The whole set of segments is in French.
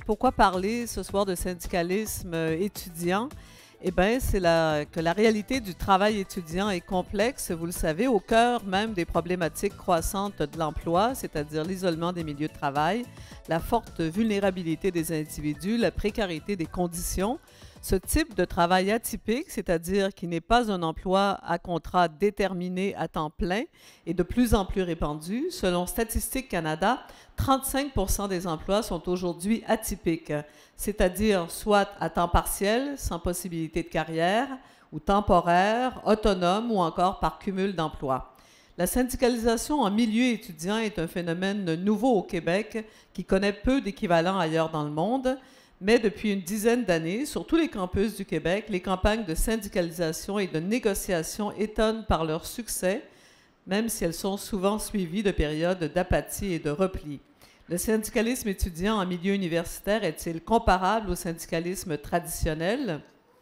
pourquoi parler ce soir de syndicalisme étudiant? Eh bien, que la réalité du travail étudiant est complexe, vous le savez, au cœur même des problématiques croissantes de l'emploi, c'est-à-dire l'isolement des milieux de travail, la forte vulnérabilité des individus, la précarité des conditions. Ce type de travail atypique, c'est-à-dire qui n'est pas un emploi à contrat déterminé à temps plein, est de plus en plus répandu. Selon Statistique Canada, 35% des emplois sont aujourd'hui atypiques, c'est-à-dire soit à temps partiel, sans possibilité de carrière, ou temporaire, autonome ou encore par cumul d'emplois. La syndicalisation en milieu étudiant est un phénomène nouveau au Québec qui connaît peu d'équivalents ailleurs dans le monde. Mais depuis une dizaine d'années, sur tous les campus du Québec, les campagnes de syndicalisation et de négociation étonnent par leur succès, même si elles sont souvent suivies de périodes d'apathie et de repli. Le syndicalisme étudiant en milieu universitaire est-il comparable au syndicalisme traditionnel?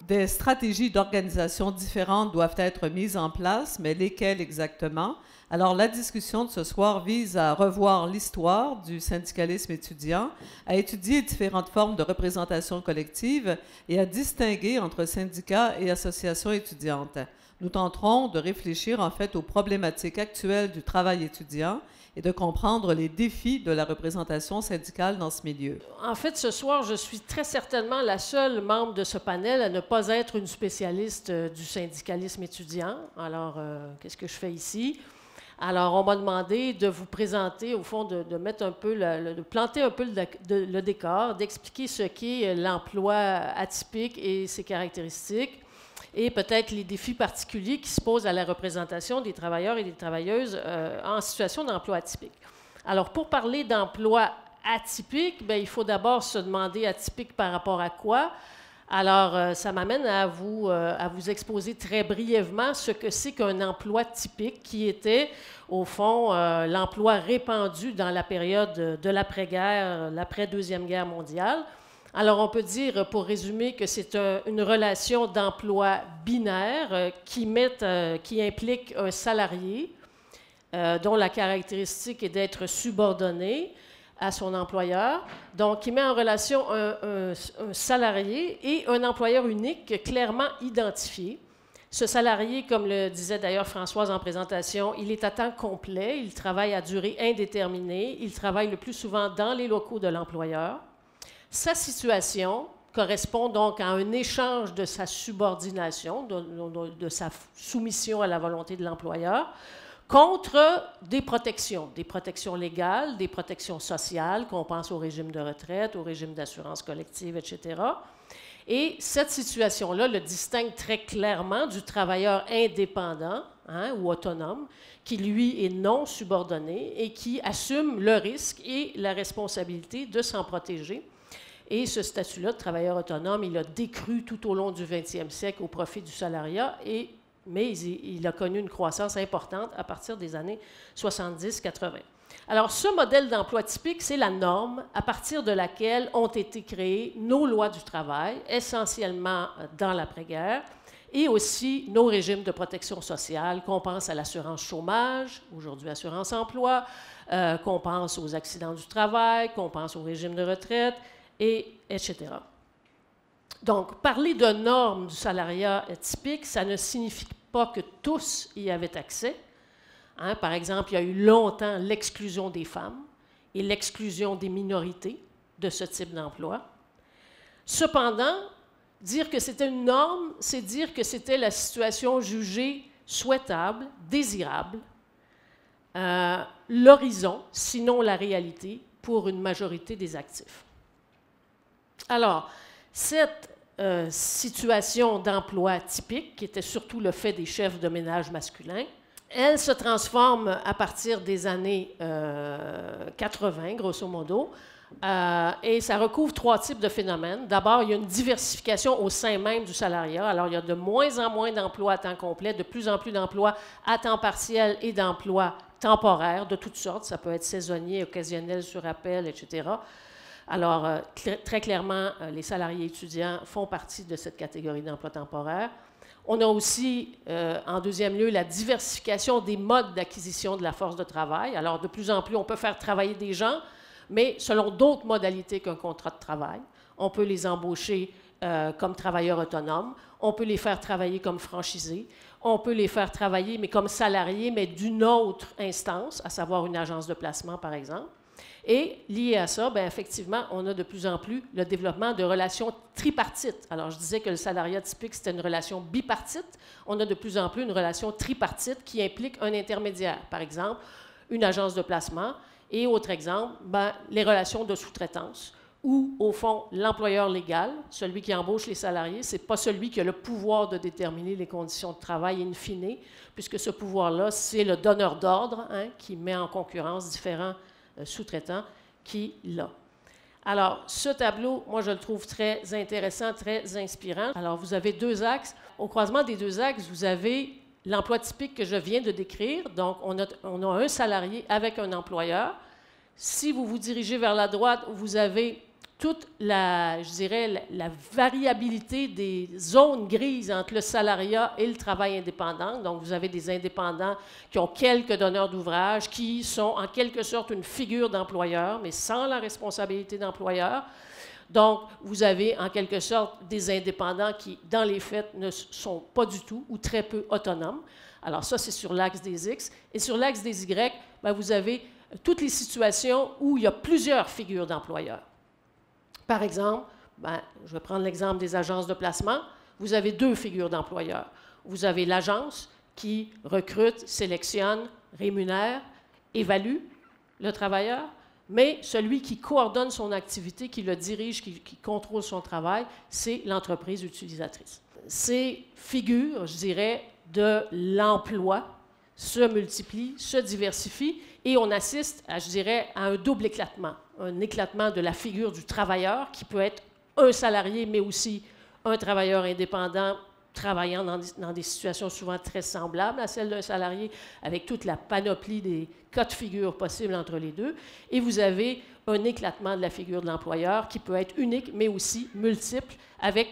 Des stratégies d'organisation différentes doivent être mises en place, mais lesquelles exactement? Alors, la discussion de ce soir vise à revoir l'histoire du syndicalisme étudiant, à étudier différentes formes de représentation collective et à distinguer entre syndicats et associations étudiantes. Nous tenterons de réfléchir en fait aux problématiques actuelles du travail étudiant et de comprendre les défis de la représentation syndicale dans ce milieu. En fait, ce soir, je suis très certainement la seule membre de ce panel à ne pas être une spécialiste du syndicalisme étudiant. Alors, qu'est-ce que je fais ici? Alors, on m'a demandé de vous présenter, au fond, de mettre un peu, de planter un peu le décor, d'expliquer ce qu'est l'emploi atypique et ses caractéristiques, et peut-être les défis particuliers qui se posent à la représentation des travailleurs et des travailleuses en situation d'emploi atypique. Alors, pour parler d'emploi atypique, bien, il faut d'abord se demander atypique par rapport à quoi? Alors, ça m'amène à vous exposer très brièvement ce que c'est qu'un emploi typique qui était, au fond, l'emploi répandu dans la période de l'après-guerre, l'après-Deuxième Guerre mondiale. Alors, on peut dire, pour résumer, que c'est une relation d'emploi binaire qui implique un salarié dont la caractéristique est d'être subordonné à son employeur, donc qui met en relation un salarié et un employeur unique clairement identifié. Ce salarié, comme le disait d'ailleurs Françoise en présentation, il est à temps complet, il travaille à durée indéterminée, il travaille le plus souvent dans les locaux de l'employeur. Sa situation correspond donc à un échange de sa subordination, de sa soumission à la volonté de l'employeur, contre des protections légales, des protections sociales, qu'on pense au régime de retraite, au régime d'assurance collective, etc. Et cette situation-là le distingue très clairement du travailleur indépendant ou autonome, qui, lui, est non subordonné et qui assume le risque et la responsabilité de s'en protéger. Et ce statut-là de travailleur autonome, il a décru tout au long du 20e siècle au profit du salariat, mais il a connu une croissance importante à partir des années 70-80. Alors, ce modèle d'emploi typique, c'est la norme à partir de laquelle ont été créées nos lois du travail, essentiellement dans l'après-guerre, et aussi nos régimes de protection sociale, qu'on pense à l'assurance chômage, aujourd'hui assurance emploi, qu'on pense aux accidents du travail, qu'on pense au régime de retraite, etc. Donc, parler de normes du salariat typique, ça ne signifie pas que tous y avaient accès. Par exemple, il y a eu longtemps l'exclusion des femmes et l'exclusion des minorités de ce type d'emploi. Cependant, dire que c'était une norme, c'est dire que c'était la situation jugée souhaitable, désirable, l'horizon, sinon la réalité, pour une majorité des actifs. Alors, cette situation d'emploi typique, qui était surtout le fait des chefs de ménage masculins, elle se transforme à partir des années 80, grosso modo, et ça recouvre trois types de phénomènes. D'abord, il y a une diversification au sein même du salariat. Alors, il y a de moins en moins d'emplois à temps complet, de plus en plus d'emplois à temps partiel et d'emplois temporaires de toutes sortes. Ça peut être saisonnier, occasionnel, sur appel, etc. Alors, très clairement, les salariés étudiants font partie de cette catégorie d'emploi temporaire. On a aussi, en deuxième lieu, la diversification des modes d'acquisition de la force de travail. Alors, de plus en plus, on peut faire travailler des gens, mais selon d'autres modalités qu'un contrat de travail. On peut les embaucher comme travailleurs autonomes, on peut les faire travailler comme franchisés, on peut les faire travailler, mais comme salariés, mais d'une autre instance, à savoir une agence de placement, par exemple. Et lié à ça, bien, effectivement, on a de plus en plus le développement de relations tripartites. Alors, je disais que le salariat typique, c'était une relation bipartite. On a de plus en plus une relation tripartite qui implique un intermédiaire. Par exemple, une agence de placement. Et autre exemple, bien, les relations de sous-traitance, où, au fond, l'employeur légal, celui qui embauche les salariés, ce n'est pas celui qui a le pouvoir de déterminer les conditions de travail in fine, puisque ce pouvoir-là, c'est le donneur d'ordre qui met en concurrence différents sous-traitants qui l'a. Alors, ce tableau, moi, je le trouve très intéressant, très inspirant. Alors, vous avez deux axes. Au croisement des deux axes, vous avez l'emploi typique que je viens de décrire. Donc, on a un salarié avec un employeur. Si vous vous dirigez vers la droite, vous avez toute la variabilité des zones grises entre le salariat et le travail indépendant. Donc, vous avez des indépendants qui ont quelques donneurs d'ouvrage, qui sont en quelque sorte une figure d'employeur, mais sans la responsabilité d'employeur. Donc, vous avez en quelque sorte des indépendants qui, dans les faits, ne sont pas du tout ou très peu autonomes. Alors, ça, c'est sur l'axe des X. Et sur l'axe des Y, bien, vous avez toutes les situations où il y a plusieurs figures d'employeurs. Par exemple, je vais prendre l'exemple des agences de placement. Vous avez deux figures d'employeurs. Vous avez l'agence qui recrute, sélectionne, rémunère, évalue le travailleur, mais celui qui coordonne son activité, qui le dirige, qui contrôle son travail, c'est l'entreprise utilisatrice. Ces figures, je dirais, de l'emploi se multiplient, se diversifient, et on assiste, je dirais, à un double éclatement. Un éclatement de la figure du travailleur, qui peut être un salarié, mais aussi un travailleur indépendant travaillant dans des situations souvent très semblables à celles d'un salarié, avec toute la panoplie des cas de figure possibles entre les deux. Et vous avez un éclatement de la figure de l'employeur qui peut être unique, mais aussi multiple, avec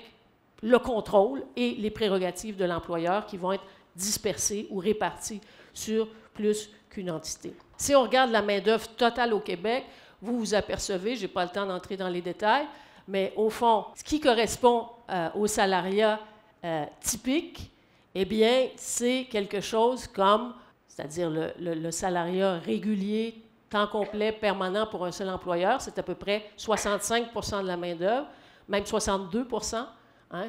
le contrôle et les prérogatives de l'employeur qui vont être dispersées ou réparties sur plus qu'une entité. Si on regarde la main-d'œuvre totale au Québec, vous vous apercevez, je n'ai pas le temps d'entrer dans les détails, mais au fond, ce qui correspond au salariat typique, eh bien, c'est quelque chose comme, c'est-à-dire le salariat régulier, temps complet, permanent pour un seul employeur, c'est à peu près 65 % de la main-d'œuvre, même 62 %.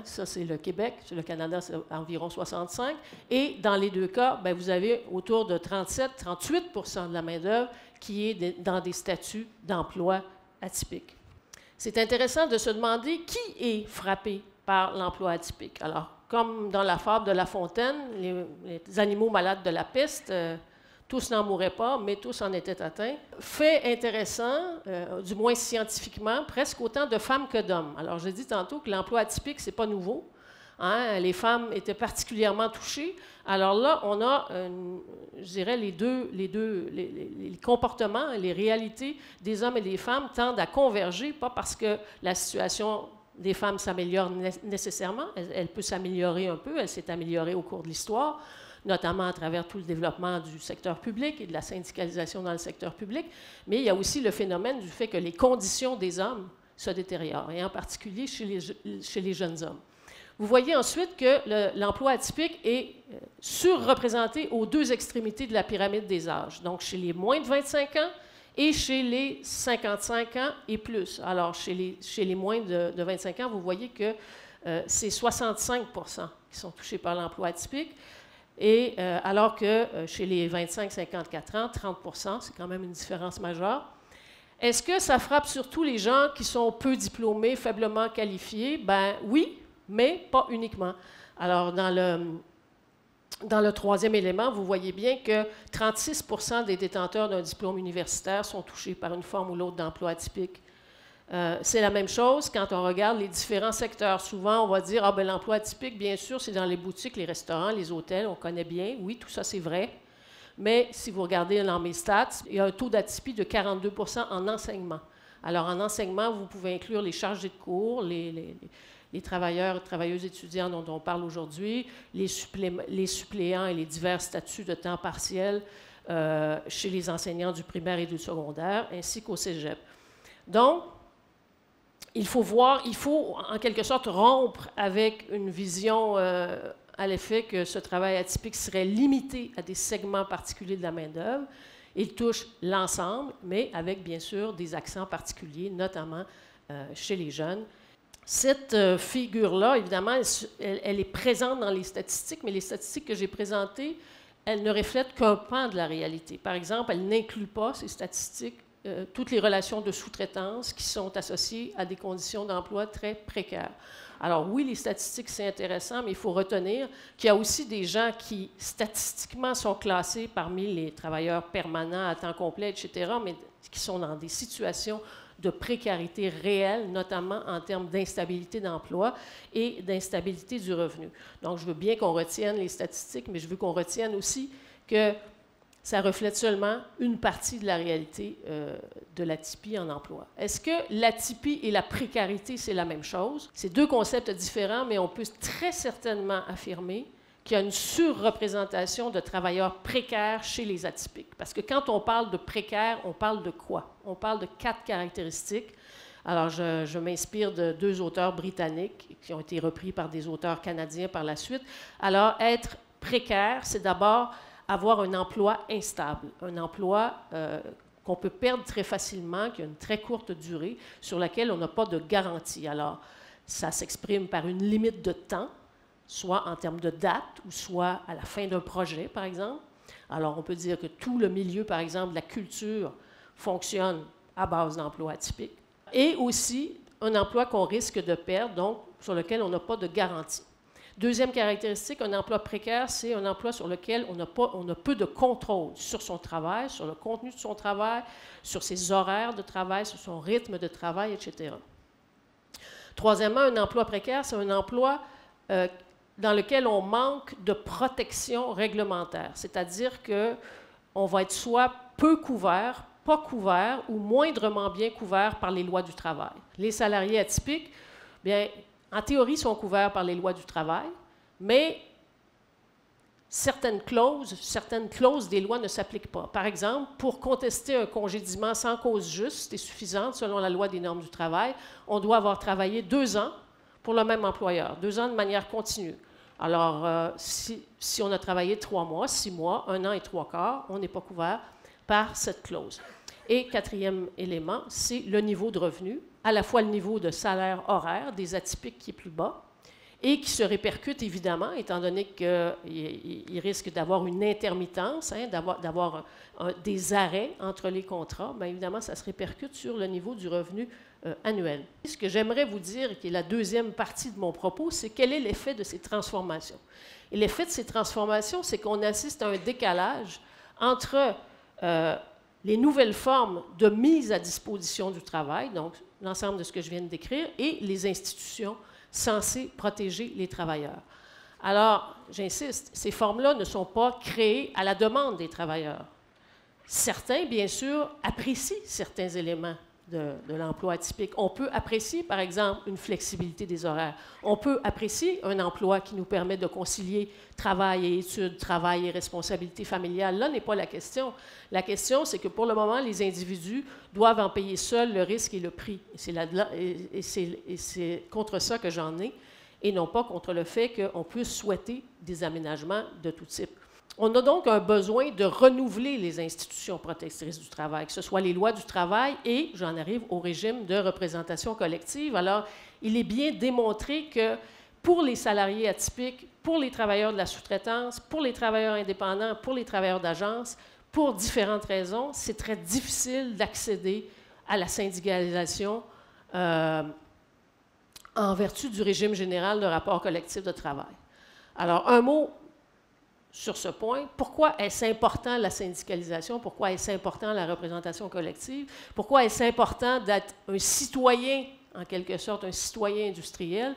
Ça, c'est le Québec. Le Canada, c'est environ 65 %. Et dans les deux cas, bien, vous avez autour de 37-38 % de la main-d'œuvre qui est dans des statuts d'emploi atypiques. C'est intéressant de se demander qui est frappé par l'emploi atypique. Alors, comme dans la fable de La Fontaine, les animaux malades de la peste, tous n'en mouraient pas, mais tous en étaient atteints. Fait intéressant, du moins scientifiquement, presque autant de femmes que d'hommes. Alors, j'ai dit tantôt que l'emploi atypique, ce n'est pas nouveau. Les femmes étaient particulièrement touchées. Alors là, on a, je dirais, les comportements, les réalités des hommes et des femmes tendent à converger, pas parce que la situation des femmes s'améliore nécessairement, elle peut s'améliorer un peu, elle s'est améliorée au cours de l'histoire, notamment à travers tout le développement du secteur public et de la syndicalisation dans le secteur public, mais il y a aussi le phénomène du fait que les conditions des hommes se détériorent, et en particulier chez les jeunes hommes. Vous voyez ensuite que l'emploi atypique est surreprésenté aux deux extrémités de la pyramide des âges, donc chez les moins de 25 ans et chez les 55 ans et plus. Alors, chez les moins de 25 ans, vous voyez que c'est 65 % qui sont touchés par l'emploi atypique, et alors que chez les 25-54 ans, 30 %, c'est quand même une différence majeure. Est-ce que ça frappe surtout les gens qui sont peu diplômés, faiblement qualifiés? Ben oui, mais pas uniquement. Alors, dans le troisième élément, vous voyez bien que 36 % des détenteurs d'un diplôme universitaire sont touchés par une forme ou l'autre d'emploi atypique. C'est la même chose quand on regarde les différents secteurs. Souvent, on va dire, ah ben l'emploi atypique, bien sûr, c'est dans les boutiques, les restaurants, les hôtels, on connaît bien. Oui, tout ça, c'est vrai. Mais si vous regardez dans mes stats, il y a un taux d'atypie de 42 % en enseignement. Alors, en enseignement, vous pouvez inclure les chargés de cours, les travailleurs et travailleuses étudiants dont on parle aujourd'hui, les suppléants et les divers statuts de temps partiel chez les enseignants du primaire et du secondaire, ainsi qu'au cégep. Donc, il faut en quelque sorte rompre avec une vision à l'effet que ce travail atypique serait limité à des segments particuliers de la main-d'œuvre. Il touche l'ensemble, mais avec bien sûr des accents particuliers, notamment chez les jeunes. Cette figure-là, évidemment, elle est présente dans les statistiques, mais les statistiques que j'ai présentées, elles ne reflètent qu'un pan de la réalité. Par exemple, elles n'incluent pas, ces statistiques, toutes les relations de sous-traitance qui sont associées à des conditions d'emploi très précaires. Alors oui, les statistiques, c'est intéressant, mais il faut retenir qu'il y a aussi des gens qui, statistiquement, sont classés parmi les travailleurs permanents à temps complet, etc., mais qui sont dans des situations de précarité réelle, notamment en termes d'instabilité d'emploi et d'instabilité du revenu. Donc, je veux bien qu'on retienne les statistiques, mais je veux qu'on retienne aussi que ça reflète seulement une partie de la réalité de l'atypie en emploi. Est-ce que l'atypie et la précarité, c'est la même chose? C'est deux concepts différents, mais on peut très certainement affirmer qu'il y a une surreprésentation de travailleurs précaires chez les atypiques. Parce que quand on parle de précaires, on parle de quoi? On parle de 4 caractéristiques. Alors, je m'inspire de 2 auteurs britanniques qui ont été repris par des auteurs canadiens par la suite. Alors, être précaire, c'est d'abord avoir un emploi instable, un emploi qu'on peut perdre très facilement, qui a une très courte durée, sur laquelle on n'a pas de garantie. Alors, ça s'exprime par une limite de temps, soit en termes de date, ou soit à la fin d'un projet, par exemple. Alors, on peut dire que tout le milieu, par exemple, de la culture fonctionne à base d'emplois atypiques. Et aussi, un emploi qu'on risque de perdre, donc sur lequel on n'a pas de garantie. Deuxième caractéristique, un emploi précaire, c'est un emploi sur lequel on a peu de contrôle sur son travail, sur le contenu de son travail, sur ses horaires de travail, sur son rythme de travail, etc. Troisièmement, un emploi précaire, c'est un emploi dans lequel on manque de protection réglementaire, c'est-à-dire qu'on va être soit peu couvert, pas couvert ou moindrement bien couvert par les lois du travail. Les salariés atypiques, bien, en théorie, sont couverts par les lois du travail, mais certaines clauses des lois ne s'appliquent pas. Par exemple, pour contester un congédiement sans cause juste et suffisante selon la loi des normes du travail, on doit avoir travaillé 2 ans pour le même employeur, 2 ans de manière continue. Alors, si on a travaillé 3 mois, 6 mois, 1 an et 3 quarts, on n'est pas couvert par cette clause. Et quatrième élément, c'est le niveau de revenu, à la fois le niveau de salaire horaire des atypiques qui est plus bas et qui se répercute évidemment, étant donné qu'il risque d'avoir une intermittence, hein, d'avoir des arrêts entre les contrats, bien évidemment, ça se répercute sur le niveau du revenu annuel. Ce que j'aimerais vous dire, qui est la deuxième partie de mon propos, c'est quel est l'effet de ces transformations. Et l'effet de ces transformations, c'est qu'on assiste à un décalage entre les nouvelles formes de mise à disposition du travail, donc l'ensemble de ce que je viens de décrire, et les institutions censées protéger les travailleurs. Alors, j'insiste, ces formes-là ne sont pas créées à la demande des travailleurs. Certains, bien sûr, apprécient certains éléments de l'emploi atypique. On peut apprécier, par exemple, une flexibilité des horaires. On peut apprécier un emploi qui nous permet de concilier travail et études, travail et responsabilité familiale. Là n'est pas la question. La question, c'est que pour le moment, les individus doivent en payer seuls le risque et le prix. Et c'est contre ça que j'en ai, et non pas contre le fait qu'on puisse souhaiter des aménagements de tout type. On a donc un besoin de renouveler les institutions protectrices du travail, que ce soit les lois du travail et, j'en arrive au régime de représentation collective. Alors, il est bien démontré que pour les salariés atypiques, pour les travailleurs de la sous-traitance, pour les travailleurs indépendants, pour les travailleurs d'agence, pour différentes raisons, c'est très difficile d'accéder à la syndicalisation en vertu du régime général de rapport collectif de travail. Alors, un mot sur ce point. Pourquoi est-ce important la syndicalisation? Pourquoi est-ce important la représentation collective? Pourquoi est-ce important d'être un citoyen, en quelque sorte, un citoyen industriel?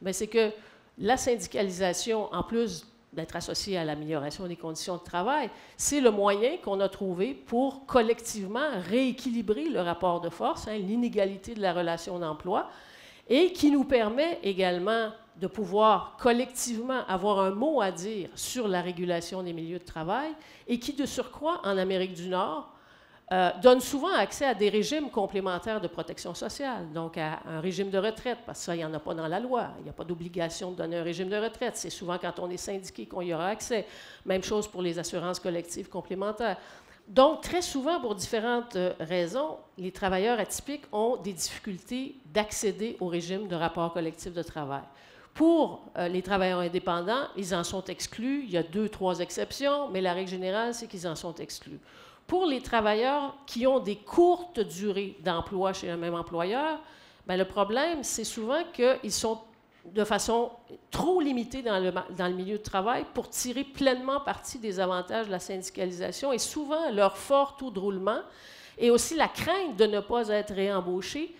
Bien, c'est que la syndicalisation, en plus d'être associée à l'amélioration des conditions de travail, c'est le moyen qu'on a trouvé pour collectivement rééquilibrer le rapport de force, hein, l'inégalité de la relation d'emploi, et qui nous permet également de pouvoir collectivement avoir un mot à dire sur la régulation des milieux de travail et qui, de surcroît, en Amérique du Nord, donnent souvent accès à des régimes complémentaires de protection sociale, donc à un régime de retraite, parce que ça, il n'y en a pas dans la loi. Il n'y a pas d'obligation de donner un régime de retraite. C'est souvent quand on est syndiqué qu'on y aura accès. Même chose pour les assurances collectives complémentaires. Donc, très souvent, pour différentes raisons, les travailleurs atypiques ont des difficultés d'accéder au régime de rapport collectif de travail. Pour les travailleurs indépendants, ils en sont exclus. Il y a 2, 3 exceptions, mais la règle générale, c'est qu'ils en sont exclus. Pour les travailleurs qui ont des courtes durées d'emploi chez un même employeur, bien, le problème, c'est souvent qu'ils sont de façon trop limitée dans le milieu de travail pour tirer pleinement parti des avantages de la syndicalisation, et souvent leur fort taux de roulement et aussi la crainte de ne pas être réembauchés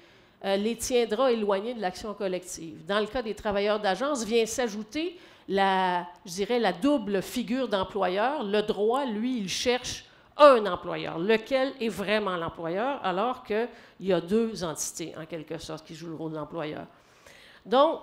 les tiendra éloignés de l'action collective. Dans le cas des travailleurs d'agence, vient s'ajouter je dirais, la double figure d'employeur. Le droit, lui, il cherche un employeur, lequel est vraiment l'employeur, alors qu'il y a 2 entités, en quelque sorte, qui jouent le rôle de l'employeur. Donc,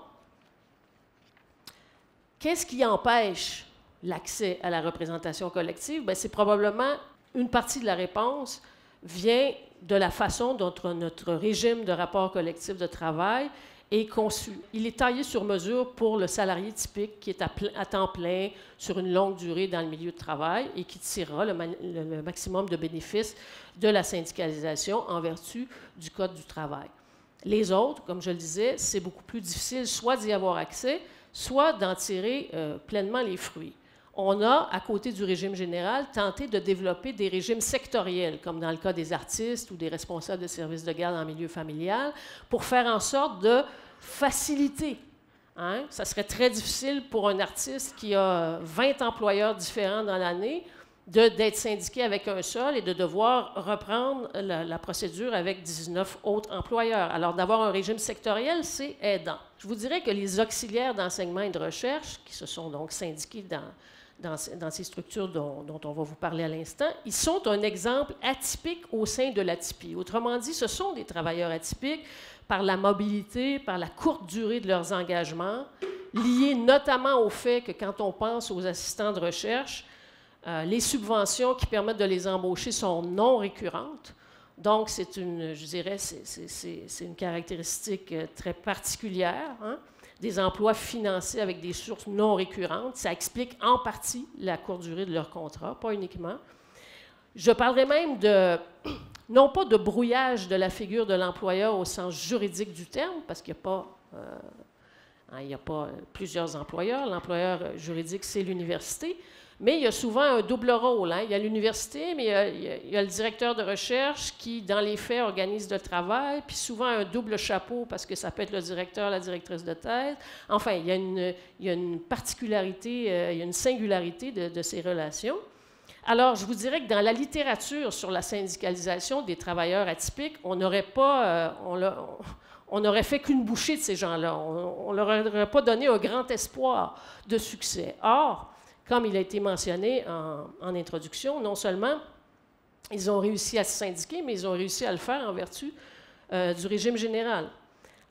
qu'est-ce qui empêche l'accès à la représentation collective? Bien, c'est probablement une partie de la réponse vient de la façon dont notre régime de rapport collectif de travail est conçu. Il est taillé sur mesure pour le salarié typique qui est à temps plein sur une longue durée dans le milieu de travail et qui tirera le maximum de bénéfices de la syndicalisation en vertu du Code du travail. Les autres, comme je le disais, c'est beaucoup plus difficile soit d'y avoir accès, soit d'en tirer pleinement les fruits. On a, à côté du régime général, tenté de développer des régimes sectoriels, comme dans le cas des artistes ou des responsables de services de garde en milieu familial, pour faire en sorte de faciliter. Hein? Ça serait très difficile pour un artiste qui a 20 employeurs différents dans l'année d'être syndiqué avec un seul et de devoir reprendre la procédure avec 19 autres employeurs. Alors, d'avoir un régime sectoriel, c'est aidant. Je vous dirais que les auxiliaires d'enseignement et de recherche, qui se sont donc syndiqués dans ces structures dont on va vous parler à l'instant, ils sont un exemple atypique au sein de l'atypie. Autrement dit, ce sont des travailleurs atypiques par la mobilité, par la courte durée de leurs engagements, liés notamment au fait que quand on pense aux assistants de recherche, les subventions qui permettent de les embaucher sont non récurrentes. Donc, je dirais, c'est une caractéristique très particulière, hein? Des emplois financés avec des sources non récurrentes. Ça explique en partie la courte durée de leur contrat, pas uniquement. Je parlerai même non pas de brouillage de la figure de l'employeur au sens juridique du terme, parce qu'il n'y a pas plusieurs employeurs. L'employeur juridique, c'est l'université. Mais il y a souvent un double rôle. Hein. Il y a l'université, mais il y a le directeur de recherche qui, dans les faits, organise le travail, puis souvent un double chapeau parce que ça peut être le directeur, la directrice de thèse. Enfin, il y a une particularité, il y a une singularité de ces relations. Alors, je vous dirais que dans la littérature sur la syndicalisation des travailleurs atypiques, on n'aurait fait qu'une bouchée de ces gens-là. On ne leur aurait pas donné un grand espoir de succès. Or, comme il a été mentionné en introduction, non seulement ils ont réussi à se syndiquer, mais ils ont réussi à le faire en vertu du régime général.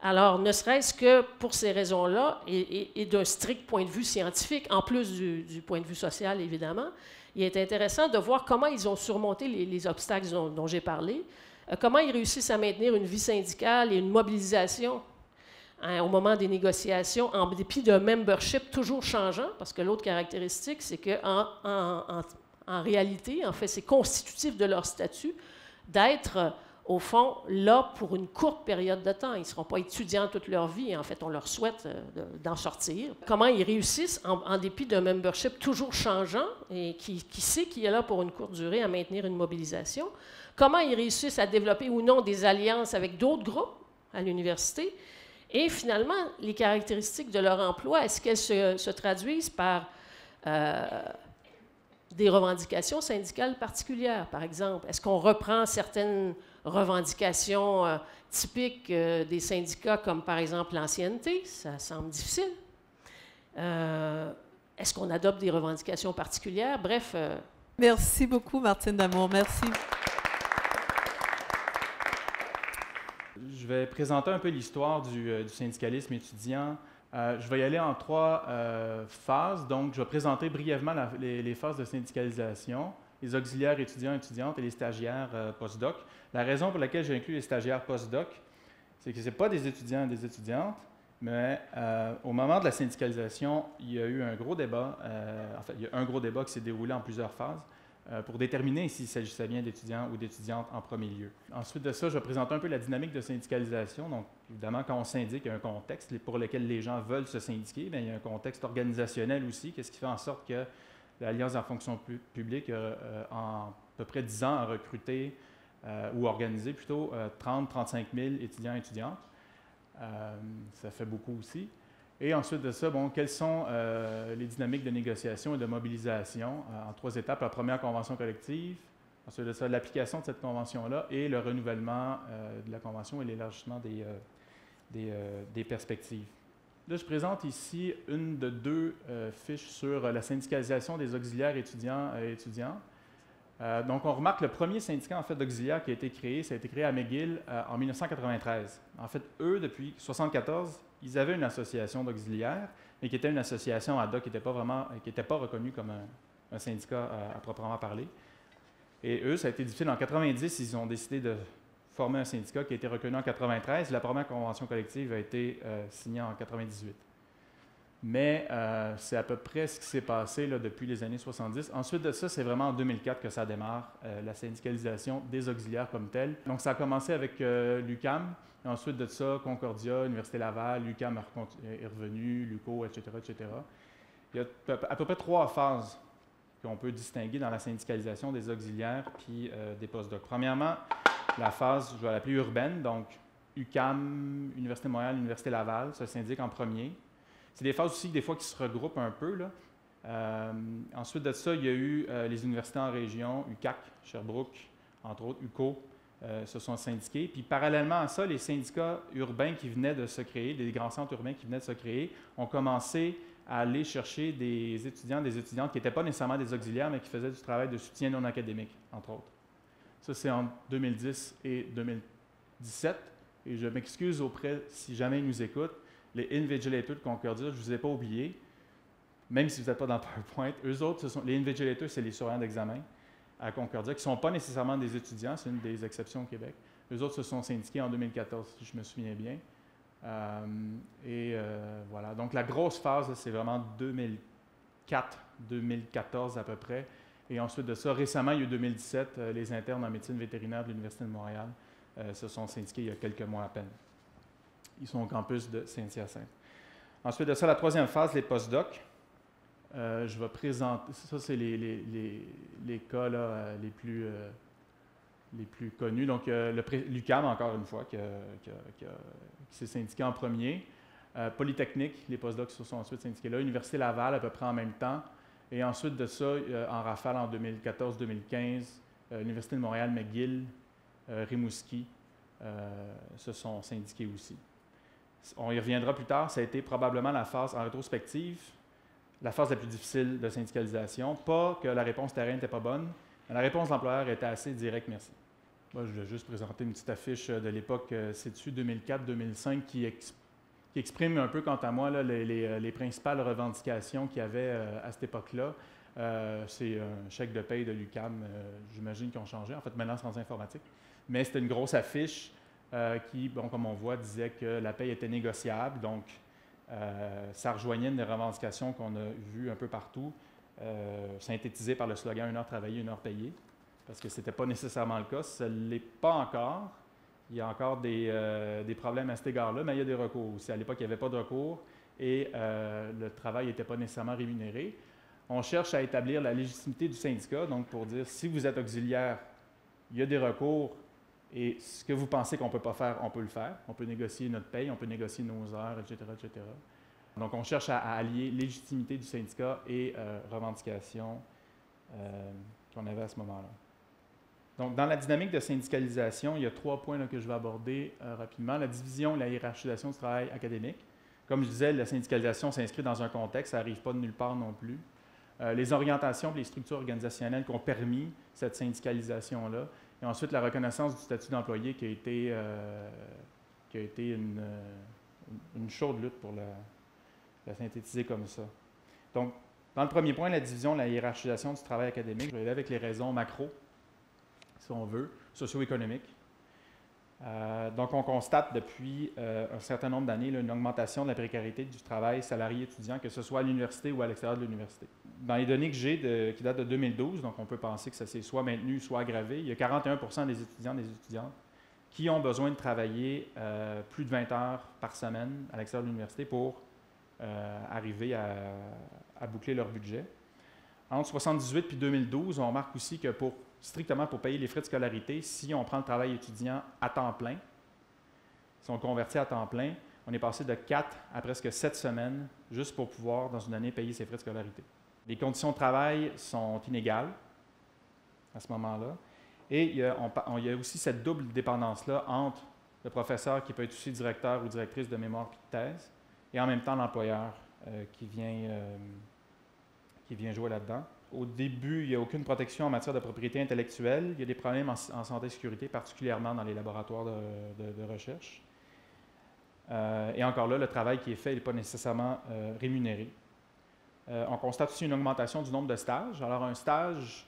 Alors, ne serait-ce que pour ces raisons-là, et d'un strict point de vue scientifique, en plus du point de vue social, évidemment, il est intéressant de voir comment ils ont surmonté les obstacles dont j'ai parlé, comment ils réussissent à maintenir une vie syndicale et une mobilisation au moment des négociations, en dépit d'un membership toujours changeant, parce que l'autre caractéristique, c'est qu'en réalité, en fait, c'est constitutif de leur statut d'être, au fond, là pour une courte période de temps. Ils ne seront pas étudiants toute leur vie, et en fait, on leur souhaite d'en sortir. Comment ils réussissent, en dépit d'un membership toujours changeant, et qui sait qu'il est là pour une courte durée, à maintenir une mobilisation. Comment ils réussissent à développer ou non des alliances avec d'autres groupes à l'université. Et finalement, les caractéristiques de leur emploi, est-ce qu'elles se traduisent par des revendications syndicales particulières, par exemple? Est-ce qu'on reprend certaines revendications typiques des syndicats, comme par exemple l'ancienneté? Ça semble difficile. Est-ce qu'on adopte des revendications particulières? Bref. Merci beaucoup, Martine Damour. Merci. Je vais présenter un peu l'histoire du syndicalisme étudiant. Je vais y aller en 3 phases. Donc, je vais présenter brièvement les phases de syndicalisation. les auxiliaires étudiants et étudiantes et les stagiaires post-doc. La raison pour laquelle j'ai inclus les stagiaires post-doc, c'est que ce n'est pas des étudiants et des étudiantes, mais au moment de la syndicalisation, il y a eu un gros débat, il y a un gros débat qui s'est déroulé en plusieurs phases pour déterminer s'il s'agissait bien d'étudiants ou d'étudiantes en premier lieu. Ensuite de ça, je vais présenter un peu la dynamique de syndicalisation. Donc, évidemment, quand on syndique, il y a un contexte pour lequel les gens veulent se syndiquer. Bien, il y a un contexte organisationnel aussi. Qu'est-ce qui fait en sorte que l'Alliance de la fonction publique, en à peu près 10 ans, a recruté ou organisé plutôt 30-35 000 étudiants et étudiantes. Ça fait beaucoup aussi. Et ensuite de ça, bon, quelles sont les dynamiques de négociation et de mobilisation en 3 étapes? La première convention collective, ensuite de ça, l'application de cette convention-là et le renouvellement de la convention et l'élargissement des perspectives. Là, je présente ici une de 2 fiches sur la syndicalisation des auxiliaires étudiants et étudiantes. Donc, on remarque le premier syndicat en fait, d'auxiliaires qui a été créé, ça a été créé à McGill en 1993. En fait, eux, depuis 1974, ils avaient une association d'auxiliaires, mais qui était une association ad hoc, qui n'était pas reconnue comme un syndicat à proprement parler. Et eux, ça a été difficile. En 1990, ils ont décidé de former un syndicat qui a été reconnu en 1993. La première convention collective a été signée en 1998. Mais c'est à peu près ce qui s'est passé là, depuis les années 70. Ensuite de ça, c'est vraiment en 2004 que ça démarre, la syndicalisation des auxiliaires comme telle. Donc, ça a commencé avec l'UQAM. Ensuite de ça, Concordia, Université Laval, l'UQAM est revenu, l'UQO, etc., etc. Il y a à peu près 3 phases qu'on peut distinguer dans la syndicalisation des auxiliaires puis des postdocs. Premièrement, la phase, je vais l'appeler urbaine, donc UQAM, Université de Montréal, Université Laval, se syndiquent en premier. C'est des phases aussi, des fois, qui se regroupent un peu. Là. Ensuite de ça, il y a eu les universités en région, UQAC, Sherbrooke, entre autres, UQO, se sont syndiqués. Puis parallèlement à ça, les syndicats urbains qui venaient de se créer, des grands centres urbains qui venaient de se créer, ont commencé à aller chercher des étudiants, des étudiantes qui n'étaient pas nécessairement des auxiliaires, mais qui faisaient du travail de soutien non académique, entre autres. Ça, c'est en 2010 et 2017. Et je m'excuse auprès, si jamais ils nous écoutent, les invigilators de Concordia, je ne vous ai pas oubliés, même si vous n'êtes pas dans PowerPoint. Eux autres, les invigilators, c'est les surveillants d'examen à Concordia, qui ne sont pas nécessairement des étudiants, c'est une des exceptions au Québec. Eux autres se sont syndiqués en 2014, si je me souviens bien. Voilà. Donc, la grosse phase, c'est vraiment 2004-2014 à peu près. Et ensuite de ça, récemment, il y a eu 2017, les internes en médecine vétérinaire de l'Université de Montréal se sont syndiqués il y a quelques mois à peine. Ils sont au campus de Saint-Hyacinthe. Ensuite de ça, la 3e phase, les postdocs. Je vais présenter, ça c'est les cas là, les plus connus. Donc, l'UQAM, encore une fois, qui s'est syndiqué en premier. Polytechnique, les postdocs se sont ensuite syndiqués là. Université Laval, à peu près en même temps. Et ensuite de ça, en rafale en 2014-2015, l'Université de Montréal, McGill, Rimouski se sont syndiqués aussi. On y reviendra plus tard, ça a été probablement la phase, en rétrospective, la phase la plus difficile de syndicalisation. Pas que la réponse terrain n'était pas bonne, mais la réponse de l'employeur était assez directe, merci. Moi, je vais juste présenter une petite affiche de l'époque, c'est-tu 2004-2005, qui exprime un peu, quant à moi, là, les principales revendications qu'il y avait à cette époque-là. C'est un chèque de paye de l'UQAM, j'imagine, qui ont changé. En fait, maintenant, c'est en informatique. Mais c'était une grosse affiche qui, bon, comme on voit, disait que la paye était négociable. Donc, ça rejoignait une des revendications qu'on a vues un peu partout, synthétisées par le slogan « Une heure travaillée, une heure payée », parce que ce n'était pas nécessairement le cas. Ça ne l'est pas encore. Il y a encore des problèmes à cet égard-là, mais il y a des recours aussi. À l'époque, il n'y avait pas de recours et le travail n'était pas nécessairement rémunéré. On cherche à établir la légitimité du syndicat, donc pour dire si vous êtes auxiliaire, il y a des recours et ce que vous pensez qu'on ne peut pas faire, on peut le faire. On peut négocier notre paye, on peut négocier nos heures, etc., etc. Donc, on cherche à allier légitimité du syndicat et revendications qu'on avait à ce moment-là. Donc, dans la dynamique de syndicalisation, il y a 3 points là, que je vais aborder rapidement. La division et la hiérarchisation du travail académique. Comme je disais, la syndicalisation s'inscrit dans un contexte, ça n'arrive pas de nulle part non plus. Les orientations et les structures organisationnelles qui ont permis cette syndicalisation-là. Et ensuite, la reconnaissance du statut d'employé qui a été une chaude lutte pour la synthétiser comme ça. Donc, Dans le premier point, la division, la hiérarchisation du travail académique, je vais aller avec les raisons macro, si on veut, socio-économiques. Donc, on constate depuis un certain nombre d'années une augmentation de la précarité du travail salarié-étudiant, que ce soit à l'université ou à l'extérieur de l'université. Dans les données que j'ai, qui datent de 2012, donc on peut penser que ça s'est soit maintenu, soit aggravé, il y a 41% des étudiants et des étudiantes qui ont besoin de travailler plus de 20 heures par semaine à l'extérieur de l'université pour arriver à boucler leur budget. Entre 1978 et 2012, on remarque aussi que strictement pour payer les frais de scolarité, si on prend le travail étudiant à temps plein, si on convertit à temps plein, on est passé de 4 à presque 7 semaines juste pour pouvoir, dans une année, payer ses frais de scolarité. Les conditions de travail sont inégales à ce moment-là. Et il y a aussi cette double dépendance-là entre le professeur qui peut être aussi directeur ou directrice de mémoire puis de thèse, et en même temps l'employeur qui vient jouer là-dedans. Au début, il n'y a aucune protection en matière de propriété intellectuelle. Il y a des problèmes en santé et sécurité, particulièrement dans les laboratoires de recherche. Et encore là, le travail qui est fait n'est pas nécessairement rémunéré. On constate aussi une augmentation du nombre de stages. Alors, un stage,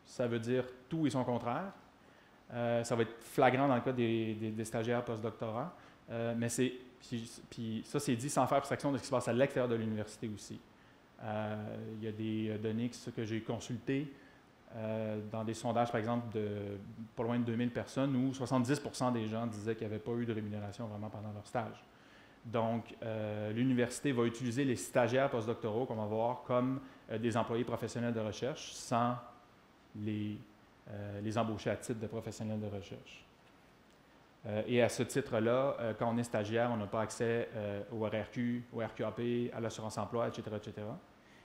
ça veut dire tout et son contraire. Ça va être flagrant dans le cas des stagiaires post-doctorats. Mais puis ça, c'est dit sans faire abstraction de ce qui se passe à l'extérieur de l'université aussi. Il y a des données que j'ai consultées dans des sondages, par exemple, de pas loin de 2000 personnes, où 70% des gens disaient qu'il n'y avait pas eu de rémunération vraiment pendant leur stage. Donc, l'université va utiliser les stagiaires postdoctoraux qu'on va voir comme des employés professionnels de recherche sans les embaucher à titre de professionnels de recherche. Et à ce titre-là, quand on est stagiaire, on n'a pas accès au RRQ, au RQAP, à l'assurance-emploi, etc., etc.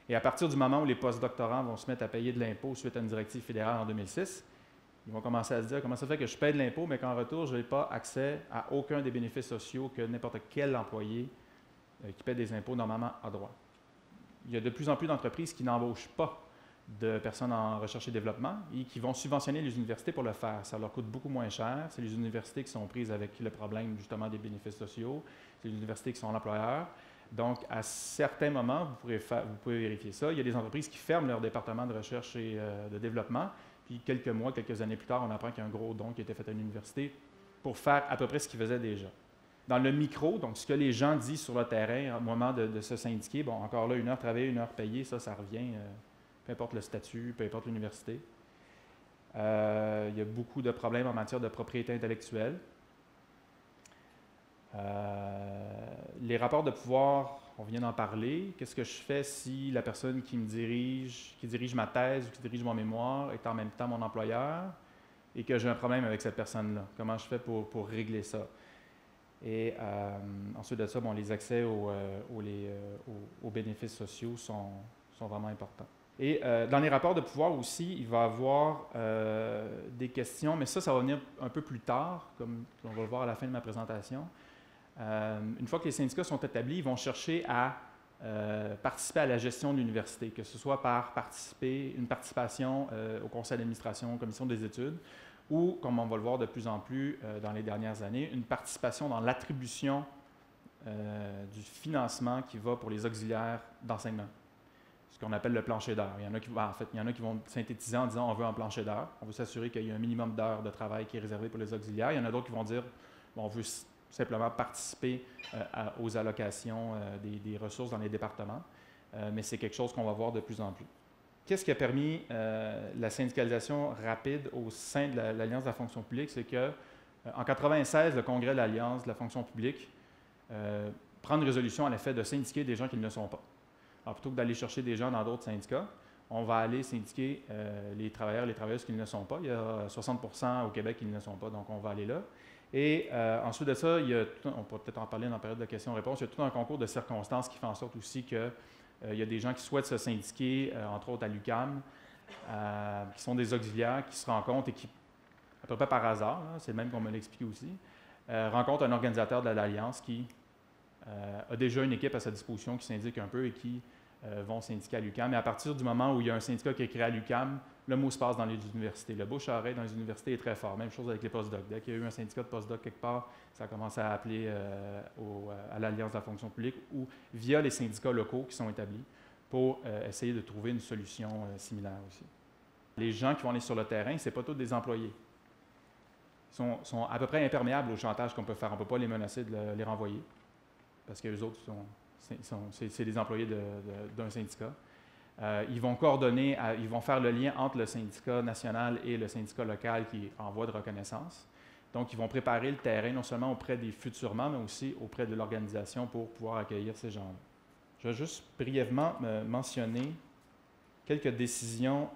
Et à partir du moment où les postdoctorants vont se mettre à payer de l'impôt suite à une directive fédérale en 2006, ils vont commencer à se dire comment ça fait que je paie de l'impôt, mais qu'en retour, je n'ai pas accès à aucun des bénéfices sociaux que n'importe quel employé qui paie des impôts normalement a droit. Il y a de plus en plus d'entreprises qui n'embauchent pas de personnes en recherche et développement et qui vont subventionner les universités pour le faire. Ça leur coûte beaucoup moins cher. C'est les universités qui sont prises avec le problème justement des bénéfices sociaux. C'est les universités qui sont l'employeur. Donc, à certains moments, vous pouvez vérifier ça. Il y a des entreprises qui ferment leur département de recherche et de développement. Puis quelques mois, quelques années plus tard, on apprend qu'il y a un gros don qui a été fait à l'université pour faire à peu près ce qu'ils faisaient déjà. Dans le micro, donc ce que les gens disent sur le terrain au moment de se syndiquer, bon, encore là, 1 heure travaillée, 1 heure payée, ça revient, peu importe le statut, peu importe l'université. Il y a beaucoup de problèmes en matière de propriété intellectuelle. Les rapports de pouvoir, on vient d'en parler. Qu'est-ce que je fais si la personne qui dirige ma thèse ou qui dirige mon mémoire est en même temps mon employeur et que j'ai un problème avec cette personne-là? Comment je fais pour régler ça? Et ensuite de ça, bon, les accès aux bénéfices sociaux sont vraiment importants. Et dans les rapports de pouvoir aussi, il va y avoir des questions, mais ça va venir un peu plus tard, comme on va le voir à la fin de ma présentation. Une fois que les syndicats sont établis, ils vont chercher à participer à la gestion de l'université, que ce soit par une participation au conseil d'administration, aux commissions des études, ou, comme on va le voir de plus en plus dans les dernières années, une participation dans l'attribution du financement qui va pour les auxiliaires d'enseignement, ce qu'on appelle le plancher d'heures. Il y en a qui vont synthétiser en disant on veut un plancher d'heures, on veut s'assurer qu'il y a un minimum d'heures de travail qui est réservé pour les auxiliaires. Il y en a d'autres qui vont dire bon, on veut simplement participer aux allocations des ressources dans les départements, mais c'est quelque chose qu'on va voir de plus en plus. Qu'est-ce qui a permis la syndicalisation rapide au sein de l'Alliance de la fonction publique? C'est qu'en 1996, le Congrès de l'Alliance de la fonction publique prend une résolution à l'effet de syndiquer des gens qui ne le sont pas. Alors, plutôt que d'aller chercher des gens dans d'autres syndicats, on va aller syndiquer les travailleurs et les travailleuses qui ne le sont pas. Il y a 60% au Québec qui ne le sont pas, donc on va aller là. Et ensuite de ça, on peut peut-être en parler dans la période de questions-réponses, il y a tout un concours de circonstances qui fait en sorte aussi que il y a des gens qui souhaitent se syndiquer, entre autres à l'UQAM, qui sont des auxiliaires, qui se rencontrent et qui, à peu près par hasard, c'est le même qu'on me l'expliqué aussi, rencontrent un organisateur de l'Alliance qui a déjà une équipe à sa disposition qui syndique un peu et qui vont syndiquer à l'UQAM. Mais à partir du moment où il y a un syndicat qui est créé à l'UQAM, le mot se passe dans les universités. Le bouche-à-oreille dans les universités est très fort. Même chose avec les postdocs. Dès qu'il y a eu un syndicat de postdoc quelque part, ça a commencé à appeler à l'Alliance de la fonction publique ou via les syndicats locaux qui sont établis pour essayer de trouver une solution similaire aussi. Les gens qui vont aller sur le terrain, ce n'est pas tous des employés. Ils sont à peu près imperméables au chantage qu'on peut faire. On ne peut pas les menacer de les renvoyer, parce qu'eux autres, c'est des employés d'un syndicat. Ils vont coordonner, ils vont faire le lien entre le syndicat national et le syndicat local qui est en voie de reconnaissance. Donc, ils vont préparer le terrain non seulement auprès des futurs membres, mais aussi auprès de l'organisation pour pouvoir accueillir ces gens-là. Je vais juste brièvement mentionner quelques décisions.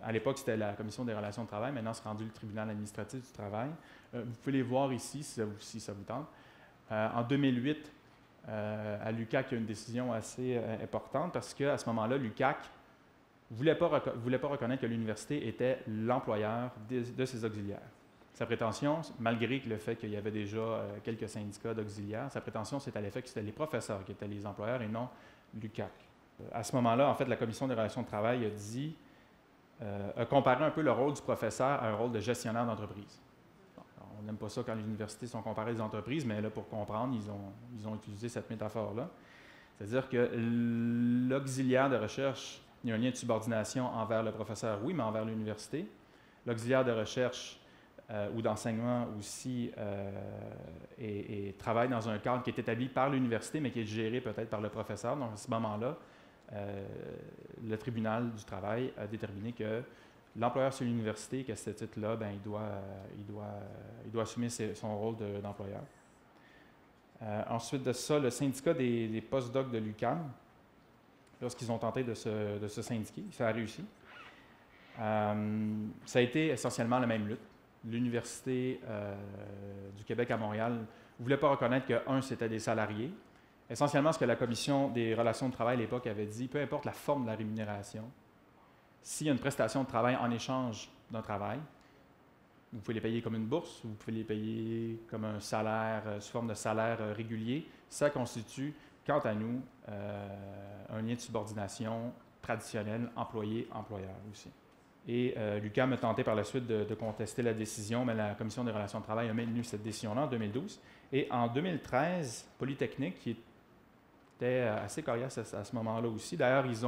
À l'époque, c'était la Commission des relations de travail. Maintenant, c'est rendu le tribunal administratif du travail. Vous pouvez les voir ici, si ça vous tente. En 2008, à l'UQAC, il y a une décision assez importante parce qu'à ce moment-là, l'UQAC ne voulait pas reconnaître que l'université était l'employeur de ses auxiliaires. Sa prétention, malgré le fait qu'il y avait déjà quelques syndicats d'auxiliaires, sa prétention, c'était à l'effet que c'était les professeurs qui étaient les employeurs et non l'UQAC. À ce moment-là, en fait, la Commission des relations de travail a comparé un peu le rôle du professeur à un rôle de gestionnaire d'entreprise. On n'aime pas ça quand les universités sont comparées aux entreprises, mais là, pour comprendre, ils ont utilisé cette métaphore-là. C'est-à-dire que l'auxiliaire de recherche, il y a un lien de subordination envers le professeur, oui, mais envers l'université. L'auxiliaire de recherche ou d'enseignement aussi et travaille dans un cadre qui est établi par l'université, mais qui est géré peut-être par le professeur. Donc, à ce moment-là, le tribunal du travail a déterminé que l'employeur sur l'université, qu'à ce titre-là, ben, il doit assumer son rôle d'employeur. Ensuite de ça, le syndicat des postdocs de l'UQAM, lorsqu'ils ont tenté de se syndiquer, ça a réussi. Ça a été essentiellement la même lutte. L'Université du Québec à Montréal ne voulait pas reconnaître que, c'était des salariés. Essentiellement, ce que la Commission des relations de travail à l'époque avait dit, peu importe la forme de la rémunération, s'il y a une prestation de travail en échange d'un travail, vous pouvez les payer comme une bourse, vous pouvez les payer comme un salaire, sous forme de salaire régulier, ça constitue, quant à nous, un lien de subordination traditionnel employé-employeur aussi. Et l'UQAM a tenté par la suite de contester la décision, mais la Commission des relations de travail a maintenu cette décision-là en 2012. Et en 2013, Polytechnique, qui était assez coriace à ce moment-là aussi, d'ailleurs, vous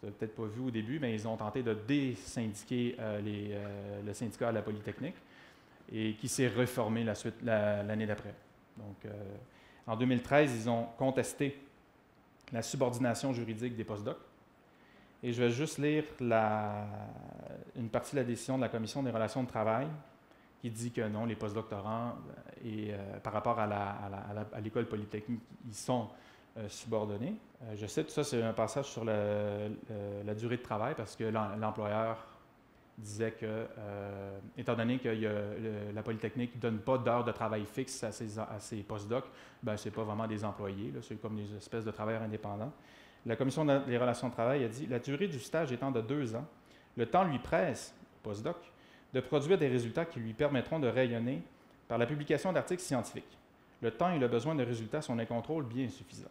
n'avez peut-être pas vu au début, mais ils ont tenté de désyndiquer le syndicat à la Polytechnique et qui s'est reformé l'année d'après. Donc, en 2013, ils ont contesté la subordination juridique des postdocs. Et je vais juste lire une partie de la décision de la Commission des relations de travail qui dit que non, les postdoctorants, par rapport à l'école polytechnique, ils sont subordonnés. Je cite, ça c'est un passage sur la durée de travail parce que l'employeur disait que, étant donné que la Polytechnique ne donne pas d'heures de travail fixe à ses postdocs, ben, ce n'est pas vraiment des employés, c'est comme des espèces de travailleurs indépendants. La Commission des relations de travail a dit « La durée du stage étant de 2 ans, le temps lui presse, postdoc, de produire des résultats qui lui permettront de rayonner par la publication d'articles scientifiques. Le temps et le besoin de résultats sont un contrôle bien suffisant. »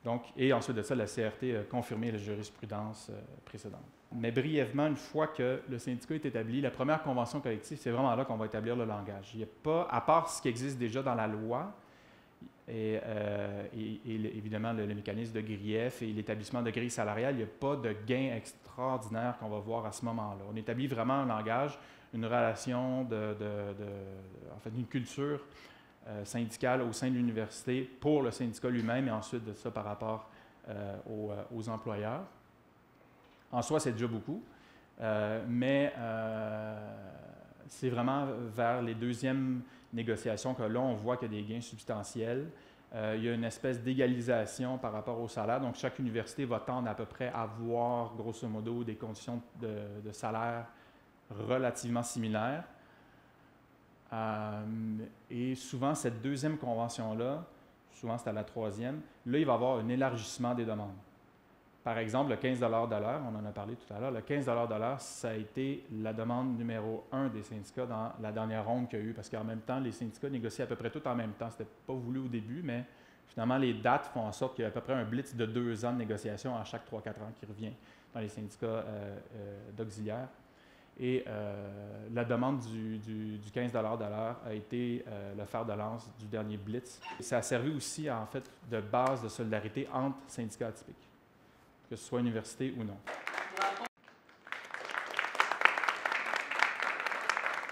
Donc, et ensuite de ça, la CRT a confirmé la jurisprudence précédente. Mais brièvement, une fois que le syndicat est établi, la première convention collective, c'est vraiment là qu'on va établir le langage. Il n'y a pas, à part ce qui existe déjà dans la loi, et évidemment le mécanisme de grief et l'établissement de grilles salariales, il n'y a pas de gain extraordinaire qu'on va voir à ce moment-là. On établit vraiment un langage, une relation en fait, une culture syndicale au sein de l'université pour le syndicat lui-même et ensuite de ça par rapport aux employeurs. En soi, c'est déjà beaucoup, mais c'est vraiment vers les deuxièmes négociations que là, on voit qu'il y a des gains substantiels. Il y a une espèce d'égalisation par rapport au salaire. Donc, chaque université va tendre à peu près à avoir, grosso modo, des conditions de salaire relativement similaires. Et souvent, cette deuxième convention-là, souvent c'est à la troisième, là, il va y avoir un élargissement des demandes. Par exemple, le 15 de l'heure, on en a parlé tout à l'heure, le 15 de l'heure, ça a été la demande numéro 1 des syndicats dans la dernière ronde qu'il y a eu, parce qu'en même temps, les syndicats négocient à peu près tout en même temps. Ce n'était pas voulu au début, mais finalement, les dates font en sorte qu'il y a à peu près un blitz de 2 ans de négociation à chaque 3-4 ans qui revient dans les syndicats d'auxiliaires. Et la demande du 15 de l'heure a été le fer de lance du dernier blitz. Ça a servi aussi, en fait, de base de solidarité entre syndicats atypiques. que ce soit université ou non.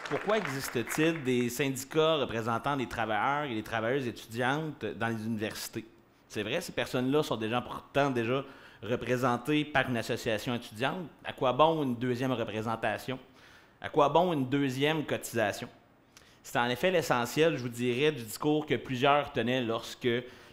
Pourquoi existe-t-il des syndicats représentant des travailleurs et des travailleuses étudiantes dans les universités? C'est vrai, ces personnes-là sont pourtant déjà représentées par une association étudiante. À quoi bon une deuxième représentation? À quoi bon une deuxième cotisation? C'est en effet l'essentiel, je vous dirais, du discours que plusieurs tenaient lorsque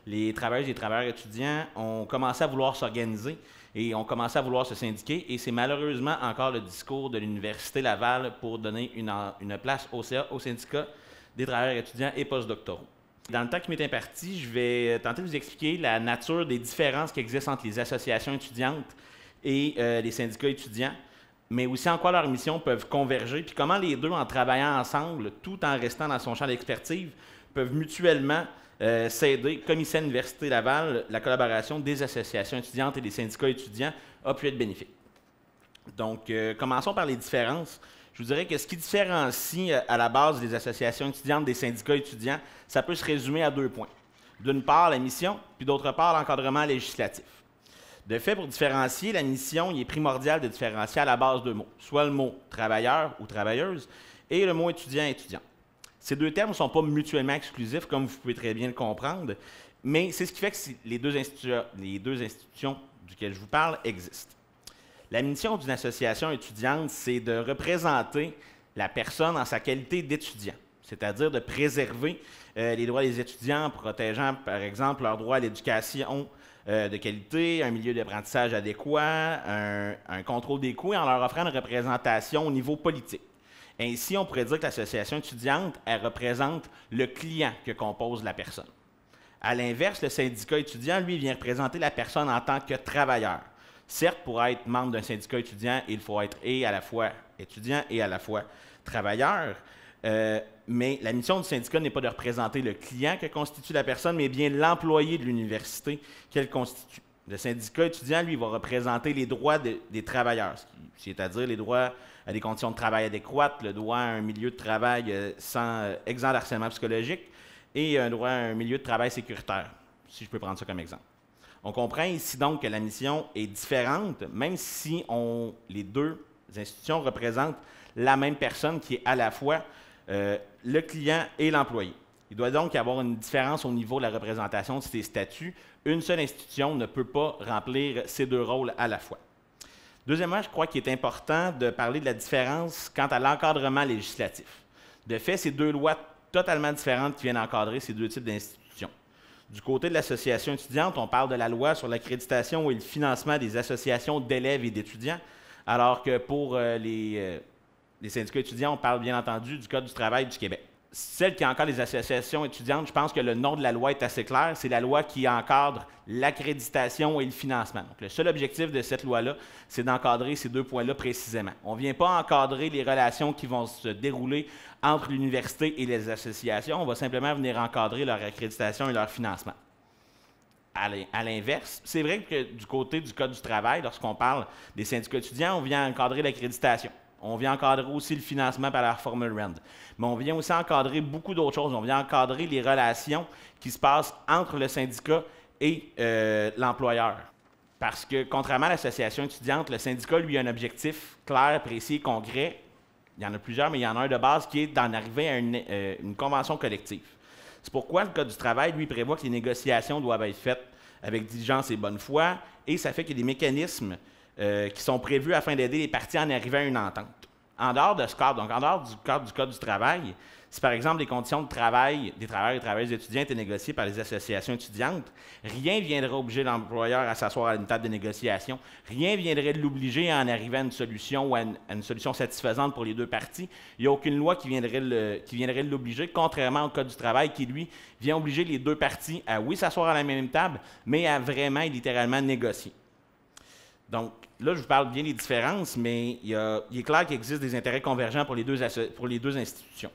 les travailleuses et travailleurs étudiants ont commencé à vouloir s'organiser et ont commencé à vouloir se syndiquer. Et c'est malheureusement encore le discours de l'Université Laval pour donner une place au syndicat des travailleurs étudiants et postdoctoraux. Dans le temps qui m'est imparti, je vais tenter de vous expliquer la nature des différences qui existent entre les associations étudiantes et les syndicats étudiants, mais aussi en quoi leurs missions peuvent converger, puis comment les deux, en travaillant ensemble, tout en restant dans son champ d'expertise, peuvent mutuellement s'aider. Comme ici à l'Université Laval, la collaboration des associations étudiantes et des syndicats étudiants a pu être bénéfique. Donc, commençons par les différences. Je vous dirais que ce qui différencie à la base des associations étudiantes des syndicats étudiants, ça peut se résumer à 2 points. D'une part, la mission, puis d'autre part, l'encadrement législatif. De fait, pour différencier, la mission, il est primordial de différencier à la base 2 mots, soit le mot travailleur ou travailleuse et le mot étudiant-étudiant. Ces 2 termes ne sont pas mutuellement exclusifs, comme vous pouvez très bien le comprendre, mais c'est ce qui fait que les deux institutions duquel je vous parle existent. La mission d'une association étudiante, c'est de représenter la personne en sa qualité d'étudiant, c'est-à-dire de préserver les droits des étudiants en protégeant, par exemple, leur droit à l'éducation de qualité, un milieu d'apprentissage adéquat, un contrôle des coûts et en leur offrant une représentation au niveau politique. Ainsi, on pourrait dire que l'association étudiante, elle représente le client que compose la personne. À l'inverse, le syndicat étudiant, lui, vient représenter la personne en tant que travailleur. Certes, pour être membre d'un syndicat étudiant, il faut être et à la fois étudiant et à la fois travailleur, mais la mission du syndicat n'est pas de représenter le client que constitue la personne, mais bien l'employé de l'université qu'elle constitue. Le syndicat étudiant, lui, va représenter les droits des travailleurs, c'est-à-dire les droits à des conditions de travail adéquates, le droit à un milieu de travail exempt d'harcèlement psychologique et un droit à un milieu de travail sécuritaire, si je peux prendre ça comme exemple. On comprend ici donc que la mission est différente, même si les deux institutions représentent la même personne qui est à la fois le client et l'employé. Il doit donc y avoir une différence au niveau de la représentation de ces statuts. Une seule institution ne peut pas remplir ces 2 rôles à la fois. Deuxièmement, je crois qu'il est important de parler de la différence quant à l'encadrement législatif. De fait, c'est 2 lois totalement différentes qui viennent encadrer ces 2 types d'institutions. Du côté de l'association étudiante, on parle de la loi sur l'accréditation et le financement des associations d'élèves et d'étudiants, alors que pour les syndicats étudiants, on parle bien entendu du Code du travail du Québec. Celle qui encadre les associations étudiantes, je pense que le nom de la loi est assez clair, c'est la loi qui encadre l'accréditation et le financement. Donc, le seul objectif de cette loi-là, c'est d'encadrer ces 2 points-là précisément. On ne vient pas encadrer les relations qui vont se dérouler entre l'université et les associations, on va simplement venir encadrer leur accréditation et leur financement. À l'inverse, c'est vrai que du côté du Code du travail, lorsqu'on parle des syndicats étudiants, on vient encadrer l'accréditation. On vient encadrer aussi le financement par la formule REND. Mais on vient aussi encadrer beaucoup d'autres choses. On vient encadrer les relations qui se passent entre le syndicat et l'employeur. Parce que, contrairement à l'association étudiante, le syndicat, lui, a un objectif clair, précis, concret. Il y en a plusieurs, mais il y en a un de base qui est d'en arriver à une convention collective. C'est pourquoi le Code du travail, lui, prévoit que les négociations doivent être faites avec diligence et bonne foi, et ça fait qu'il y a des mécanismes qui sont prévus afin d'aider les parties à en arriver à une entente. En dehors de ce cadre, donc en dehors du cadre du Code du travail, si par exemple les conditions de travail des travailleurs et travailleuses étudiants étaient négociées par les associations étudiantes, rien ne viendrait obliger l'employeur à s'asseoir à une table de négociation, rien ne viendrait l'obliger à en arriver à une solution ou à une solution satisfaisante pour les 2 parties. Il n'y a aucune loi qui viendrait l'obliger, contrairement au Code du travail qui, lui, vient obliger les 2 parties à, oui, s'asseoir à la même table, mais à vraiment et littéralement négocier. Donc, là, je vous parle bien des différences, mais il est clair qu'il existe des intérêts convergents pour les deux institutions.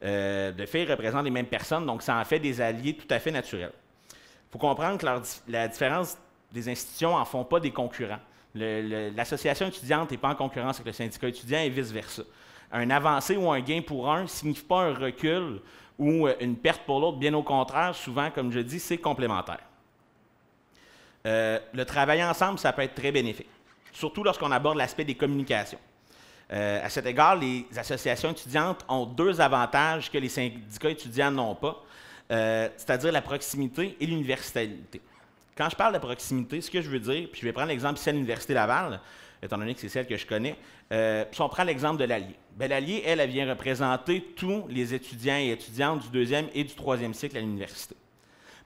De fait, ils représentent les mêmes personnes, donc ça en fait des alliés tout à fait naturels. Il faut comprendre que la différence des institutions n'en font pas des concurrents. L'association étudiante n'est pas en concurrence avec le syndicat étudiant et vice-versa. Un avancé ou un gain pour un ne signifie pas un recul ou une perte pour l'autre, bien au contraire, souvent, comme je dis, c'est complémentaire. le travail ensemble, ça peut être très bénéfique, surtout lorsqu'on aborde l'aspect des communications. À cet égard, les associations étudiantes ont 2 avantages que les syndicats étudiants n'ont pas, c'est-à-dire la proximité et l'universalité. Quand je parle de proximité, ce que je veux dire, puis je vais prendre l'exemple ici à l'Université Laval, étant donné que c'est celle que je connais, si on prend l'exemple de l'Allier. Bien, l'Allier, elle vient représenter tous les étudiants et étudiantes du 2e et du 3e cycle à l'université.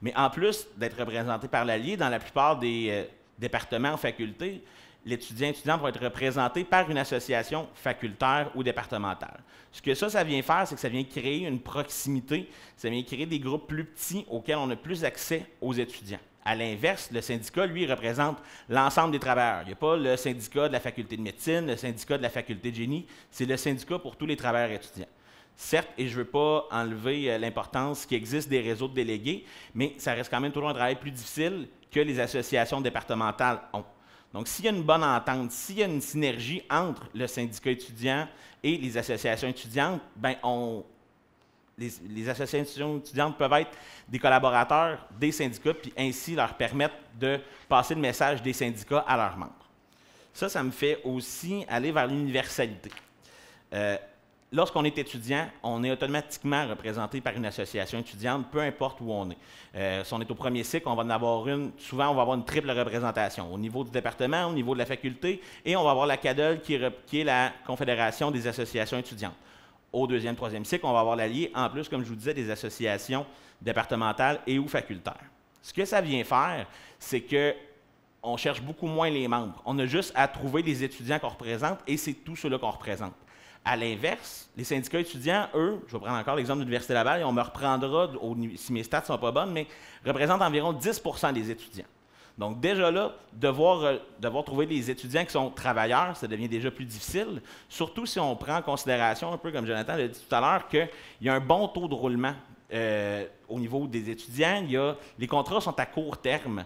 Mais en plus d'être représenté par l'Allier, dans la plupart des départements en faculté, l'étudiant va être représenté par une association facultaire ou départementale. Ce que ça vient faire, c'est que ça vient créer une proximité, ça vient créer des groupes plus petits auxquels on a plus accès aux étudiants. À l'inverse, le syndicat, lui, représente l'ensemble des travailleurs. Il n'y a pas le syndicat de la faculté de médecine, le syndicat de la faculté de génie, c'est le syndicat pour tous les travailleurs étudiants. Certes, et je ne veux pas enlever l'importance qui existe des réseaux de délégués, mais ça reste quand même toujours un travail plus difficile que les associations départementales ont. Donc, s'il y a une bonne entente, s'il y a une synergie entre le syndicat étudiant et les associations étudiantes, bien, les associations étudiantes peuvent être des collaborateurs des syndicats, puis ainsi leur permettre de passer le message des syndicats à leurs membres. Ça me fait aussi aller vers l'universalité. Lorsqu'on est étudiant, on est automatiquement représenté par une association étudiante, peu importe où on est. Si on est au premier cycle, on va en avoir une, souvent on va avoir une triple représentation, au niveau du département, au niveau de la faculté, et on va avoir la CADEL qui est la Confédération des associations étudiantes. Au 2e, 3e cycle, on va avoir l'Allier, en plus, comme je vous disais, des associations départementales et ou facultaires. Ce que ça vient faire, c'est qu'on cherche beaucoup moins les membres. On a juste à trouver les étudiants qu'on représente et c'est tout ceux-là qu'on représente. À l'inverse, les syndicats étudiants, eux, je vais prendre encore l'exemple de l'Université Laval et on me reprendra, si mes stats ne sont pas bonnes, mais représentent environ 10 % des étudiants. Donc déjà là, devoir trouver des étudiants qui sont travailleurs, ça devient déjà plus difficile, surtout si on prend en considération, un peu comme Jonathan l'a dit tout à l'heure, qu'il y a un bon taux de roulement au niveau des étudiants. Les contrats sont à court terme.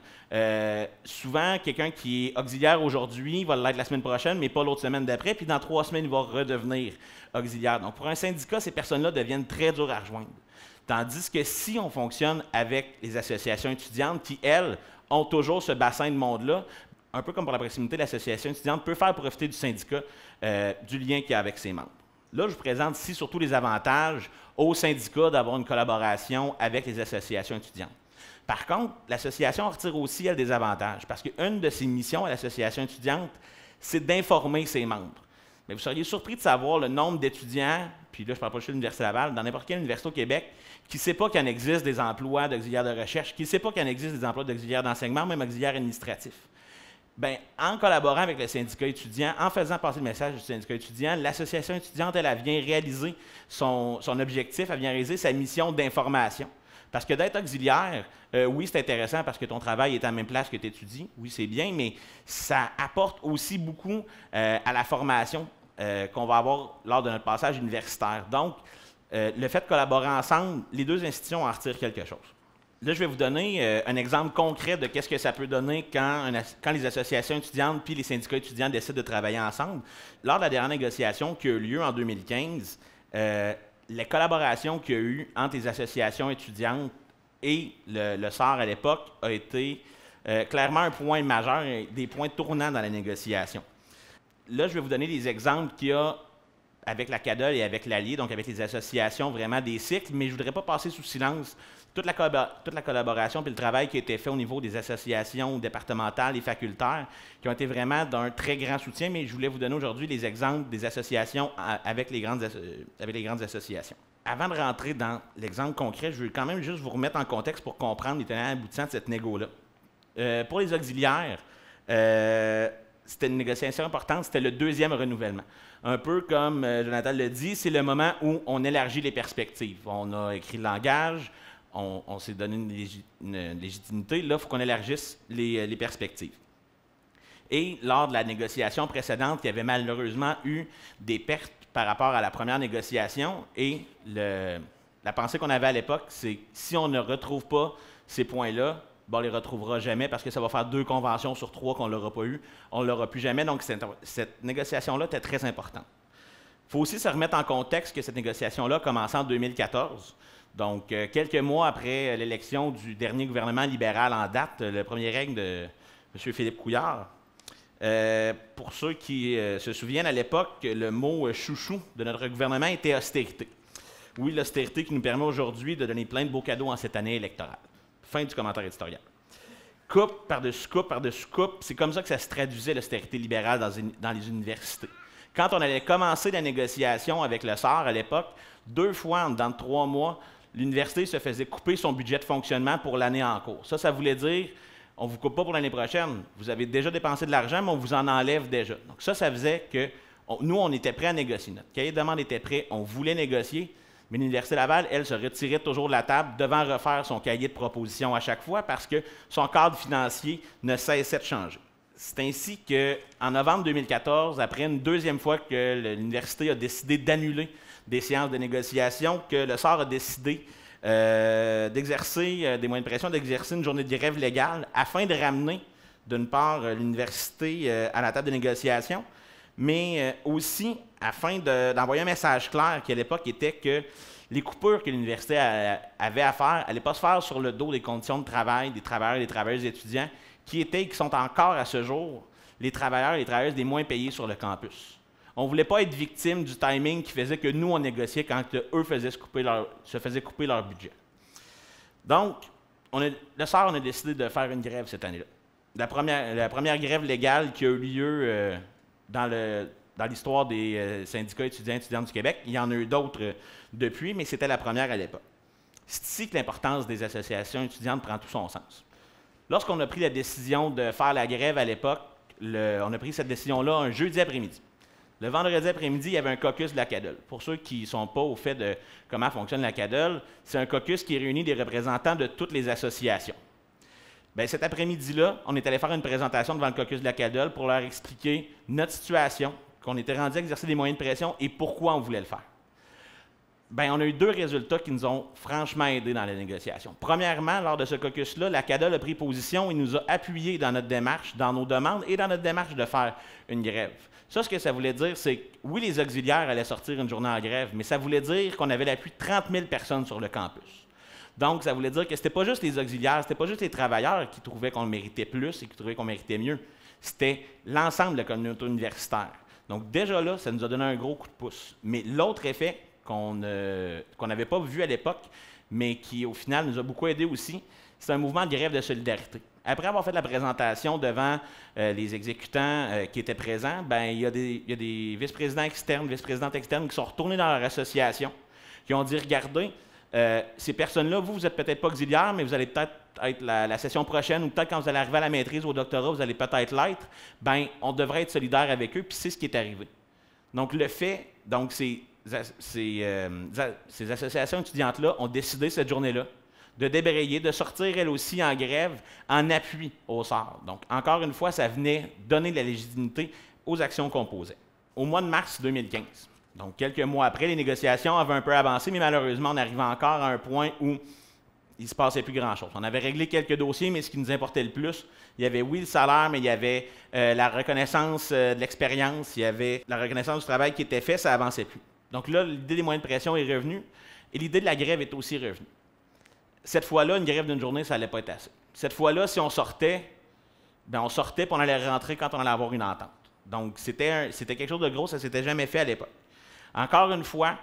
Souvent, quelqu'un qui est auxiliaire aujourd'hui va l'être la semaine prochaine, mais pas l'autre semaine d'après, puis dans 3 semaines, il va redevenir auxiliaire. Donc pour un syndicat, ces personnes-là deviennent très dures à rejoindre. Tandis que si on fonctionne avec les associations étudiantes qui, elles, ont toujours ce bassin de monde-là, un peu comme pour la proximité, l'association étudiante peut faire profiter du syndicat du lien qu'il y a avec ses membres. Là, je vous présente ici surtout les avantages au syndicat d'avoir une collaboration avec les associations étudiantes. Par contre, l'association en retire aussi, elle, des avantages, parce qu'une de ses missions à l'association étudiante, c'est d'informer ses membres. Mais vous seriez surpris de savoir le nombre d'étudiants, puis là, je ne parle pas juste de l'Université Laval, dans n'importe quelle université au Québec, qui ne sait pas qu'il en existe des emplois d'auxiliaires de recherche, qui ne sait pas qu'il en existe des emplois d'auxiliaires d'enseignement, même auxiliaires administratifs. Bien, en collaborant avec le syndicat étudiant, en faisant passer le message du syndicat étudiant, l'association étudiante, elle vient réaliser son objectif, elle vient réaliser sa mission d'information. Parce que d'être auxiliaire, oui, c'est intéressant parce que ton travail est à la même place que tu étudies, oui, c'est bien, mais ça apporte aussi beaucoup à la formation qu'on va avoir lors de notre passage universitaire. Donc, le fait de collaborer ensemble, les deux institutions en retirent quelque chose. Là, je vais vous donner un exemple concret de qu'est-ce que ça peut donner quand les associations étudiantes puis les syndicats étudiants décident de travailler ensemble. Lors de la dernière négociation qui a eu lieu en 2015, la collaboration qu'il y a eu entre les associations étudiantes et le SAR à l'époque a été clairement un point majeur et des points tournants dans la négociation. Là, je vais vous donner des exemples qu'il y a avec la CADEL et avec l'Allier, donc avec les associations vraiment des cycles, mais je ne voudrais pas passer sous silence toute la collaboration et le travail qui a été fait au niveau des associations départementales et facultaires, qui ont été vraiment d'un très grand soutien, mais je voulais vous donner aujourd'hui les exemples des associations avec les grandes associations. Avant de rentrer dans l'exemple concret, je veux quand même juste vous remettre en contexte pour comprendre les tenants aboutissants de cette négo-là. Pour les auxiliaires, c'était une négociation importante, c'était le 2e renouvellement. Un peu comme Jonathan l'a dit, c'est le moment où on élargit les perspectives. On a écrit le langage, on s'est donné une légitimité. Là, il faut qu'on élargisse les perspectives. Et lors de la négociation précédente, il y avait malheureusement eu des pertes par rapport à la première négociation. Et la pensée qu'on avait à l'époque, c'est si on ne retrouve pas ces points-là, on ne les retrouvera jamais parce que ça va faire 2 conventions sur 3 qu'on ne l'aura pas eu. On ne l'aura plus jamais. Donc, cette négociation-là était très importante. Il faut aussi se remettre en contexte que cette négociation-là a commencé en 2014. Donc, quelques mois après l'élection du dernier gouvernement libéral en date, le premier règne M. Philippe Couillard. Pour ceux qui se souviennent, à l'époque, le mot chouchou de notre gouvernement était austérité. Oui, l'austérité qui nous permet aujourd'hui de donner plein de beaux cadeaux en cette année électorale. Fin du commentaire éditorial. Coupe par-dessus coupe par-dessus coupe, c'est comme ça que ça se traduisait l'austérité libérale dans les universités. Quand on allait commencer la négociation avec le SAR à l'époque, 2 fois dans 3 mois, l'université se faisait couper son budget de fonctionnement pour l'année en cours. Ça voulait dire, on ne vous coupe pas pour l'année prochaine, vous avez déjà dépensé de l'argent, mais on vous en enlève déjà. Donc ça faisait que nous, on était prêts à négocier. Notre cahier de demande était prêt, on voulait négocier, mais l'Université Laval, elle, se retirait toujours de la table devant refaire son cahier de proposition à chaque fois parce que son cadre financier ne cessait de changer. C'est ainsi qu'en novembre 2014, après une 2e fois que l'université a décidé d'annuler des séances de négociation, que le SAR a décidé d'exercer des moyens de pression, d'exercer une journée de grève légale afin de ramener, d'une part, l'université à la table de négociation, mais aussi afin d'envoyer un message clair qui, à l'époque, était que les coupures que l'université avait à faire n'allaient pas se faire sur le dos des conditions de travail des travailleurs et des travailleuses étudiants qui étaient et qui sont encore à ce jour les travailleurs et les travailleuses les moins payés sur le campus. On ne voulait pas être victime du timing qui faisait que nous, on négociait quand eux se faisaient couper leur budget. Donc, le SAR, on a décidé de faire une grève cette année-là. La première grève légale qui a eu lieu dans l'histoire des syndicats étudiants et étudiantes du Québec. Il y en a eu d'autres depuis, mais c'était la première à l'époque. C'est ici que l'importance des associations étudiantes prend tout son sens. Lorsqu'on a pris la décision de faire la grève à l'époque, on a pris cette décision-là un jeudi après-midi. Le vendredi après-midi, il y avait un caucus de la CADEL. Pour ceux qui ne sont pas au fait de comment fonctionne la CADEL, c'est un caucus qui réunit des représentants de toutes les associations. Bien, cet après-midi-là, on est allé faire une présentation devant le caucus de la CADEL pour leur expliquer notre situation, qu'on était rendu à exercer des moyens de pression et pourquoi on voulait le faire. Bien, on a eu 2 résultats qui nous ont franchement aidés dans la négociation. Premièrement, lors de ce caucus-là, la CADEL a pris position et nous a appuyés dans notre démarche, dans nos demandes et dans notre démarche de faire une grève. Ça, ce que ça voulait dire, c'est que oui, les auxiliaires allaient sortir une journée en grève, mais ça voulait dire qu'on avait l'appui de 30 000 personnes sur le campus. Donc, ça voulait dire que ce n'était pas juste les auxiliaires, ce n'était pas juste les travailleurs qui trouvaient qu'on méritait plus et qui trouvaient qu'on méritait mieux. C'était l'ensemble de la communauté universitaire. Donc, déjà là, ça nous a donné un gros coup de pouce. Mais l'autre effet qu'on n'avait pas vu à l'époque, mais qui, au final, nous a beaucoup aidé aussi, c'est un mouvement de grève de solidarité. Après avoir fait la présentation devant les exécutants qui étaient présents, bien, il y a des vice-présidents externes, vice-présidentes externes qui sont retournés dans leur association, qui ont dit, regardez, ces personnes-là, vous n'êtes peut-être pas auxiliaires, mais vous allez peut-être être la session prochaine, ou peut-être quand vous allez arriver à la maîtrise ou au doctorat, vous allez peut-être l'être, bien, on devrait être solidaire avec eux, puis c'est ce qui est arrivé. Donc, ces associations étudiantes-là ont décidé cette journée-là de débrayer, de sortir elles aussi en grève en appui au SAR. Donc, encore une fois, ça venait donner de la légitimité aux actions qu'on posait. Au mois de mars 2015, donc quelques mois après, les négociations avaient un peu avancé, mais malheureusement, on arrivait encore à un point où il ne se passait plus grand-chose. On avait réglé quelques dossiers, mais ce qui nous importait le plus, il y avait, oui, le salaire, mais il y avait la reconnaissance de l'expérience, il y avait la reconnaissance du travail qui était fait, ça n'avançait plus. Donc là, l'idée des moyens de pression est revenue, et l'idée de la grève est aussi revenue. Cette fois-là, une grève d'une journée, ça n'allait pas être assez. Cette fois-là, si on sortait, bien, on sortait, puis on allait rentrer quand on allait avoir une entente. Donc, c'était quelque chose de gros, ça ne s'était jamais fait à l'époque. Encore une fois,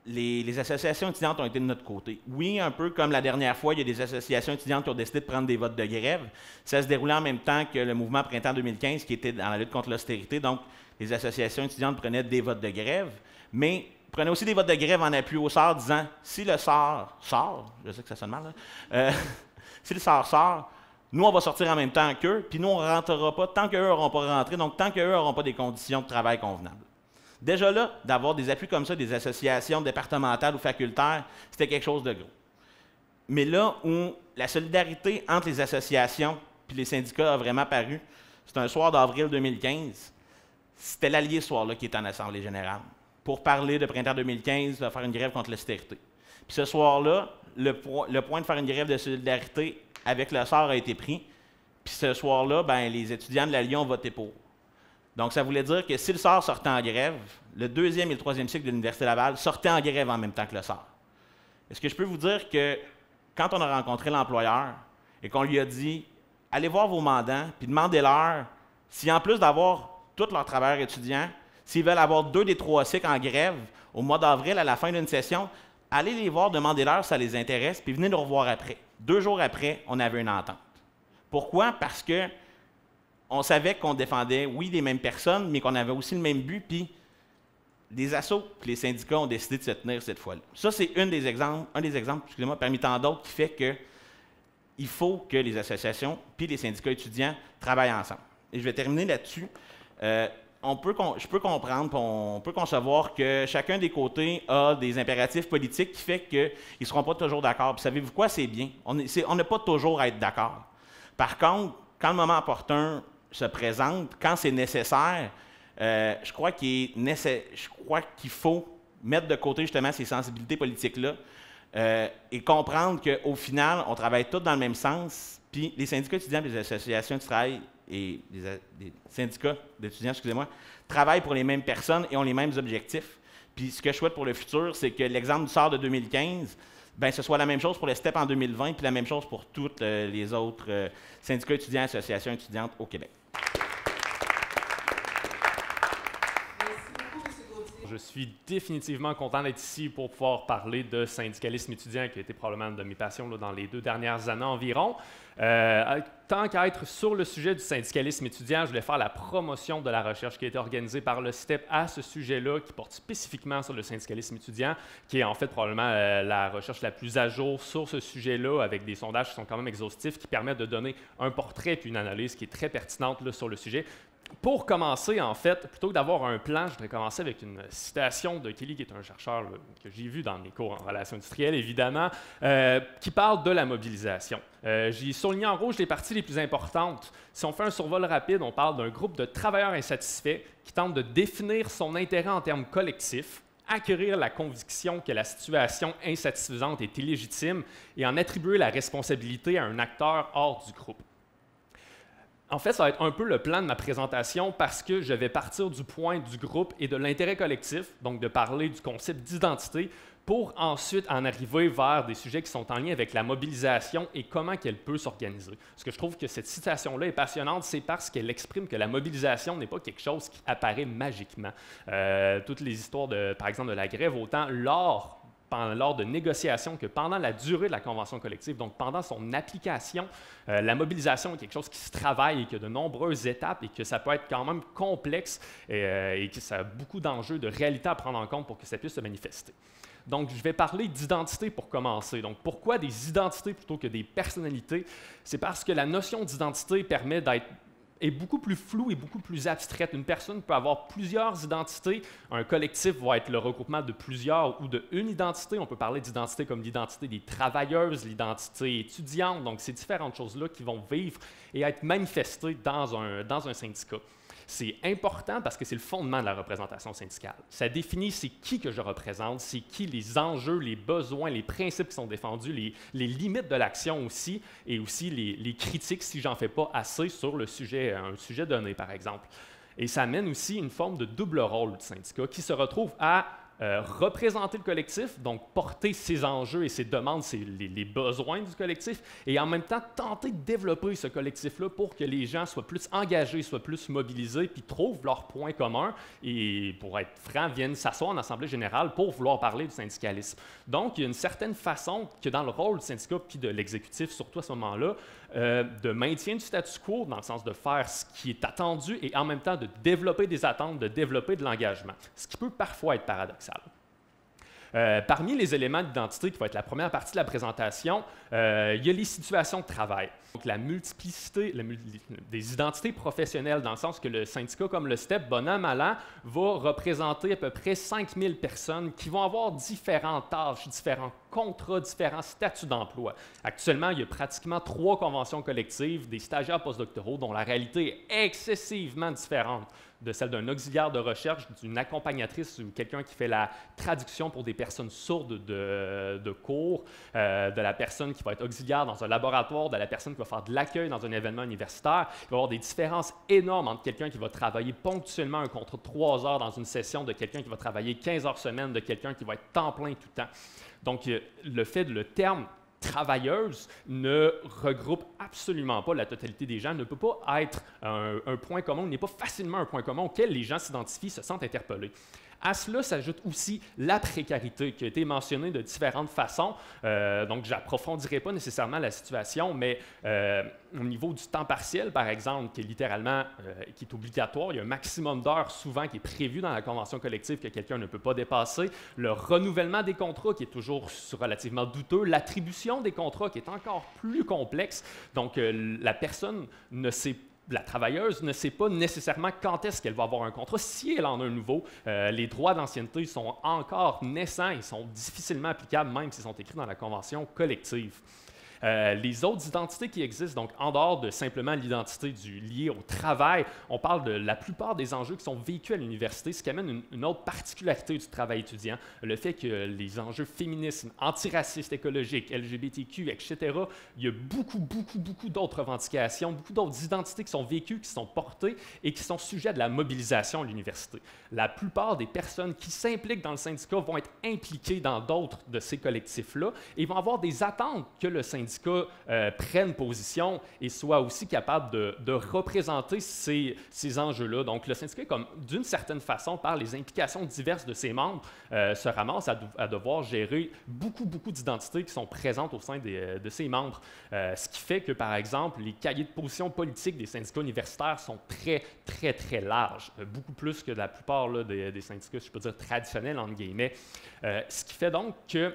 les associations étudiantes ont été de notre côté. Oui, un peu comme la dernière fois, il y a des associations étudiantes qui ont décidé de prendre des votes de grève. Ça se déroulait en même temps que le mouvement Printemps 2015 qui était dans la lutte contre l'austérité. Donc, les associations étudiantes prenaient des votes de grève, mais prenaient aussi des votes de grève en appui au SAR disant si le SAR sort, je sais que ça sonne mal, si le SAR sort, nous, on va sortir en même temps qu'eux, puis nous, on ne rentrera pas tant qu'eux n'auront pas rentré, donc tant qu'eux n'auront pas des conditions de travail convenables. Déjà là, d'avoir des appuis comme ça, des associations départementales ou facultaires, c'était quelque chose de gros. Mais là où la solidarité entre les associations et les syndicats a vraiment paru, c'est un soir d'avril 2015, c'était l'allié ce soir-là qui était en Assemblée générale pour parler de printemps 2015, de faire une grève contre l'austérité. Puis ce soir-là, le point de faire une grève de solidarité avec le SAR a été pris. Puis ce soir-là, ben, les étudiants de l'Allié ont voté pour. Donc, ça voulait dire que si le SAR sortait en grève, le 2e et le 3e cycle de l'Université Laval sortaient en grève en même temps que le SAR. Est-ce que je peux vous dire que quand on a rencontré l'employeur et qu'on lui a dit « Allez voir vos mandants, puis demandez-leur si en plus d'avoir tous leurs travailleurs étudiants, s'ils veulent avoir 2 des 3 cycles en grève au mois d'avril, à la fin d'une session, allez les voir, demandez-leur si ça les intéresse, puis venez nous revoir après. » 2 jours après, on avait une entente. Pourquoi? Parce que on savait qu'on défendait, oui, les mêmes personnes, mais qu'on avait aussi le même but, puis les assos et les syndicats ont décidé de se tenir cette fois-là. Ça, c'est un des exemples, excusez-moi, parmi tant d'autres, qui fait qu'il faut que les associations puis les syndicats étudiants travaillent ensemble. Et je vais terminer là-dessus. Je peux comprendre, on peut concevoir que chacun des côtés a des impératifs politiques qui fait qu'ils ne seront pas toujours d'accord. Puis savez-vous quoi? C'est bien. On n'a pas toujours à être d'accord. Par contre, quand le moment opportun se présente, quand c'est nécessaire, je crois qu'il faut mettre de côté justement ces sensibilités politiques-là et comprendre qu'au final, on travaille tous dans le même sens. Puis les syndicats étudiants, les associations de travail et les syndicats d'étudiants, excusez-moi, travaillent pour les mêmes personnes et ont les mêmes objectifs. Puis ce que je souhaite pour le futur, c'est que l'exemple du SAR de 2015, bien, ce soit la même chose pour le STEP en 2020, puis la même chose pour tous les autres syndicats étudiants, associations étudiantes au Québec. Je suis définitivement content d'être ici pour pouvoir parler de syndicalisme étudiant, qui a été probablement une de mes passions là, dans les 2 dernières années environ. Tant qu'à être sur le sujet du syndicalisme étudiant, je voulais faire la promotion de la recherche qui a été organisée par le STEP à ce sujet-là, qui porte spécifiquement sur le syndicalisme étudiant, qui est en fait probablement la recherche la plus à jour sur ce sujet-là, avec des sondages qui sont quand même exhaustifs, qui permettent de donner un portrait et une analyse qui est très pertinente là, sur le sujet. Pour commencer, en fait, plutôt que d'avoir un plan, je voudrais commencer avec une citation de Kelly, qui est un chercheur là, que j'ai vu dans mes cours en relations industrielles, évidemment, qui parle de la mobilisation. J'ai souligné en rouge les parties les plus importantes. Si on fait un survol rapide, on parle d'un groupe de travailleurs insatisfaits qui tentent de définir son intérêt en termes collectifs, acquérir la conviction que la situation insatisfaisante est illégitime et en attribuer la responsabilité à un acteur hors du groupe. En fait, ça va être un peu le plan de ma présentation parce que je vais partir du point du groupe et de l'intérêt collectif, donc de parler du concept d'identité, pour ensuite en arriver vers des sujets qui sont en lien avec la mobilisation et comment qu'elle peut s'organiser. Ce que je trouve que cette citation-là est passionnante, c'est parce qu'elle exprime que la mobilisation n'est pas quelque chose qui apparaît magiquement. Toutes les histoires, par exemple, de la grève, autant lors de négociations que pendant la durée de la convention collective, donc pendant son application, la mobilisation est quelque chose qui se travaille et qui a de nombreuses étapes et que ça peut être quand même complexe et que ça a beaucoup d'enjeux de réalité à prendre en compte pour que ça puisse se manifester. Donc, je vais parler d'identité pour commencer. Donc, pourquoi des identités plutôt que des personnalités? C'est parce que la notion d'identité permet est beaucoup plus floue et beaucoup plus abstraite. Une personne peut avoir plusieurs identités. Un collectif va être le regroupement de plusieurs ou d'une identité. On peut parler d'identité comme l'identité des travailleuses, l'identité étudiante. Donc, ces différentes choses-là qui vont vivre et être manifestées dans un syndicat. C'est important parce que c'est le fondement de la représentation syndicale. Ça définit c'est qui que je représente, c'est qui les enjeux, les besoins, les principes qui sont défendus, les limites de l'action aussi, et aussi les critiques si j'en fais pas assez sur le sujet, un sujet donné par exemple. Et ça amène aussi une forme de double rôle du syndicat qui se retrouve à représenter le collectif, donc porter ses enjeux et ses demandes, les besoins du collectif, et en même temps tenter de développer ce collectif-là pour que les gens soient plus engagés, soient plus mobilisés, puis trouvent leurs points communs et, pour être franc, viennent s'asseoir en assemblée générale pour vouloir parler du syndicalisme. Donc, il y a une certaine façon que dans le rôle du syndicat puis de l'exécutif, surtout à ce moment-là, de maintien du statu quo, dans le sens de faire ce qui est attendu et en même temps de développer des attentes, de développer de l'engagement, ce qui peut parfois être paradoxal. Parmi les éléments d'identité, qui va être la première partie de la présentation, il y a les situations de travail. Donc, la multiplicité des identités professionnelles, dans le sens que le syndicat comme le STEP, bon an, mal an, va représenter à peu près 5000 personnes qui vont avoir différentes tâches, différents contrats, différents statuts d'emploi. Actuellement, il y a pratiquement 3 conventions collectives des stagiaires postdoctoraux dont la réalité est excessivement différente de celle d'un auxiliaire de recherche, d'une accompagnatrice ou quelqu'un qui fait la traduction pour des personnes sourdes de cours, de la personne qui va être auxiliaire dans un laboratoire, de la personne qui va faire de l'accueil dans un événement universitaire. Il va y avoir des différences énormes entre quelqu'un qui va travailler ponctuellement un contrat de 3 heures dans une session, de quelqu'un qui va travailler 15 heures semaine, de quelqu'un qui va être temps plein tout le temps. Donc, le terme travailleuse ne regroupe absolument pas la totalité des gens, ne peut pas être un point commun, n'est pas facilement un point commun auquel les gens s'identifient, se sentent interpellés. À cela s'ajoute aussi la précarité qui a été mentionnée de différentes façons. Donc, je n'approfondirai pas nécessairement la situation, mais au niveau du temps partiel, par exemple, qui est littéralement qui est obligatoire, il y a un maximum d'heures souvent qui est prévu dans la convention collective que quelqu'un ne peut pas dépasser. Le renouvellement des contrats qui est toujours relativement douteux. L'attribution des contrats qui est encore plus complexe. Donc, la personne ne sait pas. La travailleuse ne sait pas nécessairement quand est-ce qu'elle va avoir un contrat, si elle en a un nouveau. Les droits d'ancienneté sont encore naissants et sont difficilement applicables, même s'ils sont écrits dans la convention collective. Les autres identités qui existent, donc en dehors de simplement l'identité liée au travail, on parle de la plupart des enjeux qui sont vécus à l'université, ce qui amène une autre particularité du travail étudiant, le fait que les enjeux féminisme, antiracistes, écologiques, LGBTQ, etc., il y a beaucoup d'autres revendications, beaucoup d'autres identités qui sont vécues, qui sont portées et qui sont sujets à de la mobilisation à l'université. La plupart des personnes qui s'impliquent dans le syndicat vont être impliquées dans d'autres de ces collectifs-là et vont avoir des attentes que le syndicat prennent position et soient aussi capables de représenter ces enjeux-là. Donc, le syndicat, comme d'une certaine façon, par les implications diverses de ses membres, se ramasse à devoir gérer beaucoup d'identités qui sont présentes au sein de ses membres. Ce qui fait que, par exemple, les cahiers de position politiques des syndicats universitaires sont très larges, beaucoup plus que la plupart là, des syndicats, je peux dire, traditionnels, entre guillemets. Ce qui fait donc que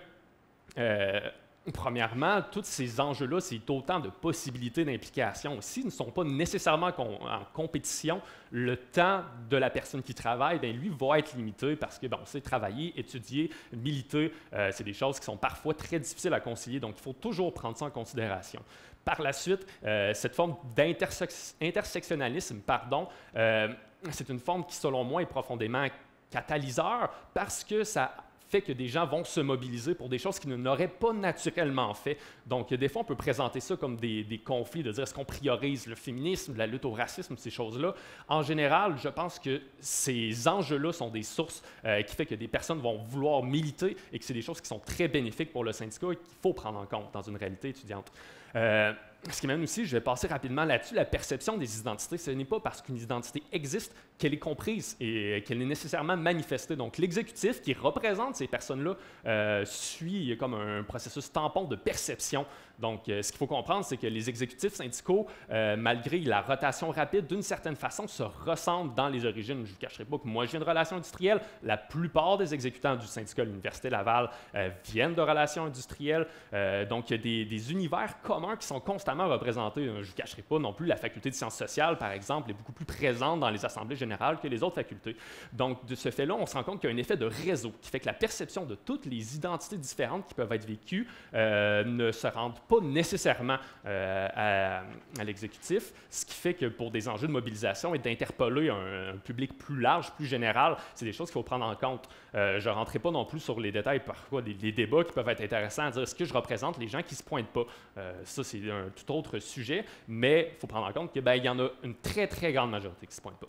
premièrement, tous ces enjeux-là, c'est autant de possibilités d'implication aussi, ne sont pas nécessairement en compétition. Le temps de la personne qui travaille, bien, lui, va être limité parce que, bon, c'est travailler, étudier, militer, c'est des choses qui sont parfois très difficiles à concilier, donc il faut toujours prendre ça en considération. Par la suite, cette forme d'intersectionnalisme, c'est une forme qui, selon moi, est profondément catalyseur parce que ça fait que des gens vont se mobiliser pour des choses qu'ils n'auraient pas naturellement fait. Donc, des fois, on peut présenter ça comme des conflits, de dire est-ce qu'on priorise le féminisme, la lutte au racisme, ces choses-là. En général, je pense que ces enjeux-là sont des sources qui font que des personnes vont vouloir militer et que c'est des choses qui sont très bénéfiques pour le syndicat et qu'il faut prendre en compte dans une réalité étudiante. Ce qui m'amène aussi, je vais passer rapidement là-dessus, la perception des identités. Ce n'est pas parce qu'une identité existe qu'elle est comprise et qu'elle est nécessairement manifestée. Donc, l'exécutif qui représente ces personnes-là suit comme un processus tampon de perception. Donc, ce qu'il faut comprendre, c'est que les exécutifs syndicaux, malgré la rotation rapide, d'une certaine façon, se ressemblent dans les origines. Je ne vous cacherai pas que moi, je viens de relations industrielles. La plupart des exécutants du syndicat de l'Université Laval viennent de relations industrielles. Donc, il y a des univers communs qui sont constamment représentés. Je ne vous cacherai pas non plus, la faculté de sciences sociales, par exemple, est beaucoup plus présente dans les assemblées générales que les autres facultés. Donc, de ce fait-là, on se rend compte qu'il y a un effet de réseau qui fait que la perception de toutes les identités différentes qui peuvent être vécues ne se rendent pas nécessairement à l'exécutif, ce qui fait que pour des enjeux de mobilisation et d'interpeller un public plus large, plus général, c'est des choses qu'il faut prendre en compte. Je ne rentrerai pas non plus sur les détails, parfois des débats qui peuvent être intéressants à dire est-ce que je représente les gens qui ne se pointent pas. Ça, c'est un tout autre sujet, mais il faut prendre en compte qu'il y en a une très grande majorité qui ne se pointent pas.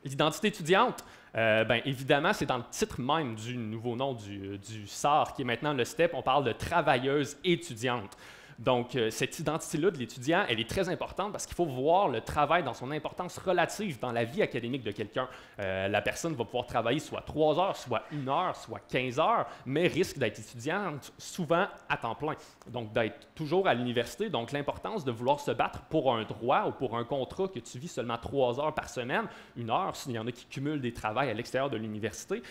L'identité étudiante, bien évidemment, c'est dans le titre même du nouveau nom du SAR, qui est maintenant le STEP, on parle de travailleuse étudiante. Donc, cette identité-là de l'étudiant, elle est très importante parce qu'il faut voir le travail dans son importance relative dans la vie académique de quelqu'un. La personne va pouvoir travailler soit 3 heures, soit 1 heure, soit 15 heures, mais risque d'être étudiante souvent à temps plein. Donc, d'être toujours à l'université. Donc, l'importance de vouloir se battre pour un droit ou pour un contrat que tu vis seulement 3 heures par semaine, 1 heure, s'il y en a qui cumulent des travails à l'extérieur de l'université,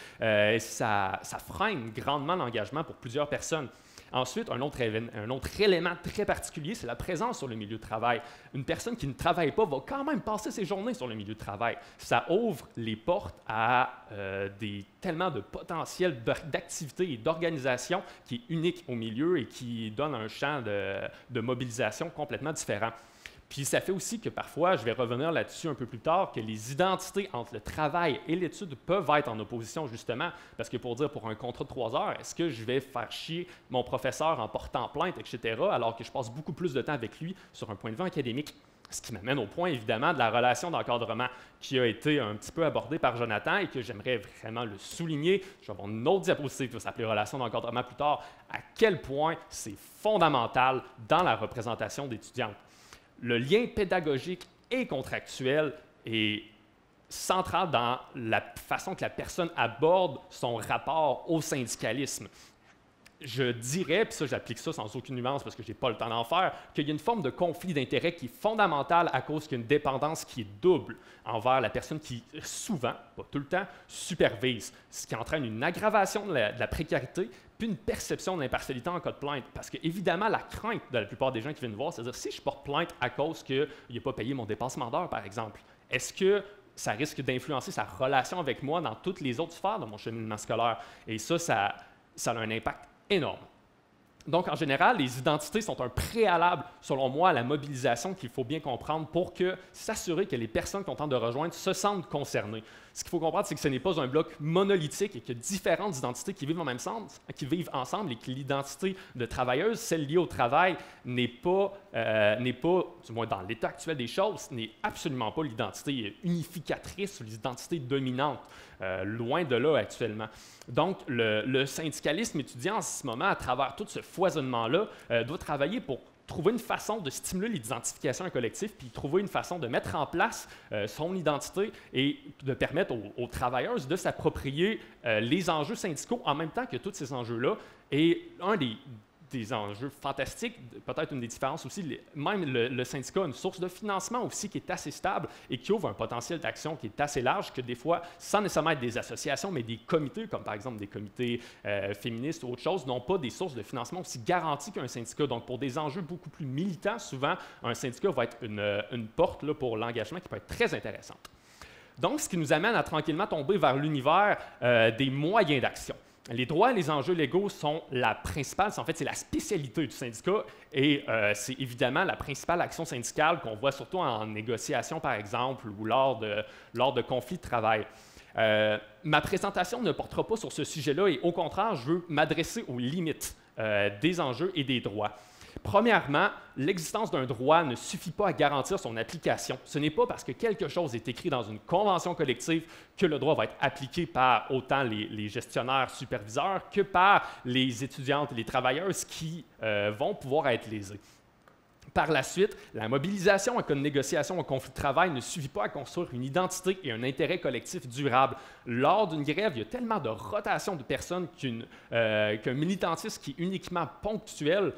ça freine grandement l'engagement pour plusieurs personnes. Ensuite, un autre élément très particulier, c'est la présence sur le milieu de travail. Une personne qui ne travaille pas va quand même passer ses journées sur le milieu de travail. Ça ouvre les portes à tellement de potentiel d'activité et d'organisation qui est unique au milieu et qui donne un champ de mobilisation complètement différent. Puis ça fait aussi que parfois, je vais revenir là-dessus un peu plus tard, que les identités entre le travail et l'étude peuvent être en opposition justement, parce que pour un contrat de 3 heures, est-ce que je vais faire chier mon professeur en portant plainte, etc., alors que je passe beaucoup plus de temps avec lui sur un point de vue académique? Ce qui m'amène au point, évidemment, de la relation d'encadrement qui a été un petit peu abordée par Jonathan et que j'aimerais vraiment le souligner. Je vais avoir une autre diapositive qui va s'appeler relation d'encadrement plus tard, à quel point c'est fondamental dans la représentation d'étudiantes. Le lien pédagogique et contractuel est central dans la façon que la personne aborde son rapport au syndicalisme. Je dirais, puis ça, j'applique ça sans aucune nuance parce que je n'ai pas le temps d'en faire, qu'il y a une forme de conflit d'intérêt qui est fondamentale à cause qu'il y a une dépendance qui est double envers la personne qui, souvent, pas tout le temps, supervise, ce qui entraîne une aggravation de la précarité puis une perception d'impartialité en cas de plainte. Parce que, évidemment, la crainte de la plupart des gens qui viennent voir, c'est-à-dire si je porte plainte à cause qu'il n'a pas payé mon dépassement d'heure, par exemple, est-ce que ça risque d'influencer sa relation avec moi dans toutes les autres sphères de mon cheminement scolaire? Et ça a un impact énorme. Donc, en général, les identités sont un préalable, selon moi, à la mobilisation qu'il faut bien comprendre pour s'assurer que les personnes qu'on tente de rejoindre se sentent concernées. Ce qu'il faut comprendre, c'est que ce n'est pas un bloc monolithique et qu'il y a différentes identités qui vivent en même sens, qui vivent ensemble et que l'identité de travailleuse, celle liée au travail, n'est pas, du moins dans l'état actuel des choses, n'est absolument pas l'identité unificatrice ou l'identité dominante. Loin de là actuellement. Donc, le syndicalisme étudiant en ce moment, à travers tout ce foisonnement-là, doit travailler pour trouver une façon de stimuler l'identification à un collectif, puis trouver une façon de mettre en place son identité et de permettre aux travailleurs de s'approprier les enjeux syndicaux en même temps que tous ces enjeux-là. Et un des enjeux fantastiques, peut-être une des différences aussi, même le syndicat a une source de financement aussi qui est assez stable et qui ouvre un potentiel d'action qui est assez large que des fois, sans nécessairement être des associations, mais des comités, comme par exemple des comités féministes ou autre chose, n'ont pas des sources de financement aussi garanties qu'un syndicat. Donc, pour des enjeux beaucoup plus militants, souvent, un syndicat va être une porte là, pour l'engagement qui peut être très intéressante. Donc, ce qui nous amène à tranquillement tomber vers l'univers des moyens d'action. Les droits et les enjeux légaux sont la principale, en fait, c'est la spécialité du syndicat et c'est évidemment la principale action syndicale qu'on voit surtout en négociation, par exemple, ou lors de conflits de travail. Ma présentation ne portera pas sur ce sujet-là et au contraire, je veux m'adresser aux limites des enjeux et des droits. Premièrement, l'existence d'un droit ne suffit pas à garantir son application. Ce n'est pas parce que quelque chose est écrit dans une convention collective que le droit va être appliqué par autant les gestionnaires superviseurs que par les étudiantes et les travailleuses qui vont pouvoir être lésés. Par la suite, la mobilisation en cas de négociation au conflit de travail ne suffit pas à construire une identité et un intérêt collectif durable. Lors d'une grève, il y a tellement de rotation de personnes qu'un militantisme qui est uniquement ponctuel,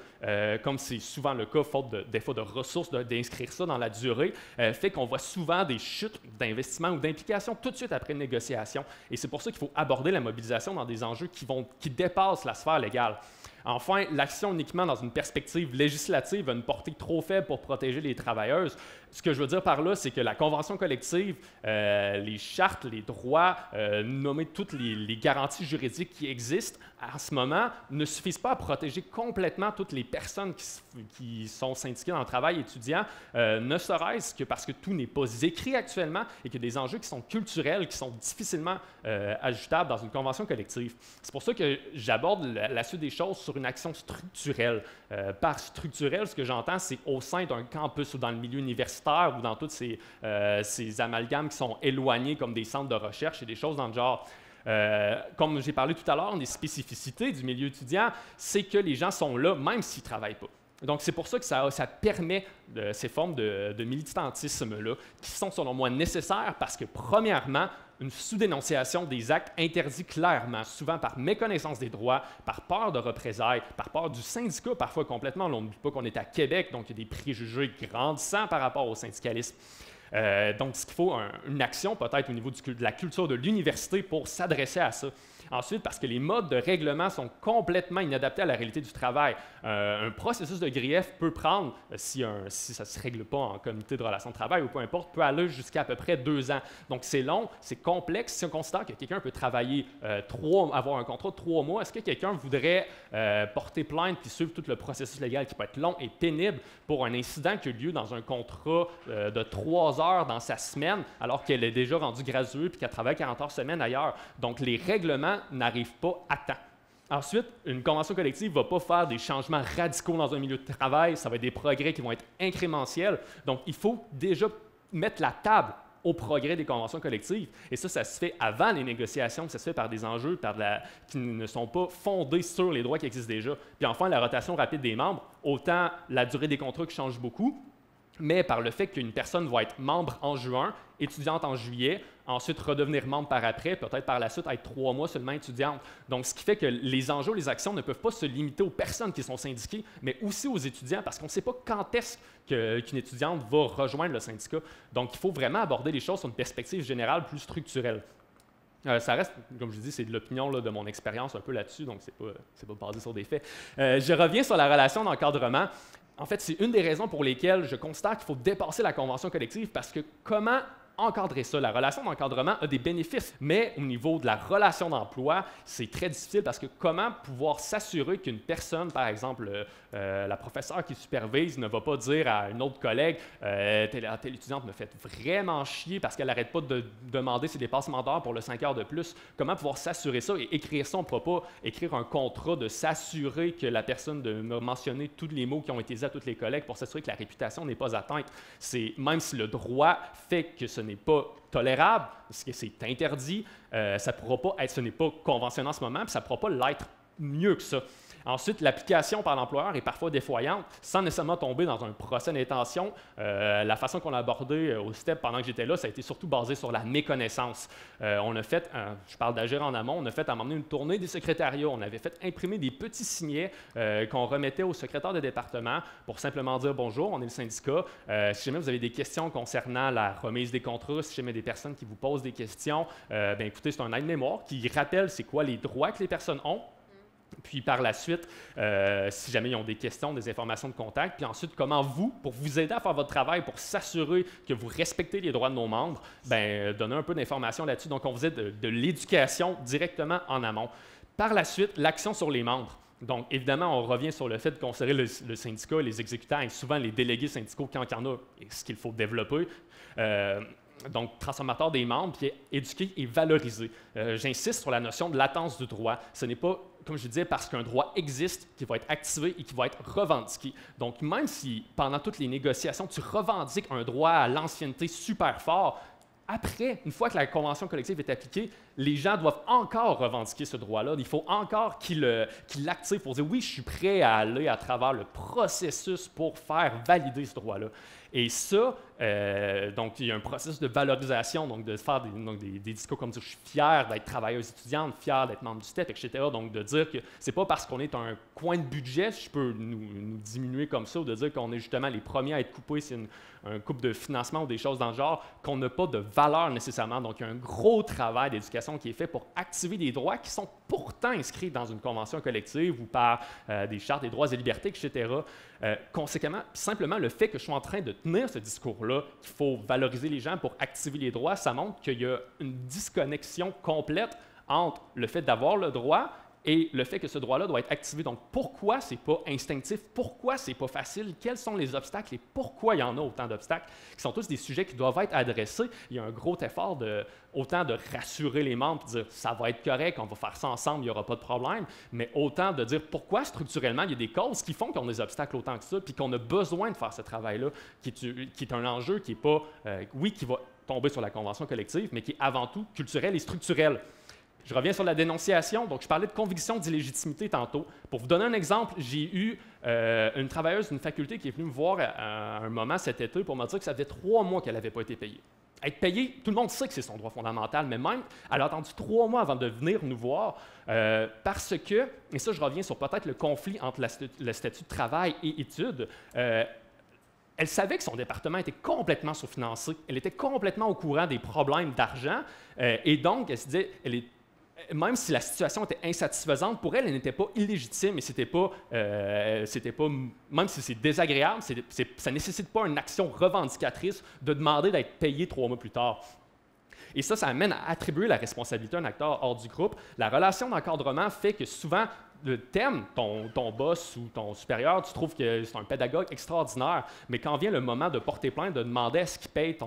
comme c'est souvent le cas, faute des fois de ressources d'inscrire ça dans la durée, fait qu'on voit souvent des chutes d'investissement ou d'implication tout de suite après une négociation. Et c'est pour ça qu'il faut aborder la mobilisation dans des enjeux qui dépassent la sphère légale. Enfin, l'action uniquement dans une perspective législative a une portée trop faible pour protéger les travailleuses. Ce que je veux dire par là, c'est que la convention collective, les chartes, les droits, nommer toutes les garanties juridiques qui existent en ce moment, ne suffisent pas à protéger complètement toutes les personnes qui sont syndiquées dans le travail étudiant, ne serait-ce que parce que tout n'est pas écrit actuellement et qu'il y a des enjeux qui sont culturels, qui sont difficilement ajoutables dans une convention collective. C'est pour ça que j'aborde la suite des choses sur une action structurelle. Par structurel, ce que j'entends, c'est au sein d'un campus ou dans le milieu universitaire ou dans tous ces amalgames qui sont éloignés comme des centres de recherche et des choses dans le genre. Comme j'ai parlé tout à l'heure, des spécificités du milieu étudiant, c'est que les gens sont là même s'ils ne travaillent pas. Donc, c'est pour ça que ça permet ces formes de militantisme-là, qui sont, selon moi, nécessaires parce que, premièrement, une sous-dénonciation des actes interdit clairement, souvent par méconnaissance des droits, par peur de représailles, par peur du syndicat, parfois complètement. On n'oublie pas qu'on est à Québec, donc il y a des préjugés grandissants par rapport au syndicalisme. Donc, ce qu'il faut, une action peut-être au niveau de la culture de l'université pour s'adresser à ça. Ensuite, parce que les modes de règlement sont complètement inadaptés à la réalité du travail. Un processus de grief peut prendre, si ça ne se règle pas en comité de relations de travail ou peu importe, peut aller jusqu'à peu près 2 ans. Donc, c'est long, c'est complexe. Si on considère que quelqu'un peut travailler avoir un contrat de 3 mois, est-ce que quelqu'un voudrait porter plainte puis suivre tout le processus légal qui peut être long et pénible pour un incident qui a lieu dans un contrat de 3 heures dans sa semaine alors qu'elle est déjà rendue graduée puis qu'elle travaille 40 heures semaine ailleurs? Donc, les règlements n'arrivent pas à temps. Ensuite, une convention collective ne va pas faire des changements radicaux dans un milieu de travail, ça va être des progrès qui vont être incrémentiels. Donc, il faut déjà mettre la table au progrès des conventions collectives. Et ça se fait avant les négociations, ça se fait par des enjeux qui ne sont pas fondés sur les droits qui existent déjà. Puis enfin, la rotation rapide des membres, autant la durée des contrats qui change beaucoup, mais par le fait qu'une personne va être membre en juin, étudiante en juillet, ensuite redevenir membre par après, peut-être par la suite être 3 mois seulement étudiante. Donc, ce qui fait que les enjeux, les actions ne peuvent pas se limiter aux personnes qui sont syndiquées, mais aussi aux étudiants, parce qu'on ne sait pas quand est-ce qu'une étudiante va rejoindre le syndicat. Donc, il faut vraiment aborder les choses sur une perspective générale plus structurelle. Ça reste, comme je dis, c'est de l'opinion de mon expérience un peu là-dessus, donc c'est pas basé sur des faits. Je reviens sur la relation d'encadrement. En fait, c'est une des raisons pour lesquelles je considère qu'il faut dépasser la convention collective, parce que comment encadrer ça? La relation d'encadrement a des bénéfices, mais au niveau de la relation d'emploi, c'est très difficile parce que comment pouvoir s'assurer qu'une personne, par exemple, la professeure qui supervise ne va pas dire à une autre collègue telle étudiante me fait vraiment chier parce qu'elle n'arrête pas de demander ses dépassements d'heures pour le 5 heures de plus. Comment pouvoir s'assurer ça et écrire ça? On ne pourra pas écrire un contrat de s'assurer que la personne de me mentionner tous les mots qui ont été dit à tous les collègues pour s'assurer que la réputation n'est pas atteinte. Même si le droit fait que ce n'est pas tolérable, parce que c'est interdit, ça pourra pas être, ce n'est pas conventionnel en ce moment, puis ça ne pourra pas l'être mieux que ça. Ensuite, l'application par l'employeur est parfois défaillante, sans nécessairement tomber dans un procès d'intention. La façon qu'on l'a abordé au STEP pendant que j'étais là, ça a été surtout basé sur la méconnaissance. On a fait, je parle d'agir en amont, on a fait à un moment donné une tournée des secrétariats. On avait fait imprimer des petits signets qu'on remettait au secrétaire de département pour simplement dire « Bonjour, on est le syndicat. Si jamais vous avez des questions concernant la remise des contrats, si jamais des personnes qui vous posent des questions, bien écoutez, c'est un aide-mémoire qui rappelle c'est quoi les droits que les personnes ont. » Puis par la suite, si jamais ils ont des questions, des informations de contact, puis ensuite, comment vous, pour vous aider à faire votre travail, pour s'assurer que vous respectez les droits de nos membres, bien, donner un peu d'informations là-dessus. Donc, on faisait de l'éducation directement en amont. Par la suite, l'action sur les membres. Donc, évidemment, on revient sur le fait de considérer le syndicat, les exécutants et souvent les délégués syndicaux quand il y en a, et ce qu'il faut développer. Donc, transformateur des membres, puis éduquer et valoriser. J'insiste sur la notion de latence du droit. Ce n'est pas, comme je disais, parce qu'un droit existe qui va être activé et qui va être revendiqué. Donc, même si, pendant toutes les négociations, tu revendiques un droit à l'ancienneté super fort, après, une fois que la convention collective est appliquée, les gens doivent encore revendiquer ce droit-là. Il faut encore qu'ils l'activent pour dire « oui, je suis prêt à aller à travers le processus pour faire valider ce droit-là ». Et ça, donc il y a un processus de valorisation, donc de faire des discours comme dire « je suis fier d'être travailleuse étudiante, fier d'être membre du STEP, etc. » Donc de dire que c'est pas parce qu'on est un coin de budget, je peux nous diminuer comme ça, ou de dire qu'on est justement les premiers à être coupés, c'est un couple de financement ou des choses dans le genre, qu'on n'a pas de valeur nécessairement. Donc il y a un gros travail d'éducation qui est fait pour activer des droits qui sont pourtant inscrits dans une convention collective ou par des chartes des droits et libertés, etc. Conséquemment, simplement le fait que je sois en train de tenir ce discours-là, qu'il faut valoriser les gens pour activer les droits, ça montre qu'il y a une disconnexion complète entre le fait d'avoir le droit et le fait que ce droit-là doit être activé. Donc, pourquoi c'est pas instinctif? Pourquoi c'est pas facile? Quels sont les obstacles et pourquoi il y en a autant d'obstacles? Qui sont tous des sujets qui doivent être adressés. Il y a un gros effort autant de rassurer les membres, de dire ça va être correct, on va faire ça ensemble, il n'y aura pas de problème, mais autant de dire pourquoi structurellement il y a des causes qui font qu'on a des obstacles autant que ça, puis qu'on a besoin de faire ce travail-là, qui est un enjeu qui n'est pas, oui, qui va tomber sur la convention collective, mais qui est avant tout culturel et structurel. Je reviens sur la dénonciation. Donc, je parlais de conviction d'illégitimité tantôt. Pour vous donner un exemple, j'ai eu une travailleuse d'une faculté qui est venue me voir à un moment cet été pour me dire que ça faisait 3 mois qu'elle n'avait pas été payée. Être payée, tout le monde sait que c'est son droit fondamental, mais même, elle a attendu 3 mois avant de venir nous voir parce que, et ça, je reviens sur peut-être le conflit entre le statut de travail et études, elle savait que son département était complètement sous-financé. Elle était complètement au courant des problèmes d'argent et donc, elle se disait, même si la situation était insatisfaisante, pour elle, elle n'était pas illégitime et c'était pas, même si c'est désagréable, ça ne nécessite pas une action revendicatrice de demander d'être payé 3 mois plus tard. Et ça amène à attribuer la responsabilité à un acteur hors du groupe. La relation d'encadrement fait que souvent, t'aimes ton boss ou ton supérieur, tu trouves que c'est un pédagogue extraordinaire, mais quand vient le moment de porter plainte, de demander à ce qu'il paye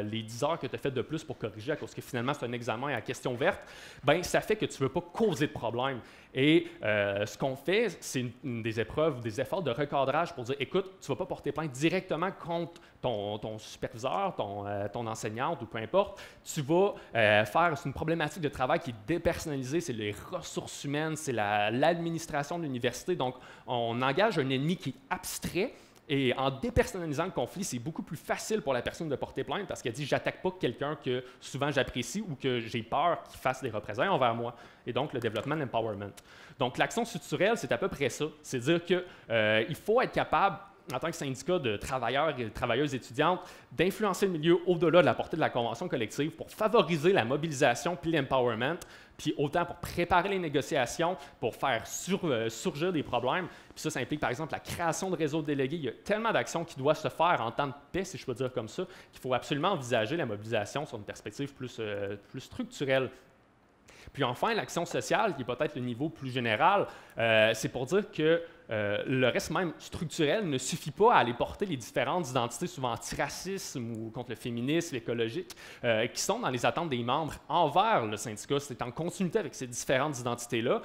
les 10 heures que tu as faites de plus pour corriger, à cause que finalement c'est un examen à question verte, ben ça fait que tu ne veux pas causer de problème. Et ce qu'on fait, c'est une des épreuves, des efforts de recadrage pour dire, écoute, tu ne vas pas porter plainte directement contre ton superviseur, ton enseignante ou peu importe. Tu vas faire une problématique de travail qui est dépersonnalisée, c'est les ressources humaines, c'est l'administration de l'université. Donc, on engage un ennemi qui est abstrait. Et en dépersonnalisant le conflit, c'est beaucoup plus facile pour la personne de porter plainte parce qu'elle dit « j'attaque pas quelqu'un que souvent j'apprécie ou que j'ai peur qu'il fasse des représailles envers moi ». Et donc, le développement d'empowerment. Donc, l'action structurelle, c'est à peu près ça. C'est dire qu'il faut être capable, en tant que syndicat de travailleurs et de travailleuses étudiantes, d'influencer le milieu au-delà de la portée de la convention collective pour favoriser la mobilisation puis l'empowerment, puis autant pour préparer les négociations, pour faire surgir des problèmes. Puis ça implique par exemple la création de réseaux de délégués. Il y a tellement d'actions qui doivent se faire en temps de paix, si je peux dire comme ça, qu'il faut absolument envisager la mobilisation sur une perspective plus structurelle. Puis enfin, l'action sociale, qui est peut-être le niveau plus général, c'est pour dire que le reste même structurel ne suffit pas à aller porter les différentes identités, souvent antiracisme ou contre le féminisme, écologique, qui sont dans les attentes des membres envers le syndicat. C'est en continuité avec ces différentes identités-là,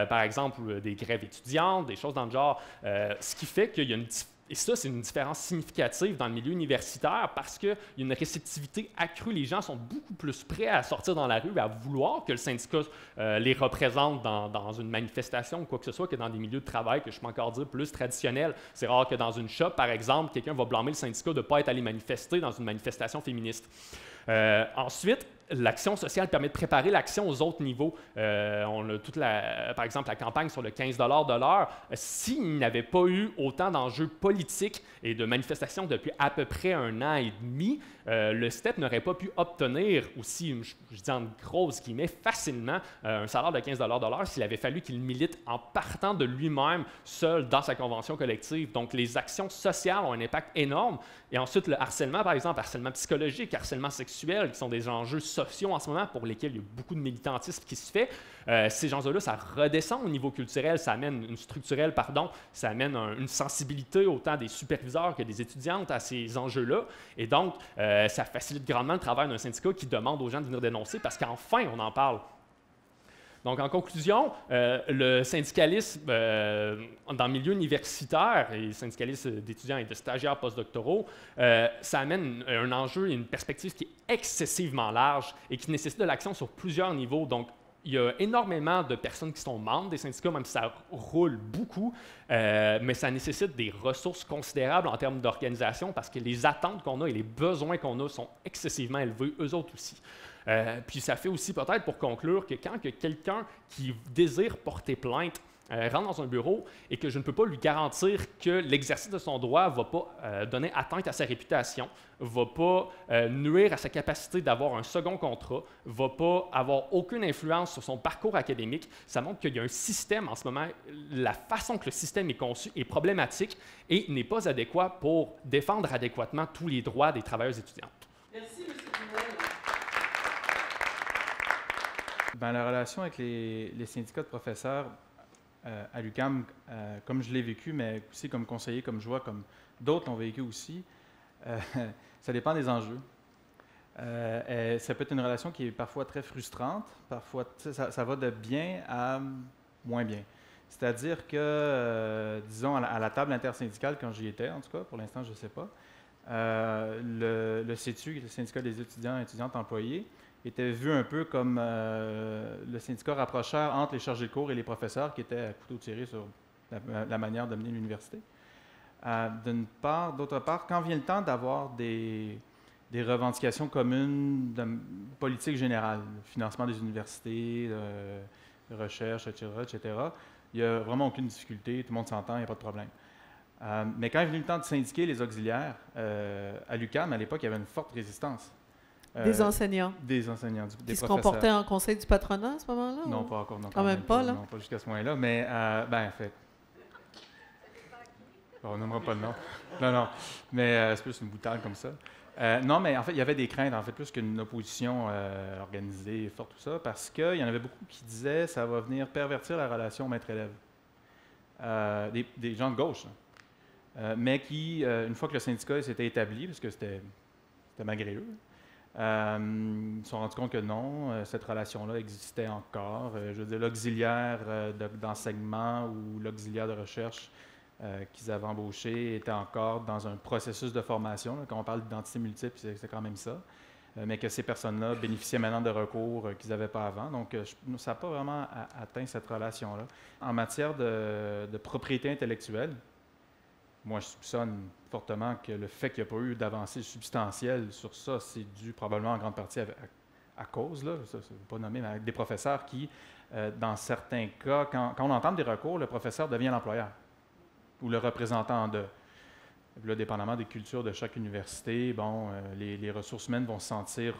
par exemple des grèves étudiantes, des choses dans le genre, ce qui fait qu'il y a une différence. Et ça, c'est une différence significative dans le milieu universitaire parce qu'il y a une réceptivité accrue. Les gens sont beaucoup plus prêts à sortir dans la rue et à vouloir que le syndicat les représente dans une manifestation ou quoi que ce soit que dans des milieux de travail que je peux encore dire plus traditionnels. C'est rare que dans une shop, par exemple, quelqu'un va blâmer le syndicat de ne pas être allé manifester dans une manifestation féministe. Ensuite, l'action sociale permet de préparer l'action aux autres niveaux. On a par exemple, la campagne sur le 15 $ de l'heure. S'il n'y avait pas eu autant d'enjeux politiques et de manifestations depuis à peu près 1 an et demi, le STEP n'aurait pas pu obtenir aussi, je dis en grosses guillemets, facilement un salaire de 15 $ de l'heure s'il avait fallu qu'il milite en partant de lui-même, seul, dans sa convention collective. Donc, les actions sociales ont un impact énorme. Et ensuite, le harcèlement, par exemple, harcèlement psychologique, harcèlement sexuel, qui sont des enjeux sociaux en ce moment pour lesquels il y a beaucoup de militantisme qui se fait. Ces enjeux-là, ça redescend au niveau culturel, ça amène ça amène une sensibilité autant des superviseurs que des étudiantes à ces enjeux-là. Et donc, ça facilite grandement le travail d'un syndicat qui demande aux gens de venir dénoncer parce qu'enfin, on en parle. Donc, en conclusion, le syndicalisme dans le milieu universitaire et le syndicalisme d'étudiants et de stagiaires postdoctoraux, ça amène un enjeu et une perspective qui est excessivement large et qui nécessite de l'action sur plusieurs niveaux. Donc, il y a énormément de personnes qui sont membres des syndicats, même si ça roule beaucoup, mais ça nécessite des ressources considérables en termes d'organisation parce que les attentes qu'on a et les besoins qu'on a sont excessivement élevés, eux autres aussi. Puis ça fait aussi peut-être pour conclure que quand quelqu'un qui désire porter plainte rentre dans un bureau et que je ne peux pas lui garantir que l'exercice de son droit ne va pas donner atteinte à sa réputation, ne va pas nuire à sa capacité d'avoir un second contrat, ne va pas avoir aucune influence sur son parcours académique, ça montre qu'il y a un système en ce moment, la façon que le système est conçu est problématique et n'est pas adéquat pour défendre adéquatement tous les droits des travailleurs étudiantes. Merci, M. Pinel. Ben, la relation avec les syndicats de professeurs à l'UQAM, comme je l'ai vécu, mais aussi comme conseiller, comme je vois, comme d'autres l'ont vécu aussi, ça dépend des enjeux. Ça peut être une relation qui est parfois très frustrante, parfois ça va de bien à moins bien. C'est-à-dire que, disons, à la table intersyndicale, quand j'y étais, en tout cas, pour l'instant, je ne sais pas, le CETU, le syndicat des étudiants et étudiantes employés, était vu un peu comme le syndicat rapprocheur entre les chargés de cours et les professeurs qui étaient à couteau tiré sur la manière de mener l'université. D'une part. D'autre part, quand vient le temps d'avoir des revendications communes de politique générale, le financement des universités, de recherche, etc., il n'y a vraiment aucune difficulté, tout le monde s'entend, il n'y a pas de problème. Mais quand est venu le temps de syndiquer les auxiliaires, à l'UQAM, à l'époque, il y avait une forte résistance. Des enseignants. Des enseignants, des professeurs. Qui se comportaient en conseil du patronat à ce moment-là? Non, pas encore. Non, quand même pas, là? Non, pas jusqu'à ce point-là, mais en fait... Bon, on nommera pas le nom. Non, mais c'est plus une boutade comme ça. Non, mais en fait, il y avait des craintes, en fait, plus qu'une opposition organisée, forte, tout ça, parce qu'il y en avait beaucoup qui disaient que ça va venir pervertir la relation maître-élève. Des gens de gauche, mais qui, une fois que le syndicat s'était établi, parce que c'était malgré eux, ils se sont rendus compte que non, cette relation-là existait encore. Je veux dire, l'auxiliaire d'enseignement ou l'auxiliaire de recherche qu'ils avaient embauché était encore dans un processus de formation. Là, quand on parle d'identité multiple, c'est quand même ça. Mais que ces personnes-là bénéficiaient maintenant de recours qu'ils n'avaient pas avant. Donc, ça n'a pas vraiment atteint cette relation-là. En matière de propriété intellectuelle, moi, je soupçonne fortement que le fait qu'il n'y a pas eu d'avancée substantielle sur ça, c'est dû probablement en grande partie à cause, là, ça ne veut pas nommer, mais avec des professeurs qui, dans certains cas, quand on entame des recours, le professeur devient l'employeur ou le représentant de. Là, dépendamment des cultures de chaque université, bon, les ressources humaines vont se sentir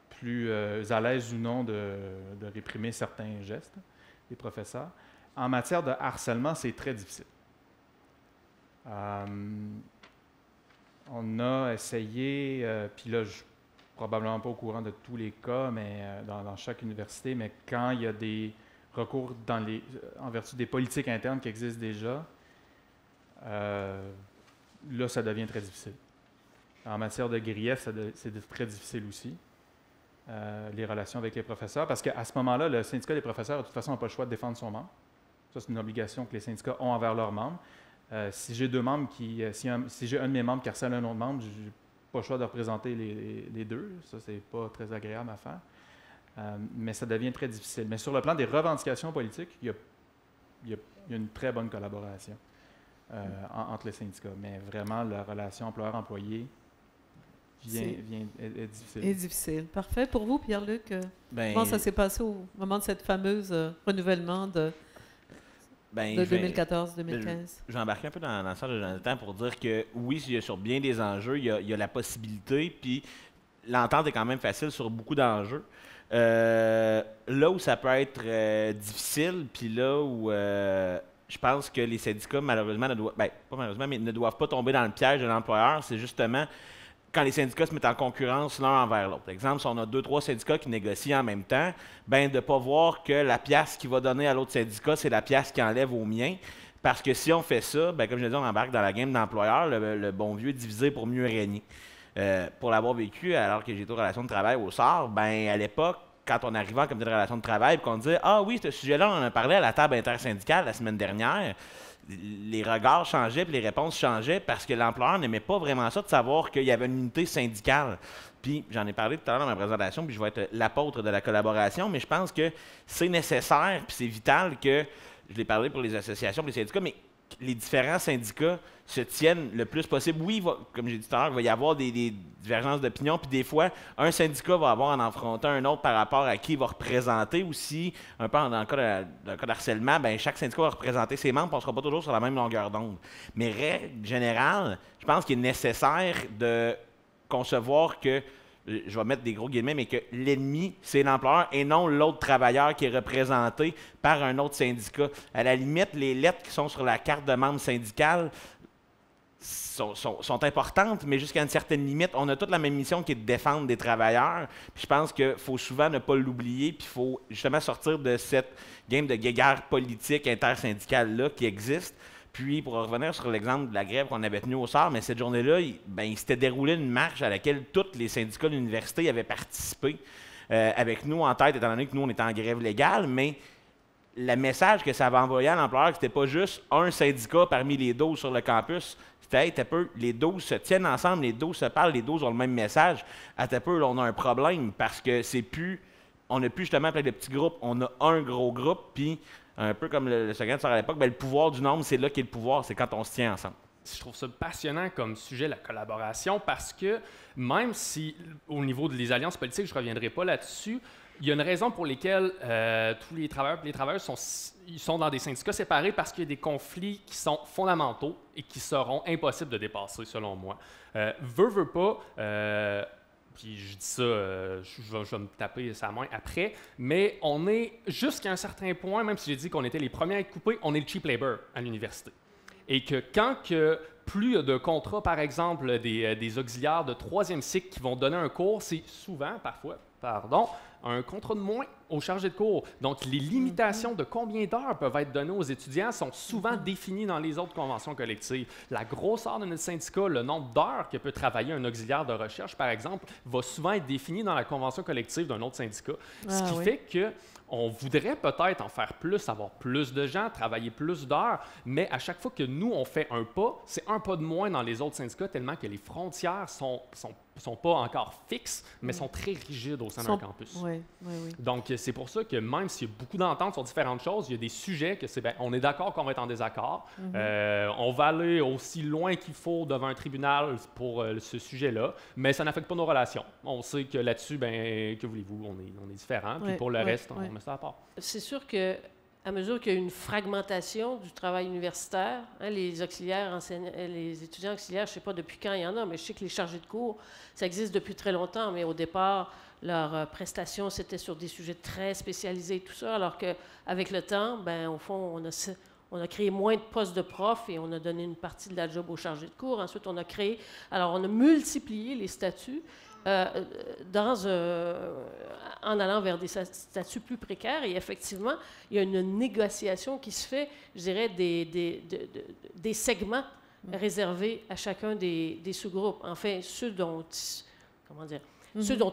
plus à l'aise ou non de réprimer certains gestes des professeurs. En matière de harcèlement, c'est très difficile. On a essayé, puis là, je ne suis probablement pas au courant de tous les cas, mais dans chaque université, mais quand il y a des recours en vertu des politiques internes qui existent déjà, là, ça devient très difficile. En matière de grief, c'est très difficile aussi, les relations avec les professeurs, parce qu'à ce moment-là, le syndicat des professeurs, de toute façon, n'a pas le choix de défendre son membre. Ça, c'est une obligation que les syndicats ont envers leurs membres. Si j'ai deux membres si j'ai un de mes membres qui harcèle un autre membre, je n'ai pas le choix de représenter les deux. Ça, c'est pas très agréable à faire. Mais ça devient très difficile. Mais sur le plan des revendications politiques, il y a une très bonne collaboration entre les syndicats. Mais vraiment, la relation employeur-employé est difficile. Est difficile. Parfait. Pour vous, Pierre-Luc, Ben, comment ça s'est passé au moment de cette fameuse renouvellement de 2014-2015? Je vais embarquer un peu dans le sens de Jonathan pour dire que oui, sur bien des enjeux, il y a la possibilité, puis l'entente est quand même facile sur beaucoup d'enjeux. Là où ça peut être difficile, puis là où je pense que les syndicats, malheureusement, ne doivent pas tomber dans le piège de l'employeur, c'est justement quand les syndicats se mettent en concurrence l'un envers l'autre. Par exemple, si on a 2-3 syndicats qui négocient en même temps, de ne pas voir que la pièce qu'il va donner à l'autre syndicat, c'est la pièce qui enlève au mien. Parce que si on fait ça, comme je l'ai dit, on embarque dans la game d'employeur, le bon vieux diviser pour mieux régner. Pour l'avoir vécu, alors que j'étais aux relations de travail au SAR, à l'époque, quand on arrivait en comité de relations de travail et qu'on disait « Ah oui, ce sujet-là, on en a parlé à la table intersyndicale la semaine dernière », les regards changeaient et les réponses changeaient parce que l'employeur n'aimait pas vraiment ça de savoir qu'il y avait une unité syndicale. Puis j'en ai parlé tout à l'heure dans ma présentation, puis je vais être l'apôtre de la collaboration, mais je pense que c'est nécessaire puis c'est vital que, je l'ai parlé pour les associations, pour les syndicats, mais les différents syndicats se tiennent le plus possible. Oui, comme j'ai dit tout à l'heure, il va y avoir des divergences d'opinion, puis des fois, un syndicat va avoir en affrontant un autre par rapport à qui il va représenter aussi. Un peu dans le cas d'harcèlement, chaque syndicat va représenter ses membres, on ne sera pas toujours sur la même longueur d'onde. Mais règle générale, je pense qu'il est nécessaire de concevoir que, je vais mettre des gros guillemets, mais que l'ennemi, c'est l'employeur et non l'autre travailleur qui est représenté par un autre syndicat. À la limite, les lettres qui sont sur la carte de membre syndicale sont importantes, mais jusqu'à une certaine limite, on a toute la même mission qui est de défendre des travailleurs. Puis je pense qu'il faut souvent ne pas l'oublier, puis il faut justement sortir de cette game de guéguerre politique intersyndicale-là qui existe. Puis, pour revenir sur l'exemple de la grève qu'on avait tenue au SAR, mais cette journée-là, il s'était déroulé une marche à laquelle tous les syndicats de l'université avaient participé, avec nous en tête, étant donné que nous, on était en grève légale, mais le message que ça avait envoyé à l'employeur, c'était pas juste un syndicat parmi les 12 sur le campus, c'était les 12 se tiennent ensemble, les 12 se parlent, les 12 ont le même message. À peu, là, on a un problème parce que on n'a plus justement plein de petits groupes, on a un gros groupe, puis un peu comme le second à l'époque, le pouvoir du nombre, c'est là qu'est le pouvoir, c'est quand on se tient ensemble. Je trouve ça passionnant comme sujet, la collaboration, parce que même si, au niveau des alliances politiques, je ne reviendrai pas là-dessus, il y a une raison pour laquelle tous les travailleurs sont dans des syndicats séparés parce qu'il y a des conflits qui sont fondamentaux et qui seront impossibles de dépasser, selon moi. Veut pas... puis je dis ça, je vais me taper sa main après, mais on est jusqu'à un certain point, même si j'ai dit qu'on était les premiers à être coupés, on est le cheap labor à l'université. et que quand plus il y a de contrats, par exemple, des auxiliaires de 3e cycle qui vont donner un cours, c'est souvent, parfois, un contrat de moins au chargé de cours. Donc, les limitations de combien d'heures peuvent être données aux étudiants sont souvent définies dans les autres conventions collectives. La grosseur de notre syndicat, le nombre d'heures que peut travailler un auxiliaire de recherche, par exemple, va souvent être défini dans la convention collective d'un autre syndicat. Ce qui fait que on voudrait peut-être en faire plus, avoir plus de gens, travailler plus d'heures, mais à chaque fois que nous, on fait un pas, c'est un pas de moins dans les autres syndicats, tellement que les frontières sont pas encore fixes, mais sont très rigides au sein d'un campus. Oui. Donc, c'est pour ça que même s'il y a beaucoup d'ententes sur différentes choses, il y a des sujets que on est d'accord qu'on va être en désaccord. On va aller aussi loin qu'il faut devant un tribunal pour ce sujet-là, mais ça n'affecte pas nos relations. On sait que là-dessus, que voulez-vous, on est différents, puis pour le reste, on met ça à part. C'est sûr que à mesure qu'il y a une fragmentation du travail universitaire, les auxiliaires les étudiants auxiliaires, je ne sais pas depuis quand il y en a, mais je sais que les chargés de cours, ça existe depuis très longtemps, mais au départ, leurs prestations, c'était sur des sujets très spécialisés et tout ça, alors qu'avec le temps, au fond, on a créé moins de postes de profs et on a donné une partie de la job aux chargés de cours. Ensuite, on a multiplié les statuts en allant vers des statuts plus précaires. Et effectivement, il y a une négociation qui se fait, je dirais, des segments réservés à chacun des sous-groupes. Enfin, ceux dont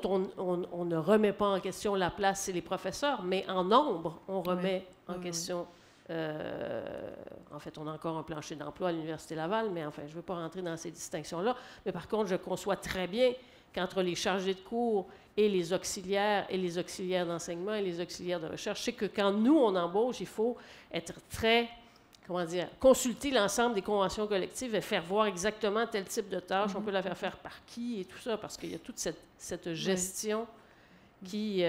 on ne remet pas en question la place, c'est les professeurs, mais en nombre, on remet en question. En fait, on a encore un plancher d'emploi à l'Université Laval, mais enfin, je ne veux pas rentrer dans ces distinctions-là. Mais par contre, je conçois très bien qu'entre les chargés de cours et les auxiliaires d'enseignement et les auxiliaires de recherche, c'est que quand nous, on embauche, il faut être très, consulter l'ensemble des conventions collectives et faire voir exactement tel type de tâche, on peut la faire par qui et tout ça, parce qu'il y a toute cette gestion qui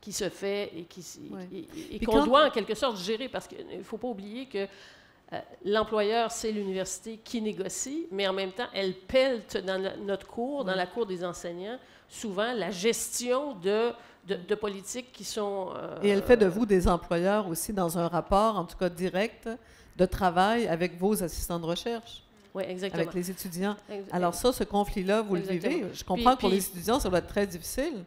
se fait et qu'on doit en quelque sorte gérer, parce qu'il ne faut pas oublier que l'employeur, c'est l'université qui négocie, mais en même temps, elle pelte dans notre cours, dans la cour des enseignants, souvent la gestion de politiques qui sont... Et elle fait de vous des employeurs aussi dans un rapport, en tout cas direct, de travail avec vos assistants de recherche. Oui, exactement. Avec les étudiants. Alors ça, ce conflit-là, vous le vivez. Je comprends que pour les étudiants, ça doit être très difficile.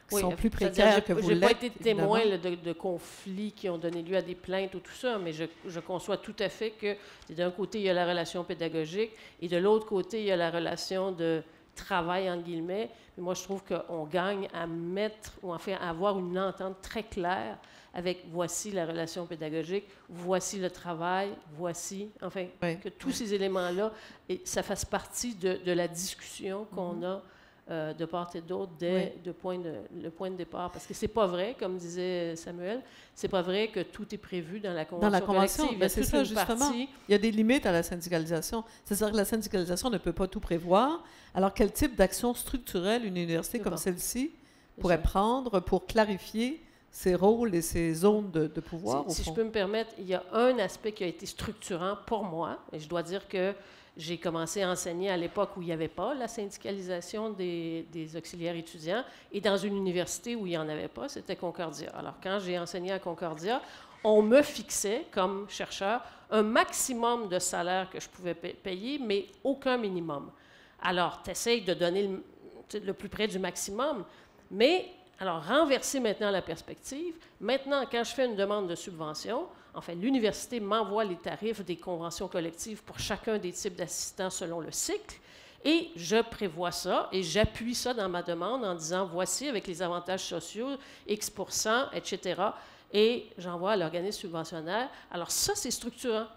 Qui sont plus précaires que vous l'êtes. Je n'ai pas été témoin de conflits qui ont donné lieu à des plaintes ou tout ça, mais je conçois tout à fait que d'un côté, il y a la relation pédagogique et de l'autre côté, il y a la relation de travail, entre guillemets. Mais moi, je trouve qu'on gagne à à avoir une entente très claire avec voici la relation pédagogique, voici le travail, que tous ces éléments-là, ça fasse partie de la discussion qu'on a de part et d'autre le point de départ. Parce que c'est pas vrai, comme disait Samuel, c'est pas vrai que tout est prévu dans la convention collective. C'est ça, justement. Il y a des limites à la syndicalisation. C'est-à-dire que la syndicalisation ne peut pas tout prévoir. Alors, quel type d'action structurelle une université comme celle-ci pourrait prendre pour clarifier ses rôles et ses zones de pouvoir, si je peux me permettre, il y a un aspect qui a été structurant pour moi, et je dois dire que j'ai commencé à enseigner à l'époque où il n'y avait pas la syndicalisation des auxiliaires étudiants, et dans une université où il n'y en avait pas, c'était Concordia. Alors, quand j'ai enseigné à Concordia, on me fixait, comme chercheur, un maximum de salaire que je pouvais payer, mais aucun minimum. Alors, tu essayes de donner le plus près du maximum, mais, alors, renverser maintenant la perspective. Maintenant, quand je fais une demande de subvention, l'université m'envoie les tarifs des conventions collectives pour chacun des types d'assistants selon le cycle, et je prévois ça, et j'appuie ça dans ma demande en disant, voici, avec les avantages sociaux, X%, etc., et j'envoie à l'organisme subventionnaire. Alors ça, c'est structurant,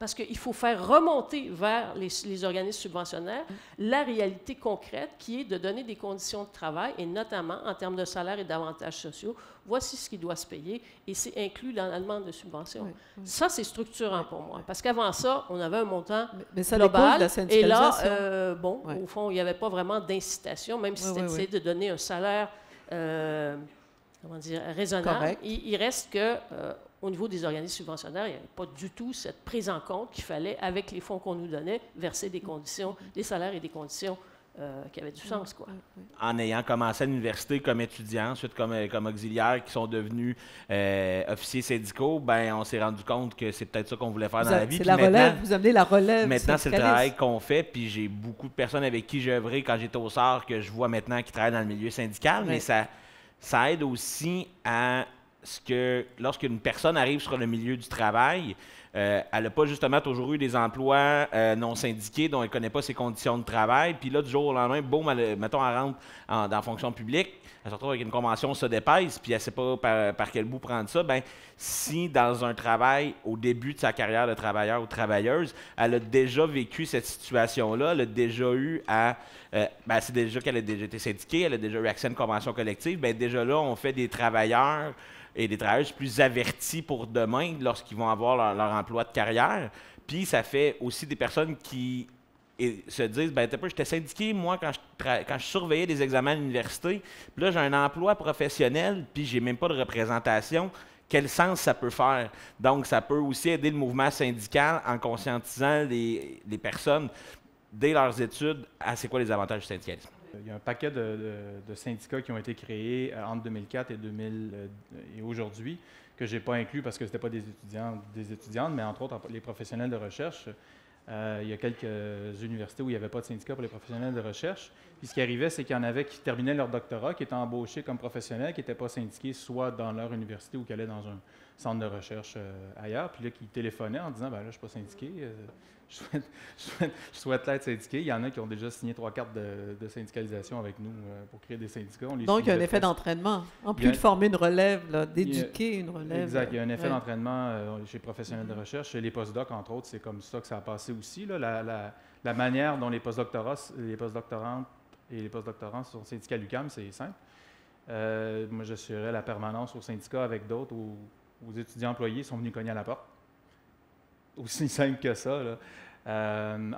parce qu'il faut faire remonter vers les organismes subventionnaires la réalité concrète qui est de donner des conditions de travail, et notamment en termes de salaire et d'avantages sociaux. Voici ce qui doit se payer, et c'est inclus dans la demande de subvention. Ça, c'est structurant pour moi, parce qu'avant ça, on avait un montant ça global, de la syndicalisation. Et là, au fond, il n'y avait pas vraiment d'incitation, même si c'était d'essayer de donner un salaire raisonnable. Correct. Il reste que... au niveau des organismes subventionnaires, il n'y avait pas du tout cette prise en compte qu'il fallait, avec les fonds qu'on nous donnait, verser des conditions, des salaires et des conditions qui avait du sens, quoi. En ayant commencé à l'université comme étudiant, ensuite comme auxiliaire, qui sont devenus officiers syndicaux, ben on s'est rendu compte que c'est peut-être ça qu'on voulait faire dans la vie. C'est la relève, vous amenez la relève. Maintenant, c'est le travail qu'on fait, puis j'ai beaucoup de personnes avec qui j'ai œuvré quand j'étais au SAR que je vois maintenant qui travaillent dans le milieu syndical, mais ça aide aussi à ce que lorsqu'une personne arrive sur le milieu du travail, elle n'a pas justement toujours eu des emplois non syndiqués dont elle ne connaît pas ses conditions de travail. Puis là, du jour au lendemain, boum, mettons, elle rentre dans la fonction publique, elle se retrouve avec une convention SODEPES, puis elle ne sait pas par quel bout prendre ça. Bien, si dans un travail, au début de sa carrière de travailleur ou travailleuse, elle a déjà vécu cette situation-là, elle a déjà eu c'est déjà qu'elle a déjà été syndiquée, elle a déjà eu accès à une convention collective, bien déjà là, on fait des travailleurs et des travailleuses plus avertis pour demain lorsqu'ils vont avoir leur emploi de carrière. Puis ça fait aussi des personnes qui se disent, ben j'étais syndiqué, moi, quand je surveillais des examens à l'université, puis là, j'ai un emploi professionnel, puis j'ai même pas de représentation. Quel sens ça peut faire? Donc, ça peut aussi aider le mouvement syndical en conscientisant les personnes, dès leurs études, à c'est quoi les avantages du syndicalisme. Il y a un paquet de syndicats qui ont été créés entre 2004 et aujourd'hui, que je n'ai pas inclus parce que ce n'étaient pas des étudiantes, mais entre autres les professionnels de recherche. Il y a quelques universités où il n'y avait pas de syndicat pour les professionnels de recherche. Puis ce qui arrivait, c'est qu'il y en avait qui terminaient leur doctorat, qui étaient embauchés comme professionnels, qui n'étaient pas syndiqués, soit dans leur université ou qui allaient dans un centre de recherche ailleurs, puis là, qui téléphonaient en disant, ben là, je ne suis pas syndiqué, je souhaite être syndiqué. Il y en a qui ont déjà signé 3 cartes de syndicalisation avec nous pour créer des syndicats. Donc, il y a un effet d'entraînement. En plus de former une relève, d'éduquer une relève. Exact. Il y a un effet d'entraînement chez les professionnels de recherche. Chez les postdocs, entre autres, c'est comme ça que ça a passé aussi. Là, la manière dont les postdoctorantes et les postdoctorants sont syndicats à l'UQAM, c'est simple. Moi, j'assurais la permanence au syndicat avec d'autres où les étudiants employés sont venus cogner à la porte. Aussi simple que ça, là.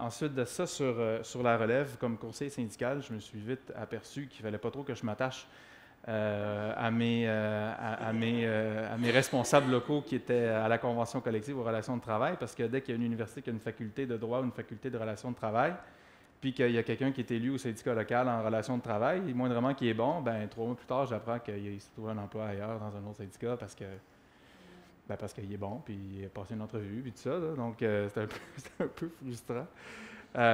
Ensuite de ça, sur la relève, comme conseiller syndical, je me suis vite aperçu qu'il ne fallait pas trop que je m'attache à mes responsables locaux qui étaient à la convention collective aux relations de travail, parce que dès qu'il y a une université qui a une faculté de droit ou une faculté de relations de travail, puis qu'il y a quelqu'un qui est élu au syndicat local en relation de travail, moindrement qui est bon, ben 3 mois plus tard, j'apprends qu'il se trouve un emploi ailleurs dans un autre syndicat parce qu'il est bon, puis il a passé une entrevue, puis tout ça. Là. Donc, c'est un peu frustrant.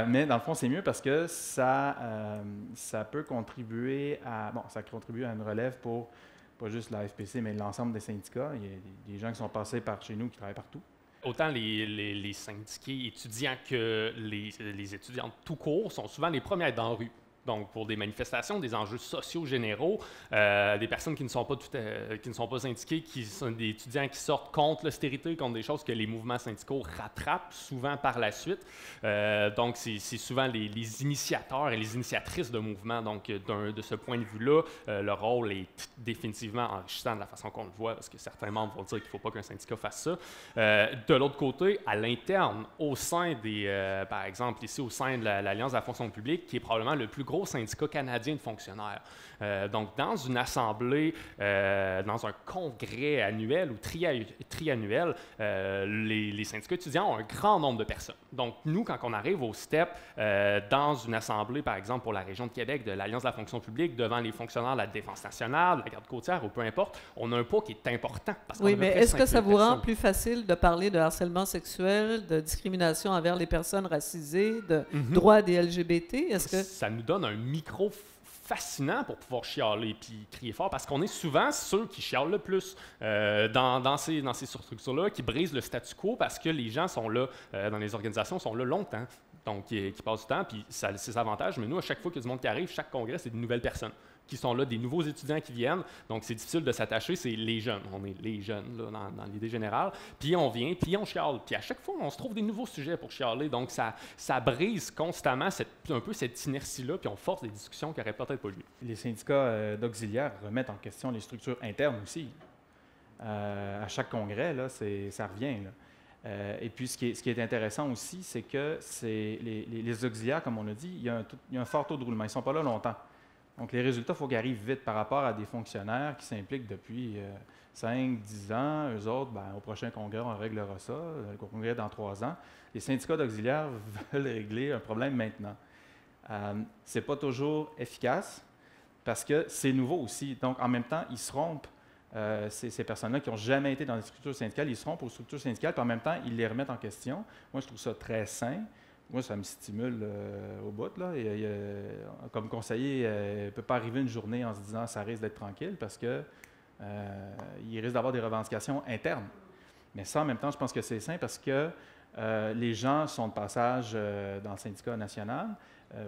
Mais dans le fond, c'est mieux parce que ça peut contribuer ça contribue à une relève pour pas juste la FPC, mais l'ensemble des syndicats. Il y a des gens qui sont passés par chez nous qui travaillent partout. Autant les syndiqués étudiants que les étudiantes tout court sont souvent les premiers à être dans la rue. Donc, pour des manifestations, des enjeux sociaux généraux, des personnes qui ne sont pas syndiquées, qui sont des étudiants qui sortent contre l'austérité, contre des choses que les mouvements syndicaux rattrapent souvent par la suite. Donc, c'est souvent les initiateurs et les initiatrices de mouvements. Donc, de ce point de vue-là, le rôle est définitivement enrichissant de la façon qu'on le voit, parce que certains membres vont dire qu'il ne faut pas qu'un syndicat fasse ça. De l'autre côté, à l'interne, au sein par exemple, ici, au sein de l'Alliance de la fonction publique, qui est probablement le plus gros syndicat canadien de fonctionnaires. Donc, dans une assemblée, dans un congrès annuel ou triannuel, les syndicats étudiants ont un grand nombre de personnes. Donc, nous, quand on arrive au STEP, dans une assemblée, par exemple, pour la région de Québec, de l'Alliance de la fonction publique, devant les fonctionnaires de la Défense nationale, de la garde côtière ou peu importe, on a un poids qui est important. Oui, mais est-ce que ça vous rend plus facile de parler de harcèlement sexuel, de discrimination envers les personnes racisées, de droits des LGBT? Est-ce que ça nous donne un micro fascinant pour pouvoir chialer puis crier fort, parce qu'on est souvent ceux qui chialent le plus dans ces structures-là, qui brisent le statu quo parce que les gens sont là, dans les organisations, sont là longtemps, donc qui passent du temps, puis ça a ses avantages, mais nous, à chaque fois qu'il y a du monde qui arrive, chaque congrès, c'est de nouvelles personnes qui sont là, des nouveaux étudiants qui viennent, donc c'est difficile de s'attacher, c'est les jeunes, on est les jeunes là, dans l'idée générale, puis on vient, puis on chiale, puis à chaque fois, on se trouve des nouveaux sujets pour chialer, donc ça brise constamment un peu cette inertie-là, puis on force des discussions qui n'auraient peut-être pas lieu. Les syndicats d'auxiliaires remettent en question les structures internes aussi. À chaque congrès, là, ça revient, là. Et puis, ce qui est intéressant aussi, c'est que les auxiliaires, comme on a dit, il y a un fort taux de roulement. Ils ne sont pas là longtemps. Donc, les résultats, il faut qu'ils arrivent vite par rapport à des fonctionnaires qui s'impliquent depuis 5, 10 ans. Eux autres, au prochain congrès, on réglera ça. Le congrès dans 3 ans. Les syndicats d'auxiliaires veulent régler un problème maintenant. c'est pas toujours efficace parce que c'est nouveau aussi. Donc, en même temps, ils se rompent. Ces personnes-là qui n'ont jamais été dans les structures syndicales, ils se rompent aux structures syndicales, puis en même temps, ils les remettent en question. Moi, je trouve ça très sain. Moi, ça me stimule au bout. Là. Comme conseiller, il ne peut pas arriver une journée en se disant « ça risque d'être tranquille » parce qu'il risque d'avoir des revendications internes. Mais ça, en même temps, je pense que c'est sain parce que les gens sont de passage dans le syndicat national,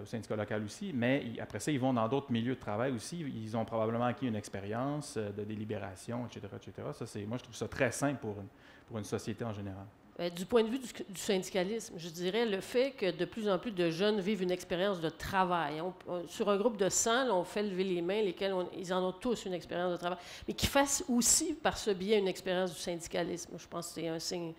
au syndicat local aussi, mais après ça, ils vont dans d'autres milieux de travail aussi. Ils ont probablement acquis une expérience de délibération, etc., etc. Moi, je trouve ça très sain pour une société en général. Du point de vue du syndicalisme, je dirais le fait que de plus en plus de jeunes vivent une expérience de travail. Sur un groupe de 100, là, on fait lever les mains, ils en ont tous une expérience de travail, mais qui fassent aussi par ce biais une expérience du syndicalisme. Je pense que c'est un signe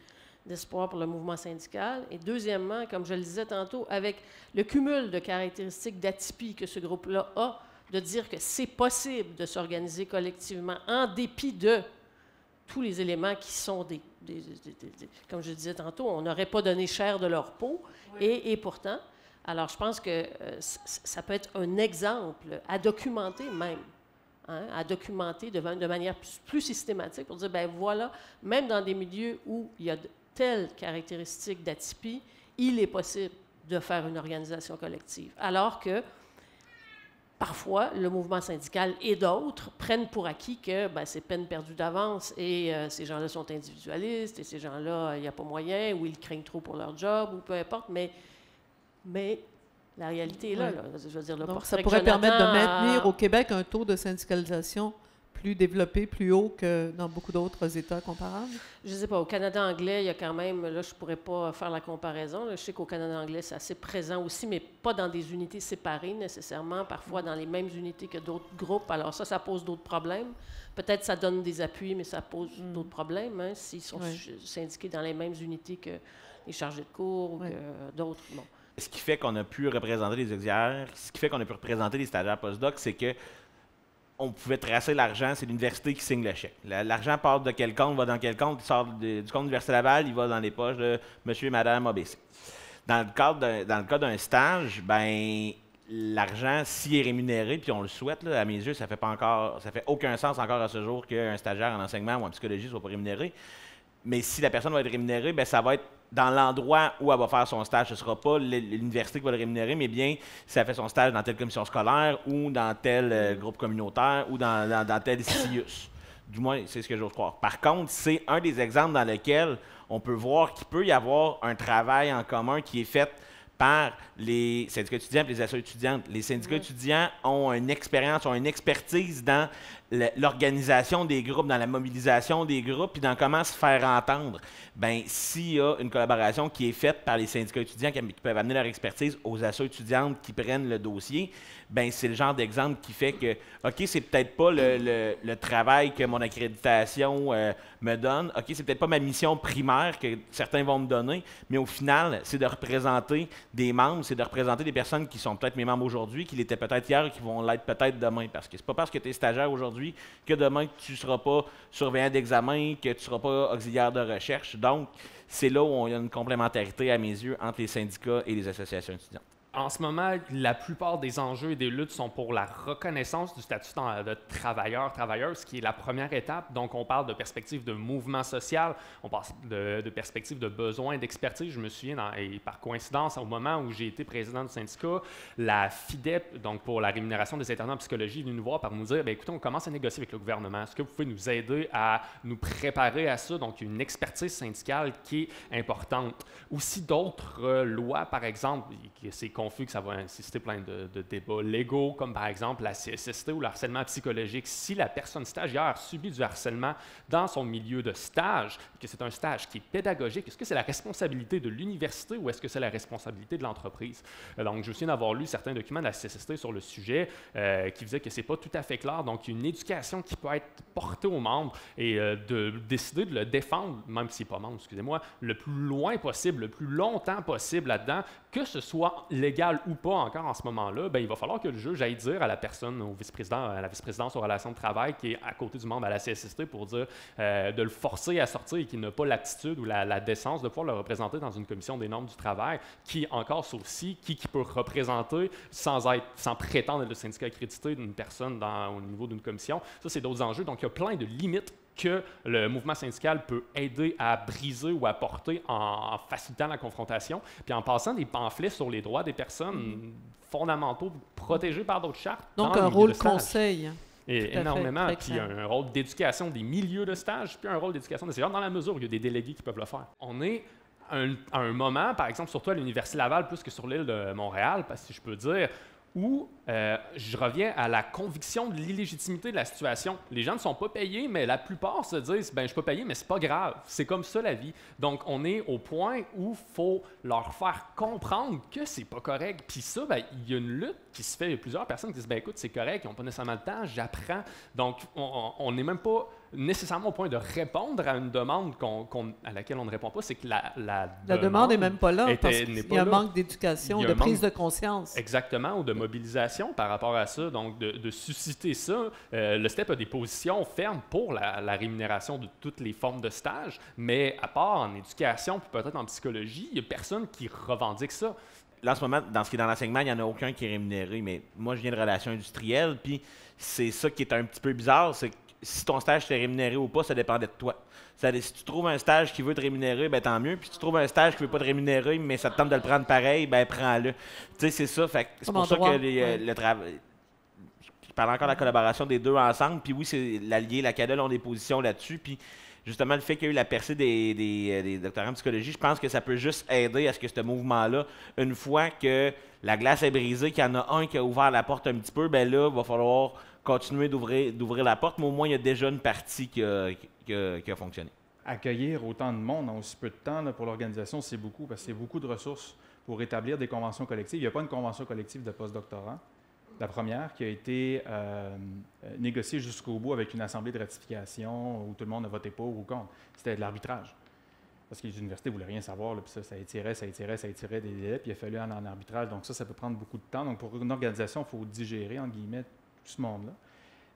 d'espoir pour le mouvement syndical. Et deuxièmement, comme je le disais tantôt, avec le cumul de caractéristiques d'atypie que ce groupe-là a, de dire que c'est possible de s'organiser collectivement en dépit de tous les éléments qui sont comme je disais tantôt, on n'aurait pas donné cher de leur peau, oui. Et pourtant, alors je pense que ça peut être un exemple à documenter même, hein, à documenter de manière plus systématique pour dire, ben voilà, même dans des milieux où il y a telles caractéristiques d'atypie, il est possible de faire une organisation collective. Alors que parfois, le mouvement syndical et d'autres prennent pour acquis que c'est peine perdue d'avance et ces gens-là sont individualistes et ces gens-là, il n'y a pas moyen ou ils craignent trop pour leur job ou peu importe, mais la réalité est là. Je veux dire, donc, ça pourrait permettre de maintenir au Québec un taux de syndicalisation plus développé, plus haut que dans beaucoup d'autres États comparables? Je ne sais pas. Au Canada anglais, il y a quand même, là, je ne pourrais pas faire la comparaison. Là, je sais qu'au Canada anglais, c'est assez présent aussi, mais pas dans des unités séparées nécessairement, parfois dans les mêmes unités que d'autres groupes. Alors ça pose d'autres problèmes. Peut-être ça donne des appuis, mais ça pose d'autres problèmes, hein, s'ils sont syndiqués dans les mêmes unités que les chargés de cours ou que d'autres. Bon. Ce qui fait qu'on a pu représenter les auxiliaires, ce qui fait qu'on a pu représenter les stagiaires postdoc, c'est que on pouvait tracer l'argent, c'est l'université qui signe le chèque. L'argent part de quel compte, va dans quel compte, il sort du compte de l'Université Laval, il va dans les poches de monsieur et madame ABC. Dans le cas d'un stage, ben l'argent, s'il est rémunéré, puis on le souhaite, là, à mes yeux, ça fait aucun sens encore à ce jour qu'un stagiaire en enseignement ou en psychologie ne soit pas rémunéré. Mais si la personne va être rémunérée, bien, ça va être dans l'endroit où elle va faire son stage. Ce ne sera pas l'université qui va le rémunérer, mais bien si elle fait son stage dans telle commission scolaire ou dans tel groupe communautaire ou dans tel CIUS. Du moins, c'est ce que j'ose croire. Par contre, c'est un des exemples dans lesquels on peut voir qu'il peut y avoir un travail en commun qui est fait par les syndicats étudiants et les associations étudiantes. Les syndicats étudiants ont une expérience, ont une expertise dans l'organisation des groupes, dans la mobilisation des groupes, puis dans comment se faire entendre. Bien, s'il y a une collaboration qui est faite par les syndicats étudiants qui peuvent amener leur expertise aux associations étudiantes qui prennent le dossier, bien, c'est le genre d'exemple qui fait que, OK, c'est peut-être pas le travail que mon accréditation me donne, OK, c'est peut-être pas ma mission primaire que certains vont me donner, mais au final, c'est de représenter des membres, c'est de représenter des personnes qui sont peut-être mes membres aujourd'hui, qui l'étaient peut-être hier et qui vont l'être peut-être demain. Parce que c'est pas parce que tu es stagiaire aujourd'hui que demain tu ne seras pas surveillant d'examen, que tu ne seras pas auxiliaire de recherche. Donc, c'est là où il y a une complémentarité, à mes yeux, entre les syndicats et les associations étudiantes. En ce moment, la plupart des enjeux et des luttes sont pour la reconnaissance du statut de travailleur-travailleuse, qui est la première étape. Donc, on parle de perspective de mouvement social, on parle de perspective de besoin d'expertise. Je me souviens, et par coïncidence, au moment où j'ai été président du syndicat, la FIDEP, donc pour la rémunération des intervenants en psychologie, est venue nous voir pour nous dire, bien, écoutez, on commence à négocier avec le gouvernement. Est-ce que vous pouvez nous aider à nous préparer à ça? Donc, une expertise syndicale qui est importante. Aussi, d'autres lois, par exemple, c'est confus que ça va insister plein de débats légaux, comme par exemple la CSST ou le harcèlement psychologique. Si la personne stagiaire subit du harcèlement dans son milieu de stage, que c'est un stage qui est pédagogique, est-ce que c'est la responsabilité de l'université ou est-ce que c'est la responsabilité de l'entreprise? Donc, je me souviens d'avoir lu certains documents de la CSST sur le sujet qui disaient que ce n'est pas tout à fait clair. Donc, une éducation qui peut être portée aux membres et de décider de le défendre, même s'il n'est pas membre, excusez-moi, le plus loin possible, le plus longtemps possible là-dedans, que ce soit légal ou pas encore en ce moment-là, ben, il va falloir que le juge aille dire à la personne, au vice-président, à la vice-présidence aux relations de travail qui est à côté du membre à la CSST pour dire de le forcer à sortir et qu'il n'a pas l'aptitude ou la décence de pouvoir le représenter dans une commission des normes du travail, qui encore ça aussi, qui peut représenter sans prétendre être le syndicat accrédité d'une personne au niveau d'une commission. Ça, c'est d'autres enjeux. Donc, il y a plein de limites que le mouvement syndical peut aider à briser ou à porter en facilitant la confrontation, puis en passant des pamphlets sur les droits des personnes fondamentaux protégés par d'autres chartes. Donc, un rôle conseil. Et énormément, puis un rôle d'éducation des milieux de stage, puis un rôle d'éducation des stagiaires dans la mesure où il y a des délégués qui peuvent le faire. On est à un moment, par exemple, surtout à l'Université Laval, plus que sur l'île de Montréal, parce que si je peux dire, où je reviens à la conviction de l'illégitimité de la situation. Les gens ne sont pas payés, mais la plupart se disent « ben je suis pas payé, mais c'est pas grave, c'est comme ça la vie ». Donc, on est au point où il faut leur faire comprendre que c'est pas correct. Puis ça, ben, il y a une lutte qui se fait. Il y a plusieurs personnes qui disent « ben écoute, c'est correct, ils n'ont pas nécessairement le temps, j'apprends ». Donc, on n'est même pas nécessairement au point de répondre à une demande à laquelle on ne répond pas, c'est que la demande n'est même pas là parce qu'il y a un manque d'éducation, de prise de conscience. Exactement, ou de mobilisation par rapport à ça, donc de susciter ça. Le STEP a des positions fermes pour la rémunération de toutes les formes de stage, mais à part en éducation, puis peut-être en psychologie, il n'y a personne qui revendique ça. Là, en ce moment, dans ce qui est dans l'enseignement, il n'y en a aucun qui est rémunéré, mais moi, je viens de relations industrielles, puis c'est ça qui est un petit peu bizarre, c'est que si ton stage t'est rémunéré ou pas, ça dépendait de toi. Si tu trouves un stage qui veut te rémunérer, ben tant mieux. Puis si tu trouves un stage qui ne veut pas te rémunérer, mais ça te tente de le prendre pareil, ben prends-le. Tu sais, c'est ça. C'est pour ça que le travail... Je parle encore de la collaboration des deux ensemble. Puis oui, c'est l'Allier, la CADEL ont des positions là-dessus. Puis justement, le fait qu'il y a eu la percée des doctorants en psychologie, je pense que ça peut juste aider à ce que ce mouvement-là, une fois que la glace est brisée, qu'il y en a un qui a ouvert la porte un petit peu, ben là, il va falloir continuer d'ouvrir la porte, mais au moins, il y a déjà une partie qui a fonctionné. Accueillir autant de monde en aussi peu de temps là, pour l'organisation, c'est beaucoup, parce que c'est beaucoup de ressources pour établir des conventions collectives. Il n'y a pas une convention collective de postdoctorant. La première qui a été négociée jusqu'au bout avec une assemblée de ratification où tout le monde a voté pour ou contre. C'était de l'arbitrage. Parce que les universités ne voulaient rien savoir, là, puis ça étirait des délais, puis il a fallu aller en arbitrage. Donc ça peut prendre beaucoup de temps. Donc pour une organisation, il faut digérer, entre guillemets, tout ce monde-là.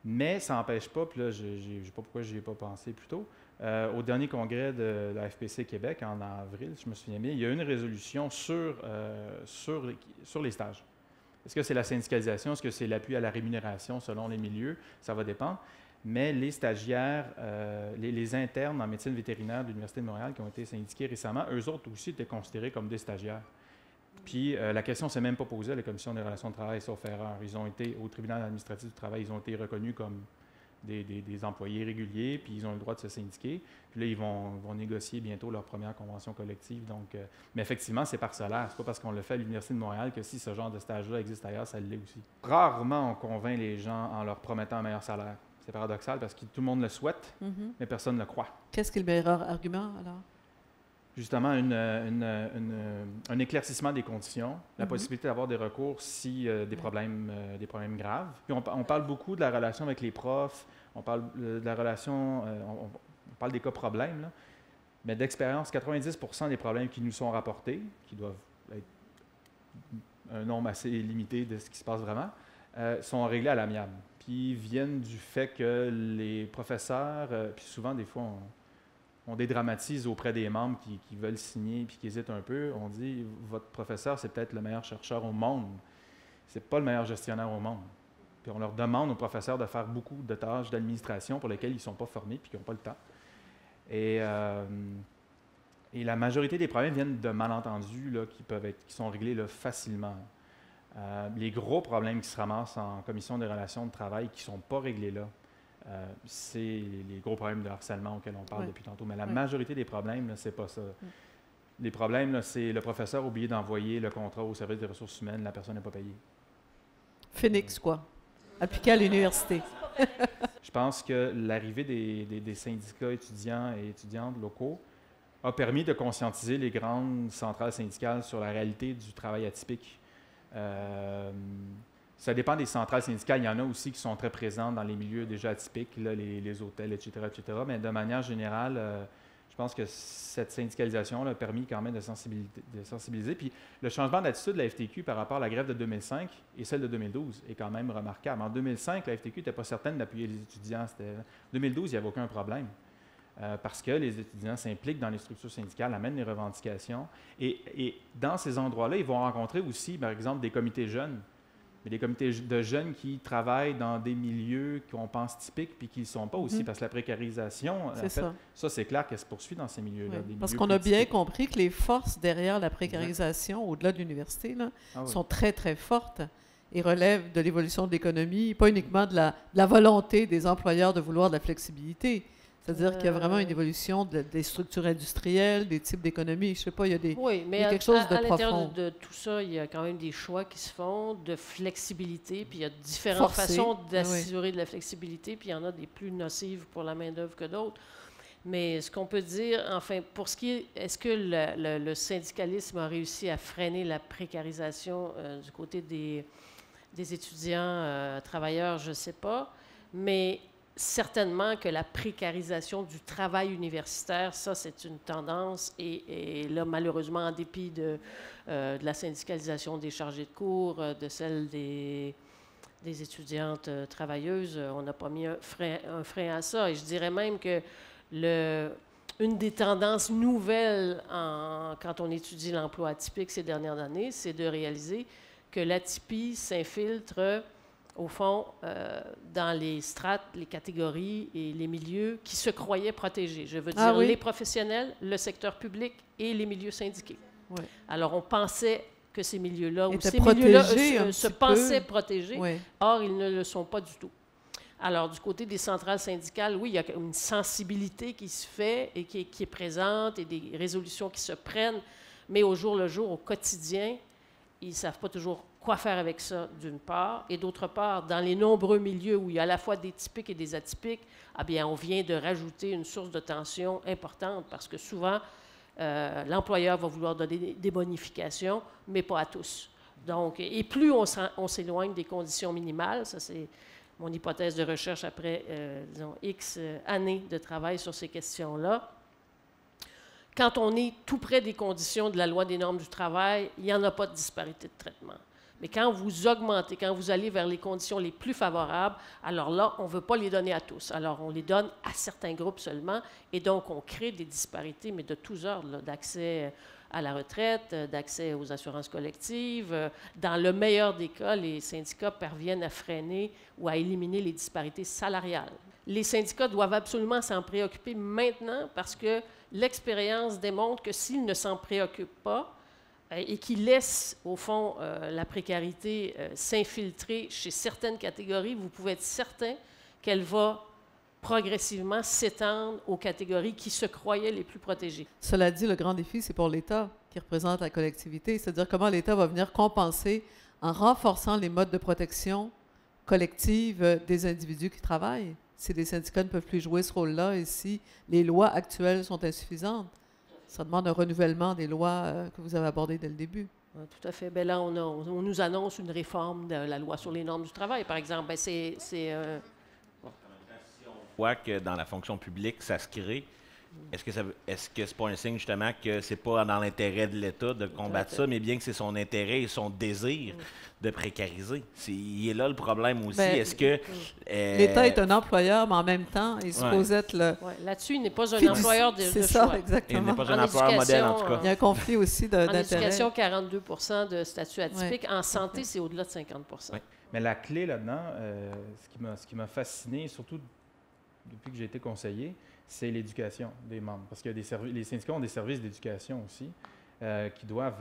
Mais ça n'empêche pas, puis là, je ne sais pas pourquoi je n'y ai pas pensé plus tôt, au dernier congrès de la FPC Québec, en avril, je me souviens bien, il y a eu une résolution sur les stages. Est-ce que c'est la syndicalisation? Est-ce que c'est l'appui à la rémunération selon les milieux? Ça va dépendre. Mais les stagiaires, les internes en médecine vétérinaire de l'Université de Montréal qui ont été syndiqués récemment, eux autres aussi étaient considérés comme des stagiaires. Puis la question ne s'est même pas posée à la Commission des relations de travail, sauf erreur. Ils ont été, au tribunal administratif du travail, ils ont été reconnus comme des employés réguliers, puis ils ont le droit de se syndiquer. Puis là, ils vont négocier bientôt leur première convention collective. Donc, mais effectivement, c'est parcellaire. C'est pas parce qu'on le fait à l'Université de Montréal que si ce genre de stage-là existe ailleurs, ça l'est aussi. Rarement, on convainc les gens en leur promettant un meilleur salaire. C'est paradoxal parce que tout le monde le souhaite, mais personne ne le croit. Qu'est-ce qui est le meilleur argument, alors? Justement, un éclaircissement des conditions, la possibilité d'avoir des recours si des problèmes graves. Puis on parle beaucoup de la relation avec les profs, on parle de la relation, on parle des cas problèmes, là, mais d'expérience, 90% des problèmes qui nous sont rapportés, qui doivent être un nombre assez limité de ce qui se passe vraiment, sont réglés à l'amiable. Puis viennent du fait que les professeurs, puis souvent des fois on dédramatise auprès des membres qui veulent signer puis qui hésitent un peu. On dit, votre professeur, c'est peut-être le meilleur chercheur au monde. C'est pas le meilleur gestionnaire au monde. Puis on leur demande aux professeurs de faire beaucoup de tâches d'administration pour lesquelles ils ne sont pas formés puis qui n'ont pas le temps. Et la majorité des problèmes viennent de malentendus là, qui sont réglés là, facilement. Les gros problèmes qui se ramassent en commission des relations de travail qui ne sont pas réglés là, c'est les gros problèmes de harcèlement auxquels on parle depuis tantôt. Mais la majorité des problèmes, ce n'est pas ça. Les problèmes, là, c'est le professeur a oublié d'envoyer le contrat au service des ressources humaines, la personne n'est pas payée. Phoenix, quoi. Appliqué à l'université. Je pense que l'arrivée des syndicats étudiants et étudiantes locaux a permis de conscientiser les grandes centrales syndicales sur la réalité du travail atypique. Ça dépend des centrales syndicales. Il y en a aussi qui sont très présentes dans les milieux déjà atypiques, là, les hôtels, etc., etc. Mais de manière générale, Je pense que cette syndicalisation a permis quand même de sensibiliser. Puis le changement d'attitude de la FTQ par rapport à la grève de 2005 et celle de 2012 est quand même remarquable. En 2005, la FTQ n'était pas certaine d'appuyer les étudiants. En 2012, il n'y avait aucun problème. Parce que les étudiants s'impliquent dans les structures syndicales, amènent les revendications. Et dans ces endroits-là, ils vont rencontrer aussi, par exemple, des comités jeunes. Mais des comités de jeunes qui travaillent dans des milieux qu'on pense typiques puis qui ne sont pas aussi. Parce que la précarisation, en fait, ça c'est clair qu'elle se poursuit dans ces milieux-là. Oui, parce qu'on a bien compris que les forces derrière la précarisation, au-delà de l'université, sont très, très fortes et relèvent de l'évolution de l'économie, pas uniquement de la volonté des employeurs de vouloir de la flexibilité. C'est-à-dire qu'il y a vraiment une évolution des structures industrielles, des types d'économie. Je ne sais pas, il y a quelque chose de profond. À l'intérieur de tout ça, il y a quand même des choix qui se font de flexibilité, puis il y a différentes façons d'assurer de la flexibilité, puis il y en a des plus nocives pour la main-d'œuvre que d'autres. Mais ce qu'on peut dire, enfin, pour ce qui est, est-ce que le syndicalisme a réussi à freiner la précarisation du côté des étudiants travailleurs, je ne sais pas, mais certainement que la précarisation du travail universitaire, ça, c'est une tendance. Et là, malheureusement, en dépit de la syndicalisation des chargés de cours, de celle des étudiantes travailleuses, on n'a pas mis un frein à ça. Et je dirais même que une des tendances nouvelles quand on étudie l'emploi atypique ces dernières années, c'est de réaliser que l'atypie s'infiltre au fond, dans les strates, les catégories et les milieux qui se croyaient protégés. Je veux dire les professionnels, le secteur public et les milieux syndiqués. Oui. Alors, on pensait que ces milieux-là, ou ces milieux-là se pensaient protégés. Oui. Or, ils ne le sont pas du tout. Alors, du côté des centrales syndicales, oui, il y a une sensibilité qui se fait et qui est présente et des résolutions qui se prennent, mais au jour le jour, au quotidien, ils ne savent pas toujours quoi faire avec ça, d'une part, et d'autre part, dans les nombreux milieux où il y a à la fois des typiques et des atypiques, eh bien, on vient de rajouter une source de tension importante parce que souvent, l'employeur va vouloir donner des bonifications, mais pas à tous. Donc, et plus on s'éloigne des conditions minimales, ça c'est mon hypothèse de recherche après, disons, X années de travail sur ces questions-là. Quand on est tout près des conditions de la loi des normes du travail, il n'y en a pas de disparité de traitement. Mais quand vous augmentez, quand vous allez vers les conditions les plus favorables, alors là, on ne veut pas les donner à tous. Alors, on les donne à certains groupes seulement, et donc on crée des disparités, mais de tous ordres, d'accès à la retraite, d'accès aux assurances collectives. Dans le meilleur des cas, les syndicats parviennent à freiner ou à éliminer les disparités salariales. Les syndicats doivent absolument s'en préoccuper maintenant parce que l'expérience démontre que s'ils ne s'en préoccupent pas, et qui laisse, au fond, la précarité s'infiltrer chez certaines catégories, vous pouvez être certain qu'elle va progressivement s'étendre aux catégories qui se croyaient les plus protégées. Cela dit, le grand défi, c'est pour l'État qui représente la collectivité, c'est-à-dire comment l'État va venir compenser en renforçant les modes de protection collective des individus qui travaillent. Si les syndicats ne peuvent plus jouer ce rôle-là et si les lois actuelles sont insuffisantes. Ça demande un renouvellement des lois que vous avez abordées dès le début. Oui, tout à fait. Bien là, on nous annonce une réforme de la loi sur les normes du travail, par exemple. Bien, c'est Si on voit que dans la fonction publique, ça se crée, est-ce que c'est pas un signe, justement, que c'est pas dans l'intérêt de l'État de combattre ça, mais bien que c'est son intérêt et son désir de précariser? Il est là le problème aussi. Bien, est-ce que... l'État est un employeur, mais en même temps, il est supposé être le... Ouais, là-dessus, il n'est pas un employeur de choix. C'est ça, exactement. Il n'est pas un employeur modèle, en tout cas. Il y a un conflit aussi d'intérêt. En éducation, 42 % de statut atypique. En santé, c'est au-delà de 50 %. Mais la clé là-dedans, ce qui m'a fasciné, surtout depuis que j'ai été conseiller, c'est l'éducation des membres. Parce que les syndicats ont des services d'éducation aussi qui doivent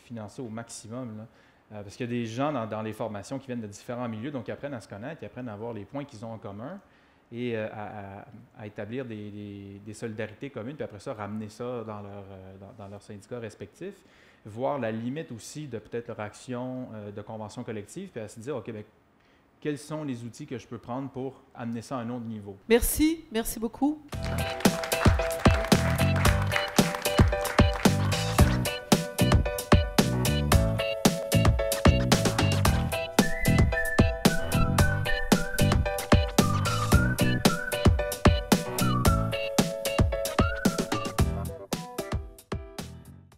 financer au maximum. Là. Parce qu'il y a des gens dans les formations qui viennent de différents milieux, donc ils apprennent à se connaître, ils apprennent à avoir les points qu'ils ont en commun et à établir des solidarités communes, puis après ça, ramener ça dans leurs syndicats respectifs, voir la limite aussi de peut-être leur action de convention collective, puis à se dire, OK, bien, quels sont les outils que je peux prendre pour amener ça à un autre niveau? Merci beaucoup.